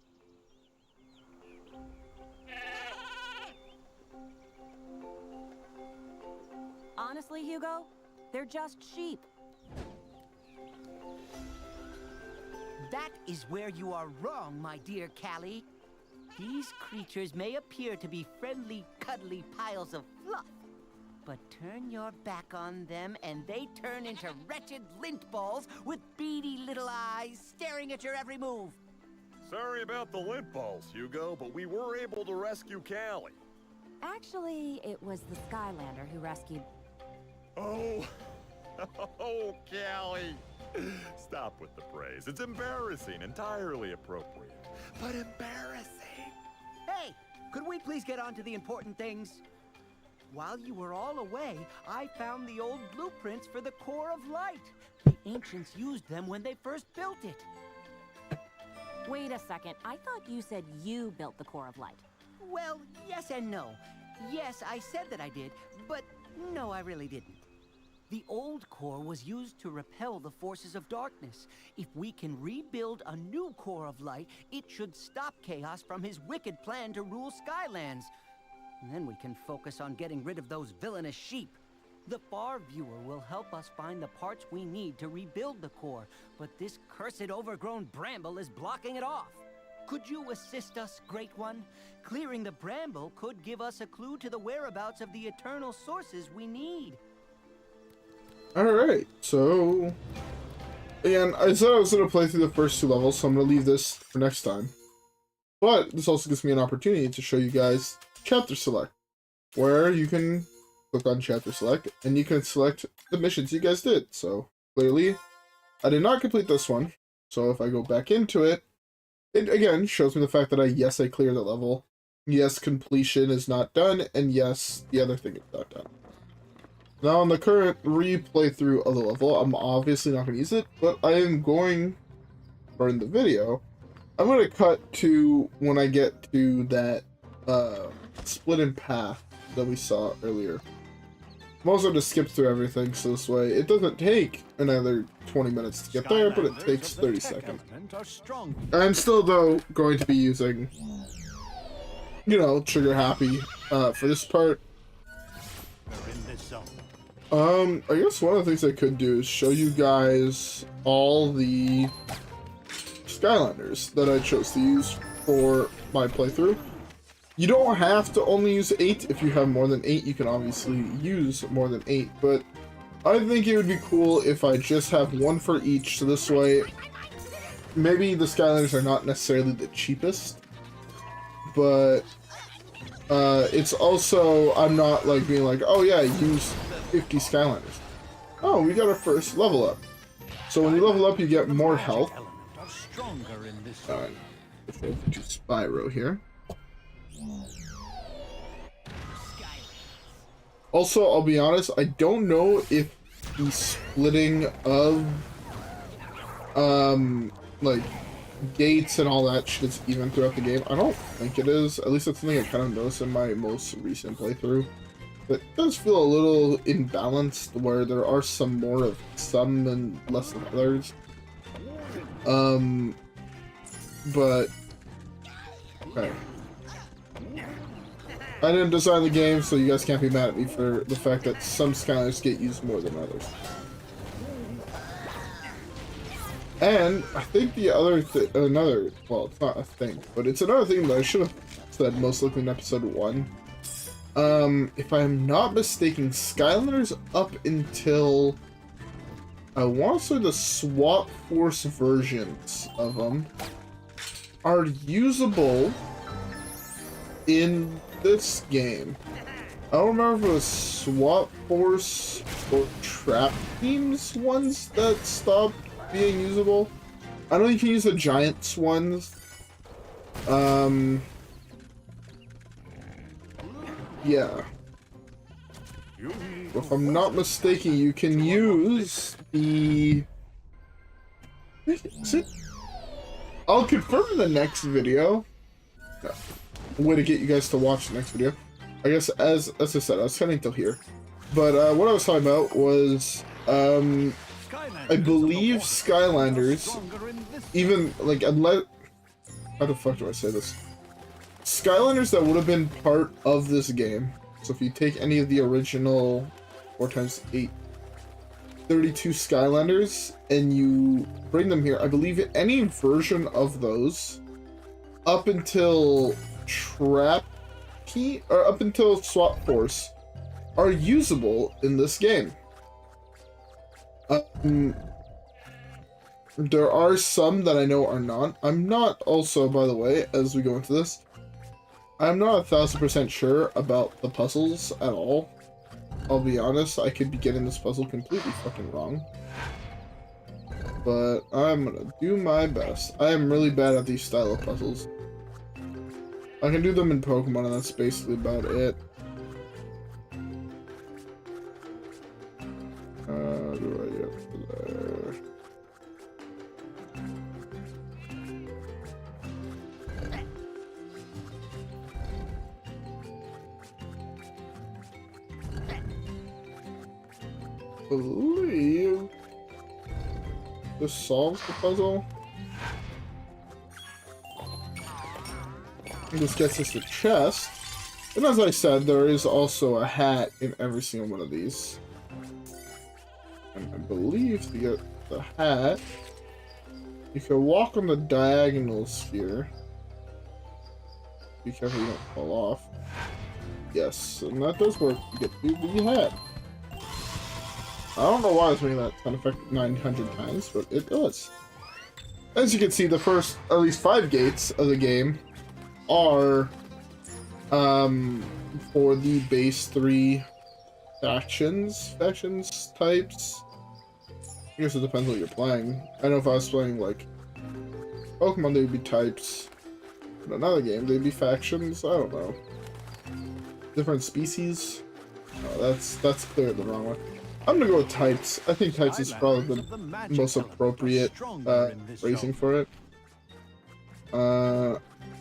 Honestly, Hugo, they're just sheep. That is where you are wrong, my dear Callie. These creatures may appear to be friendly, cuddly piles of fluff, but turn your back on them and they turn into wretched lint balls with beady little eyes staring at your every move. Sorry about the lint balls, Hugo, but we were able to rescue Callie. Actually, it was the Skylander who rescued... Oh, oh, Callie. Stop with the praise. It's embarrassing, entirely appropriate, but embarrassing. Hey, could we please get on to the important things? While you were all away, I found the old blueprints for the Core of Light. The ancients used them when they first built it. Wait a second, I thought you said you built the Core of Light. Well, yes and no. Yes, I said that I did, but no, I really didn't. The old core was used to repel the forces of darkness. If we can rebuild a new Core of Light, it should stop Chaos from his wicked plan to rule Skylands. And then we can focus on getting rid of those villainous sheep. The Far Viewer will help us find the parts we need to rebuild the core, but this cursed overgrown bramble is blocking it off. Could you assist us, Great One? Clearing the bramble could give us a clue to the whereabouts of the eternal sources we need. Alright, so... Again, I said I was going to play through the first 2 levels, so I'm going to leave this for next time. But this also gives me an opportunity to show you guys Chapter Select, where you can click on Chapter Select, and you can select the missions you guys did. So, clearly, I did not complete this one. So if I go back into it, it again shows me the fact that I cleared the level. Yes, completion is not done, and yes, the other thing is not done. Now, on the current replay through of the level, I'm obviously not going to use it, but I am going, or in the video, I'm going to cut to when I get to that split in path that we saw earlier. I'm also going to skip through everything, so this way it doesn't take another 20 minutes to get there, but it takes 30 seconds. I'm still, though, going to be using, you know, trigger happy for this part. I guess one of the things I could do is show you guys all the Skylanders that I chose to use for my playthrough. You don't have to only use 8. If you have more than 8, you can obviously use more than 8, but I think it would be cool if I just have one for each, so this way, maybe the Skylanders are not necessarily the cheapest, but it's also, I'm not like being like, oh yeah, use 50 Skylanders. Oh, we got our first level up. So when you level up, you get more health. Alright, let's go to Spyro here. Also, I'll be honest, I don't know if the splitting of like gates and all that shit is even throughout the game. I don't think it is. At least that's something I kind of noticed in my most recent playthrough. It does feel a little imbalanced, where there are some more of some and less of others. But okay. I didn't design the game, so you guys can't be mad at me for the fact that some Skylanders get used more than others. And I think the other well, it's not a thing, but it's another thing that I should have said most likely in episode 1. If I'm not mistaken, Skylanders up until I want to say the Swap Force versions of them are usable in this game. I don't remember if it was Swap Force or Trap Teams ones that stopped being usable. I know you can use the Giants ones. Yeah. If I'm not mistaken, you can use the... Is it? I'll confirm in the next video. Way to get you guys to watch the next video. I guess, as I said, I was heading till here. But what I was talking about was, I believe Skylanders, even, like, unless... How the fuck do I say this? Skylanders that would have been part of this game, so if you take any of the original 4 times 8, 32 Skylanders, and you bring them here, I believe any version of those, up until Trap Key, or up until Swap Force, are usable in this game. There are some that I know are not. I'm not also, by the way, as we go into this, I'm not 1000% sure about the puzzles at all. I'll be honest, I could be getting this puzzle completely fucking wrong. But I'm gonna do my best. I am really bad at these style of puzzles. I can do them in Pokemon, and that's basically about it. Do I get to there? Believe this solves the puzzle. This gets us the chest. And as I said, there is also a hat in every single one of these. And I believe to get the hat, you can walk on the diagonals here. Be careful you don't fall off. Yes, and that does work. You get the hat. I don't know why it's making that sound effect 900 times, but it does. As you can see, the first, at least 5 gates of the game are for the base 3 factions types. I guess it depends what you're playing. I know if I was playing like Pokemon, they would be types. In another game, they'd be factions. I don't know. Different species. Oh, that's clear the wrong way. I'm gonna go with types. I think types is probably the most appropriate phrasing for it.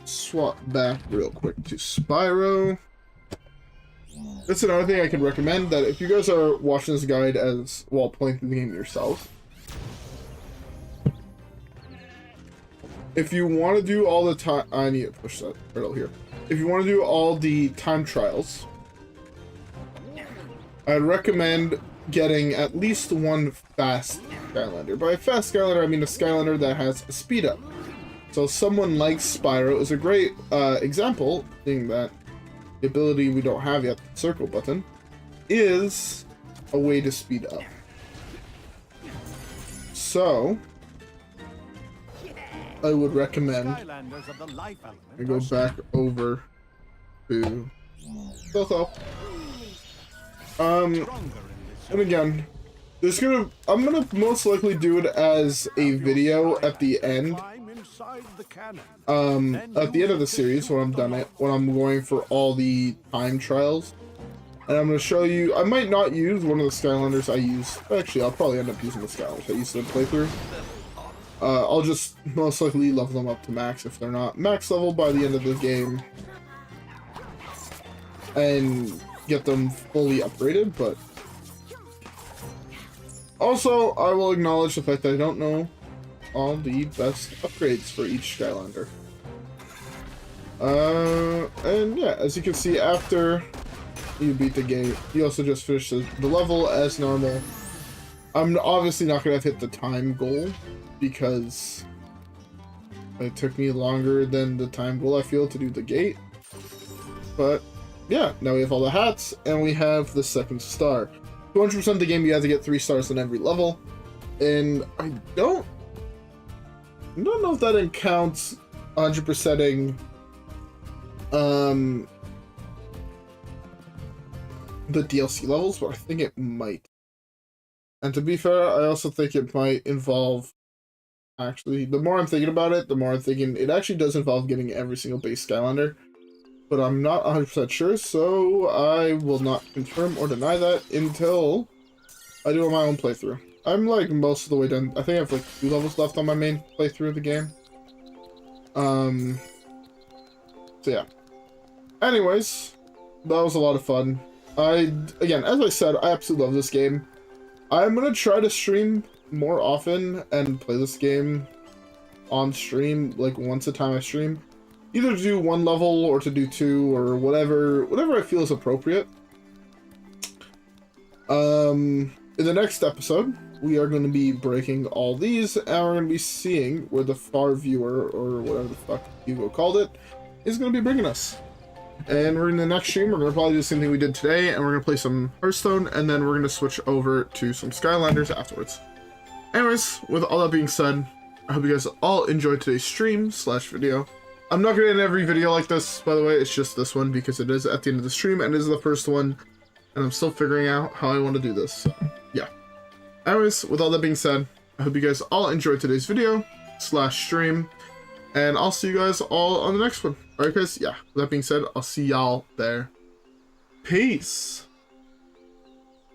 Swap back real quick to Spyro. That's another thing I can recommend, that if you guys are watching this guide as while playing through the game yourself, if you want to do all the time, I need to push that turtle here. If you want to do all the time trials, I'd recommend getting at least one fast Skylander. By fast Skylander, I mean a Skylander that has a speed up. So someone like Spyro is a great example, being that the ability we don't have yet, the circle button, is a way to speed up. So, I would recommend I go back over to Thotho. And again, I'm gonna most likely do it as a video at the end. At the end of the series, when I'm done it, when I'm going for all the time trials, and I'm gonna show you. I might not use one of the Skylanders I use. Actually, I'll probably end up using the Skylanders I used to playthrough. I'll just most likely level them up to max if they're not max level by the end of the game, and get them fully upgraded. But also, I will acknowledge the fact that I don't know all the best upgrades for each Skylander. And yeah, as you can see, after you beat the game, you also just finished the level as normal. I'm obviously not gonna have hit the time goal because it took me longer than the time goal I feel to do the gate. But yeah, now we have all the hats and we have the second star. 200% of the game, you have to get 3 stars on every level, and I don't know if that counts 100%ing the DLC levels, but I think it might. And to be fair, I also think it might involve, actually, the more I'm thinking about it, the more I'm thinking it actually does involve getting every single base Skylander, but I'm not 100% sure, so I will not confirm or deny that until I do my own playthrough. I'm like most of the way done. I think I have like 2 levels left on my main playthrough of the game. So yeah. Anyways, that was a lot of fun. Again, as I said, I absolutely love this game. I'm gonna try to stream more often and play this game on stream, like once a time I stream. Either to do 1 level or to do 2 or whatever I feel is appropriate. In the next episode, we are going to be breaking all these, and we're going to be seeing where the far viewer, or whatever the fuck Hugo called it, is going to be bringing us. And we're in the next stream, we're going to probably do the same thing we did today, and we're going to play some Hearthstone, and then we're going to switch over to some Skylanders afterwards. Anyways, with all that being said, I hope you guys all enjoyed today's stream / video. I'm not gonna end every video like this, by the way. It's just this one because it is at the end of the stream and it is the first one, and I'm still figuring out how I want to do this. So, yeah. Anyways, with all that being said, I hope you guys all enjoyed today's video / stream, and I'll see you guys all on the next one. Alright, guys? Yeah. With that being said, I'll see y'all there. Peace.